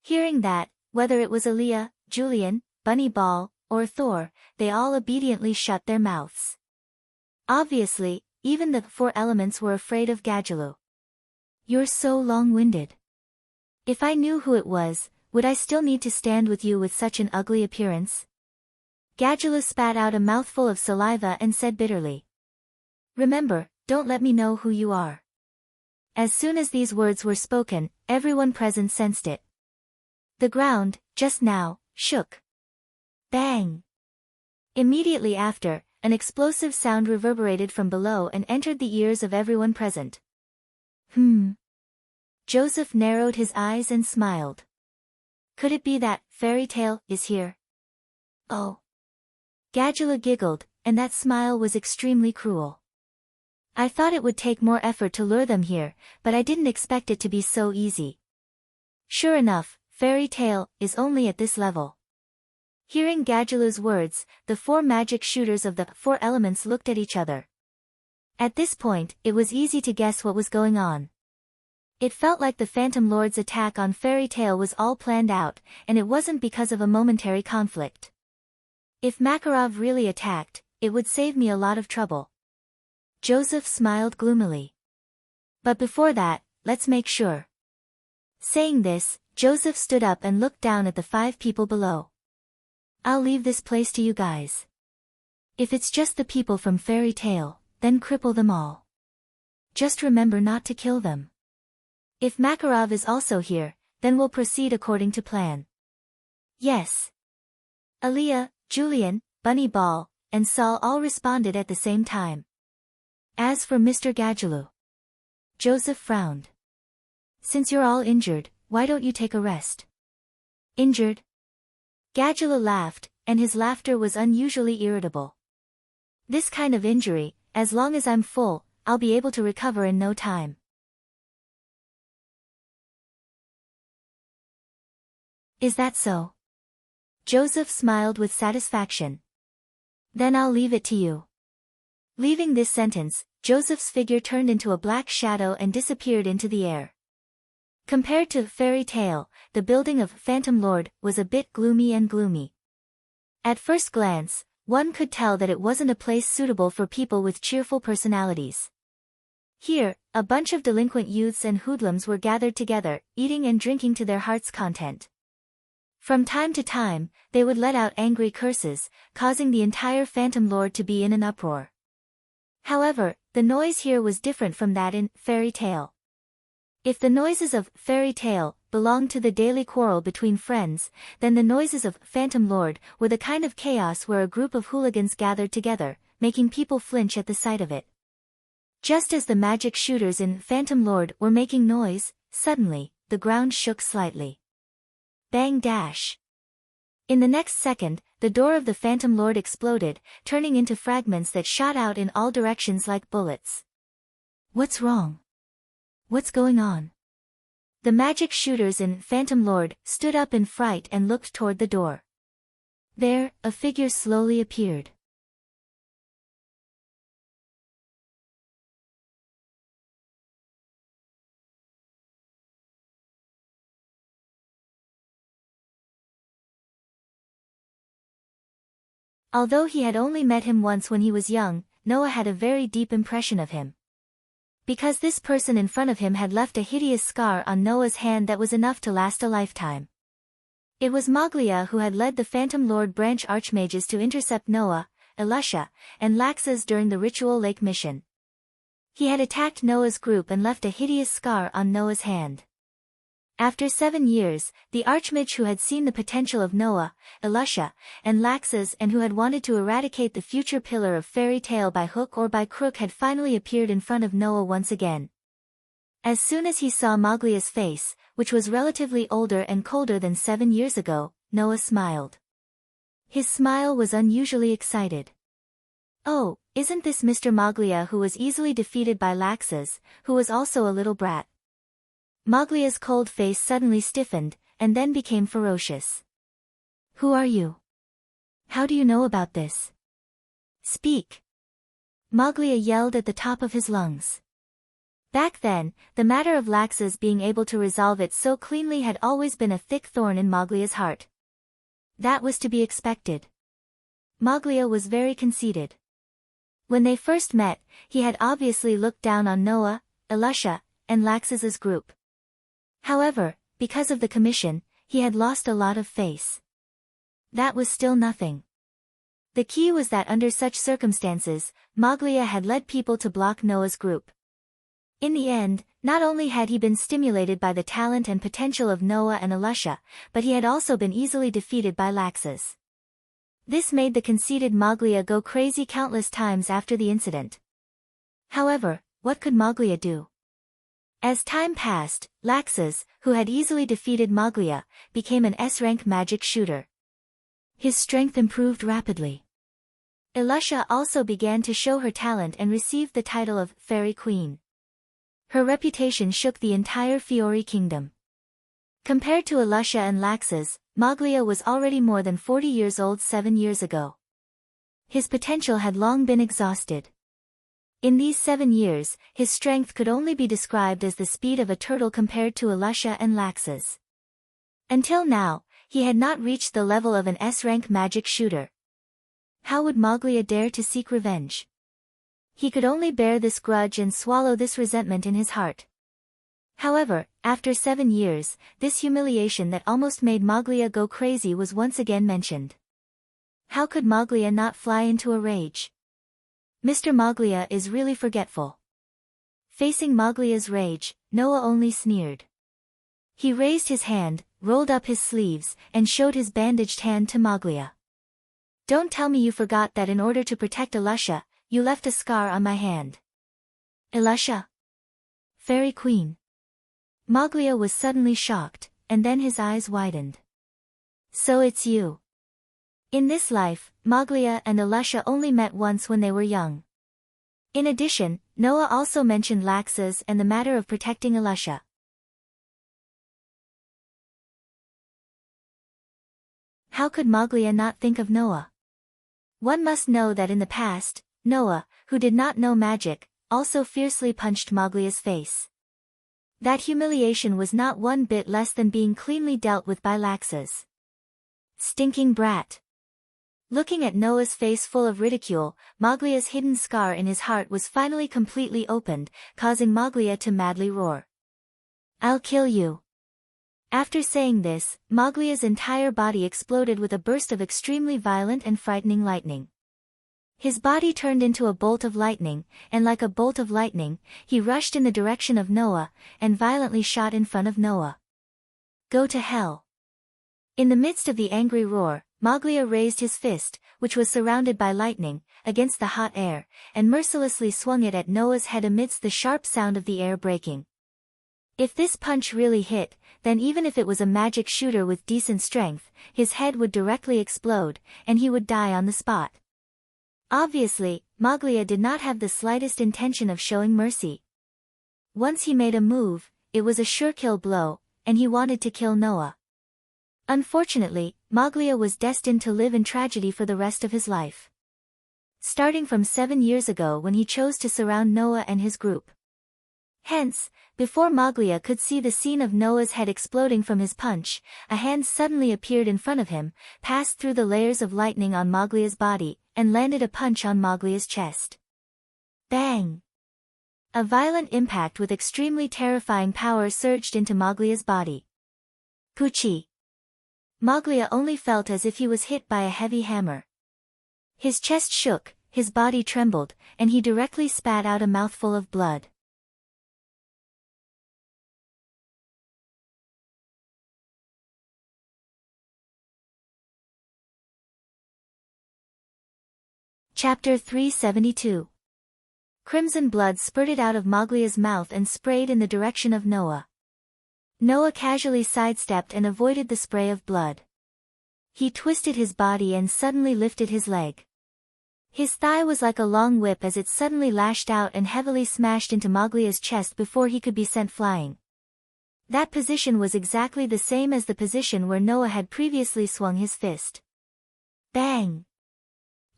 Hearing that, whether it was Aaliyah, Julian, Bunny Ball, or Thor, they all obediently shut their mouths. Obviously, even the 4 elements were afraid of Gadgeloo. You're so long-winded. If I knew who it was, would I still need to stand with you with such an ugly appearance? Gadgeloo spat out a mouthful of saliva and said bitterly. Remember, don't let me know who you are. As soon as these words were spoken, everyone present sensed it. The ground, just now, shook. Bang! Immediately after, an explosive sound reverberated from below and entered the ears of everyone present. Joseph narrowed his eyes and smiled. Could it be that Fairy Tale is here? Oh. Gadgeloo giggled, and that smile was extremely cruel. I thought it would take more effort to lure them here, but I didn't expect it to be so easy. Sure enough, Fairy Tale is only at this level. Hearing Gadgeloo's words, the 4 magic shooters of the 4 elements looked at each other. At this point, it was easy to guess what was going on. It felt like the Phantom Lord's attack on Fairy Tale was all planned out, and it wasn't because of a momentary conflict. If Makarov really attacked, it would save me a lot of trouble. Joseph smiled gloomily. But before that, let's make sure. Saying this, Joseph stood up and looked down at the 5 people below. I'll leave this place to you guys. If it's just the people from Fairy Tale, then cripple them all. Just remember not to kill them. If Makarov is also here, then we'll proceed according to plan. Yes. Aaliyah, Julian, Bunny Ball, and Saul all responded at the same time. As for Mr. Gadgeloo, Joseph frowned. Since you're all injured, why don't you take a rest? Injured? Gadgeloo laughed, and his laughter was unusually irritable. This kind of injury, as long as I'm full, I'll be able to recover in no time. Is that so? Joseph smiled with satisfaction. Then I'll leave it to you. Leaving this sentence, Joseph's figure turned into a black shadow and disappeared into the air. Compared to Fairy Tale, the building of Phantom Lord was a bit gloomy. At first glance, one could tell that it wasn't a place suitable for people with cheerful personalities. Here, a bunch of delinquent youths and hoodlums were gathered together, eating and drinking to their heart's content. From time to time, they would let out angry curses, causing the entire Phantom Lord to be in an uproar. However, the noise here was different from that in Fairy Tale. If the noises of Fairy Tale belonged to the daily quarrel between friends, then the noises of Phantom Lord were the kind of chaos where a group of hooligans gathered together, making people flinch at the sight of it. Just as the magic shooters in Phantom Lord were making noise, suddenly, the ground shook slightly. Bang dash. In the next second, the door of the Phantom Lord exploded, turning into fragments that shot out in all directions like bullets. What's wrong? What's going on? The magic shooters in Phantom Lord stood up in fright and looked toward the door. There, a figure slowly appeared. Although he had only met him once when he was young, Noah had a very deep impression of him. Because this person in front of him had left a hideous scar on Noah's hand that was enough to last a lifetime. It was Maglia who had led the Phantom Lord branch archmages to intercept Noah, Elisha, and Laxus during the ritual lake mission. He had attacked Noah's group and left a hideous scar on Noah's hand. After 7 years, the archmage who had seen the potential of Noah, Elisha, and Laxus and who had wanted to eradicate the future pillar of fairy tale by hook or by crook had finally appeared in front of Noah once again. As soon as he saw Maglia's face, which was relatively older and colder than 7 years ago, Noah smiled. His smile was unusually excited. Oh, isn't this Mr. Maglia who was easily defeated by Laxus, who was also a little brat? Maglia's cold face suddenly stiffened, and then became ferocious. Who are you? How do you know about this? Speak! Maglia yelled at the top of his lungs. Back then, the matter of Laxus being able to resolve it so cleanly had always been a thick thorn in Maglia's heart. That was to be expected. Maglia was very conceited. When they first met, he had obviously looked down on Noah, Elisha, and Laxus's group. However, because of the commission, he had lost a lot of face. That was still nothing. The key was that under such circumstances, Maglia had led people to block Noah's group. In the end, not only had he been stimulated by the talent and potential of Noah and Elisha, but he had also been easily defeated by Laxus. This made the conceited Maglia go crazy countless times after the incident. However, what could Maglia do? As time passed, Laxus, who had easily defeated Maglia, became an S-rank magic shooter. His strength improved rapidly. Elisha also began to show her talent and received the title of Fairy Queen. Her reputation shook the entire Fiori kingdom. Compared to Elisha and Laxus, Maglia was already more than 40 years old 7 years ago. His potential had long been exhausted. In these 7 years, his strength could only be described as the speed of a turtle compared to Elisha and Laxus. Until now, he had not reached the level of an S-rank magic shooter. How would Maglia dare to seek revenge? He could only bear this grudge and swallow this resentment in his heart. However, after 7 years, this humiliation that almost made Maglia go crazy was once again mentioned. How could Maglia not fly into a rage? Mr. Maglia is really forgetful. Facing Maglia's rage, Noah only sneered. He raised his hand, rolled up his sleeves, and showed his bandaged hand to Maglia. Don't tell me you forgot that in order to protect Elisha, you left a scar on my hand. Elisha? Fairy Queen. Maglia was suddenly shocked, and then his eyes widened. So it's you. In this life, Maglia and Elisha only met once when they were young. In addition, Noah also mentioned Laxus and the matter of protecting Elisha. How could Maglia not think of Noah? One must know that in the past, Noah, who did not know magic, also fiercely punched Maglia's face. That humiliation was not one bit less than being cleanly dealt with by Laxus. Stinking brat. Looking at Noah's face full of ridicule, Maglia's hidden scar in his heart was finally completely opened, causing Maglia to madly roar. I'll kill you. After saying this, Maglia's entire body exploded with a burst of extremely violent and frightening lightning. His body turned into a bolt of lightning, and like a bolt of lightning, he rushed in the direction of Noah, and violently shot in front of Noah. Go to hell. In the midst of the angry roar, Maglia raised his fist, which was surrounded by lightning, against the hot air, and mercilessly swung it at Noah's head amidst the sharp sound of the air breaking. If this punch really hit, then even if it was a magic shooter with decent strength, his head would directly explode, and he would die on the spot. Obviously, Maglia did not have the slightest intention of showing mercy. Once he made a move, it was a sure kill blow, and he wanted to kill Noah. Unfortunately, Maglia was destined to live in tragedy for the rest of his life. Starting from 7 years ago when he chose to surround Noah and his group. Hence, before Maglia could see the scene of Noah's head exploding from his punch, a hand suddenly appeared in front of him, passed through the layers of lightning on Maglia's body, and landed a punch on Maglia's chest. Bang! A violent impact with extremely terrifying power surged into Maglia's body. Poochie! Maglia only felt as if he was hit by a heavy hammer. His chest shook, his body trembled, and he directly spat out a mouthful of blood. Chapter 372. Crimson blood spurted out of Maglia's mouth and sprayed in the direction of Noah. Noah casually sidestepped and avoided the spray of blood. He twisted his body and suddenly lifted his leg. His thigh was like a long whip as it suddenly lashed out and heavily smashed into Maglia's chest before he could be sent flying. That position was exactly the same as the position where Noah had previously swung his fist. Bang!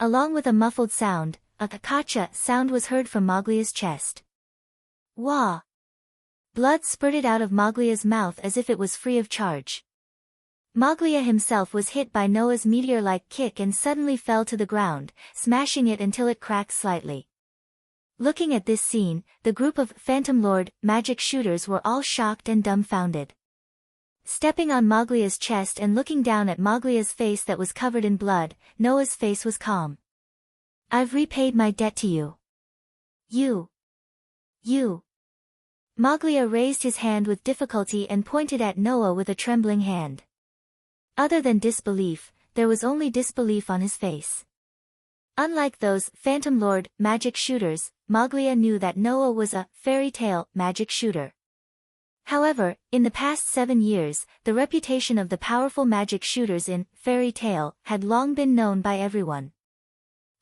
Along with a muffled sound, a kakacha sound was heard from Maglia's chest. Wah! Blood spurted out of Maglia's mouth as if it was free of charge. Maglia himself was hit by Noah's meteor-like kick and suddenly fell to the ground, smashing it until it cracked slightly. Looking at this scene, the group of Phantom Lord magic shooters were all shocked and dumbfounded. Stepping on Maglia's chest and looking down at Maglia's face that was covered in blood, Noah's face was calm. I've repaid my debt to you. You. Maglia raised his hand with difficulty and pointed at Noah with a trembling hand. Other than disbelief, there was only disbelief on his face. Unlike those Phantom Lord magic shooters, Maglia knew that Noah was a fairy tale magic shooter. However, in the past 7 years, the reputation of the powerful magic shooters in Fairy Tale had long been known by everyone.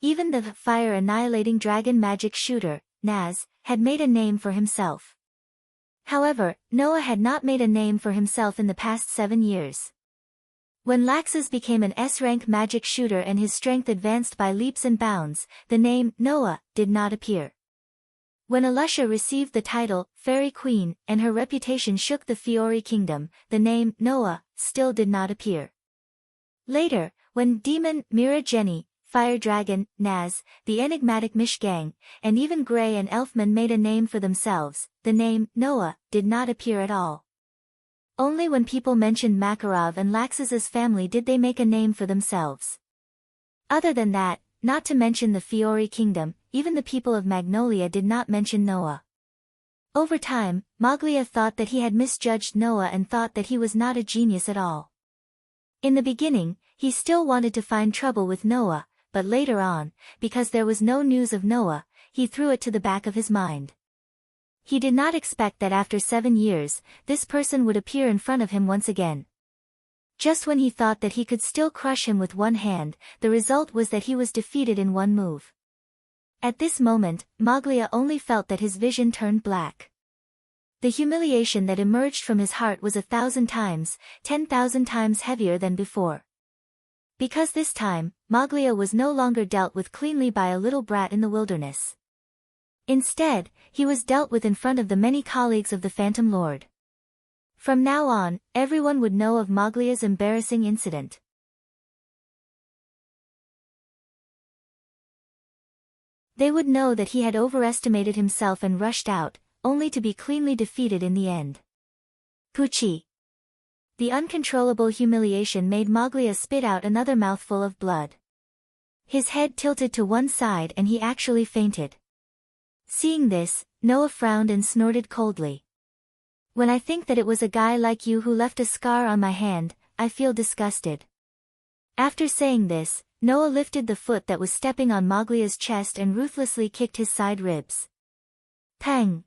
Even the fire-annihilating dragon magic shooter, Naz, had made a name for himself. However, Noah had not made a name for himself in the past 7 years. When Laxus became an S-rank magic shooter and his strength advanced by leaps and bounds, the name Noah did not appear. When Alusha received the title Fairy Queen and her reputation shook the Fiori Kingdom, the name Noah still did not appear. Later, when Demon Mira Jenny, Fire Dragon, Naz, the enigmatic Mish Gang, and even Grey and Elfman made a name for themselves, the name Noah did not appear at all. Only when people mentioned Makarov and Laxus's family did they make a name for themselves. Other than that, not to mention the Fiori Kingdom, even the people of Magnolia did not mention Noah. Over time, Maglia thought that he had misjudged Noah and thought that he was not a genius at all. In the beginning, he still wanted to find trouble with Noah, but later on, because there was no news of Noah, he threw it to the back of his mind. He did not expect that after 7 years, this person would appear in front of him once again. Just when he thought that he could still crush him with one hand, the result was that he was defeated in one move. At this moment, Maglia only felt that his vision turned black. The humiliation that emerged from his heart was 1,000 times, 10,000 times heavier than before. Because this time, Maglia was no longer dealt with cleanly by a little brat in the wilderness. Instead, he was dealt with in front of the many colleagues of the Phantom Lord. From now on, everyone would know of Maglia's embarrassing incident. They would know that he had overestimated himself and rushed out, only to be cleanly defeated in the end. Poochie! The uncontrollable humiliation made Maglia spit out another mouthful of blood. His head tilted to one side and he actually fainted. Seeing this, Noah frowned and snorted coldly. When I think that it was a guy like you who left a scar on my hand, I feel disgusted. After saying this, Noah lifted the foot that was stepping on Maglia's chest and ruthlessly kicked his side ribs. Pang!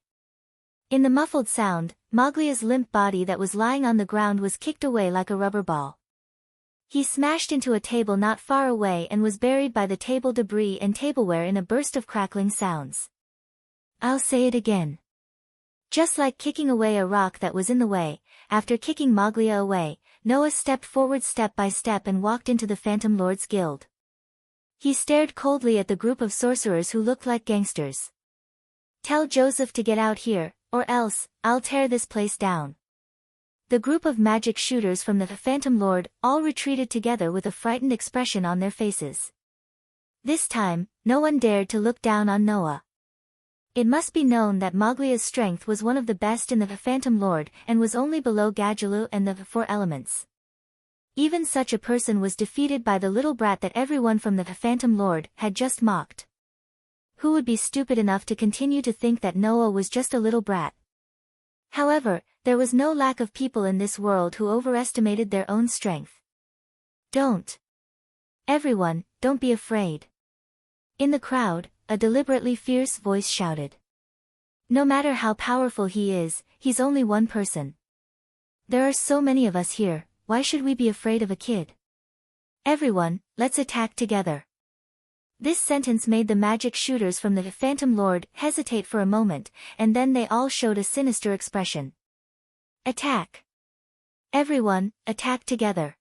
In the muffled sound, Moglia's limp body that was lying on the ground was kicked away like a rubber ball. He smashed into a table not far away and was buried by the table debris and tableware in a burst of crackling sounds. I'll say it again. Just like kicking away a rock that was in the way, after kicking Moglia away, Noah stepped forward step by step and walked into the Phantom Lord's guild. He stared coldly at the group of sorcerers who looked like gangsters. Tell Joseph to get out here, or else, I'll tear this place down. The group of magic shooters from the Phantom Lord all retreated together with a frightened expression on their faces. This time, no one dared to look down on Noah. It must be known that Moglia's strength was one of the best in the Phantom Lord and was only below Gadgeelu and the Four Elements. Even such a person was defeated by the little brat that everyone from the Phantom Lord had just mocked. Who would be stupid enough to continue to think that Noah was just a little brat? However, there was no lack of people in this world who overestimated their own strength. Don't. Everyone, don't be afraid. In the crowd, a deliberately fierce voice shouted. No matter how powerful he is, he's only one person. There are so many of us here, why should we be afraid of a kid? Everyone, let's attack together. This sentence made the magic shooters from the Phantom Lord hesitate for a moment, and then they all showed a sinister expression. Attack! Everyone, attack together!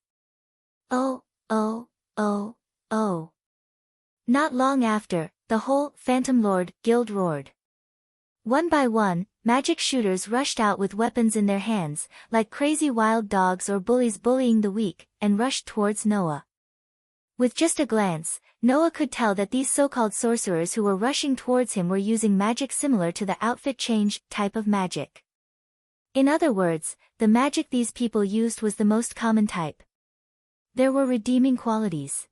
Oh, oh, oh, oh. Not long after, the whole Phantom Lord guild roared. One by one, magic shooters rushed out with weapons in their hands, like crazy wild dogs or bullies bullying the weak, and rushed towards Noah. With just a glance, Noah could tell that these so-called sorcerers who were rushing towards him were using magic similar to the outfit change type of magic. In other words, the magic these people used was the most common type. There were redeeming qualities.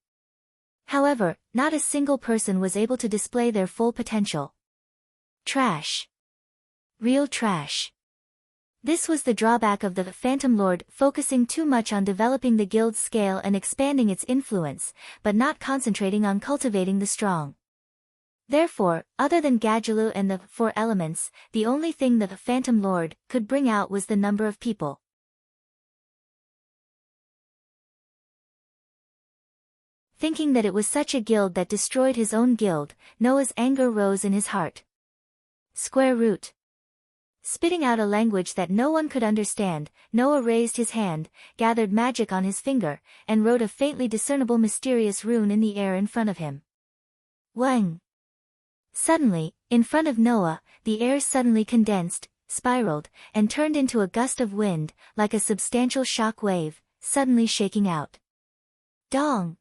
However, not a single person was able to display their full potential. Trash. Real trash. This was the drawback of the Phantom Lord focusing too much on developing the guild's scale and expanding its influence, but not concentrating on cultivating the strong. Therefore, other than Gadgeelu and the Four Elements, the only thing the Phantom Lord could bring out was the number of people. Thinking that it was such a guild that destroyed his own guild, Noah's anger rose in his heart. Square root. Spitting out a language that no one could understand, Noah raised his hand, gathered magic on his finger, and wrote a faintly discernible mysterious rune in the air in front of him. Wang! Suddenly, in front of Noah, the air suddenly condensed, spiraled, and turned into a gust of wind, like a substantial shock wave, suddenly shaking out. Dong!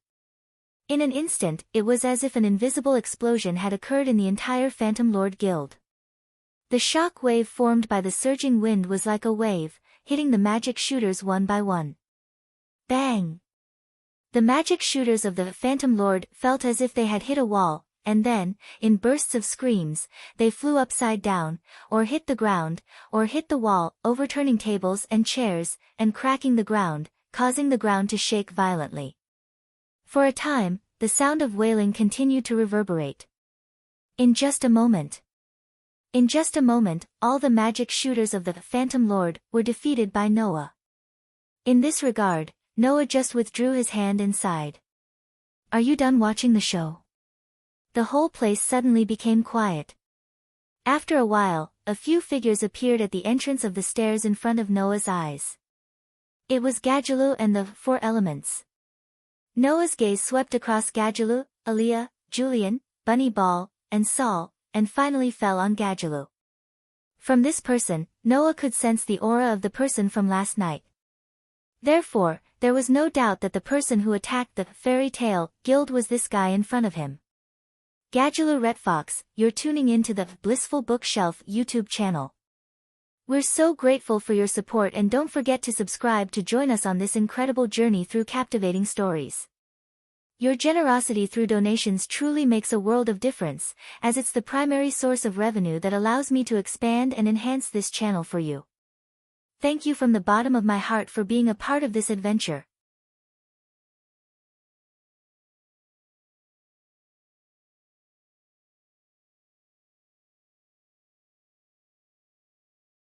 In an instant, it was as if an invisible explosion had occurred in the entire Phantom Lord Guild. The shock wave formed by the surging wind was like a wave, hitting the magic shooters one by one. Bang! The magic shooters of the Phantom Lord felt as if they had hit a wall, and then, in bursts of screams, they flew upside down, or hit the ground, or hit the wall, overturning tables and chairs, and cracking the ground, causing the ground to shake violently. For a time, the sound of wailing continued to reverberate. In just a moment, all the magic shooters of the Phantom Lord were defeated by Noah. In this regard, Noah just withdrew his hand and sighed. Are you done watching the show? The whole place suddenly became quiet. After a while, a few figures appeared at the entrance of the stairs in front of Noah's eyes. It was Gadgeelu and the Four Elements. Noah's gaze swept across Gadgeelu, Aaliyah, Julian, Bunny Ball, and Saul, and finally fell on Gadgeelu. From this person, Noah could sense the aura of the person from last night. Therefore, there was no doubt that the person who attacked the Fairy Tale Guild was this guy in front of him. Gadgeelu Retfox, you're tuning in to the Blissful Bookshelf YouTube channel. We're so grateful for your support, and don't forget to subscribe to join us on this incredible journey through captivating stories. Your generosity through donations truly makes a world of difference, as it's the primary source of revenue that allows me to expand and enhance this channel for you. Thank you from the bottom of my heart for being a part of this adventure.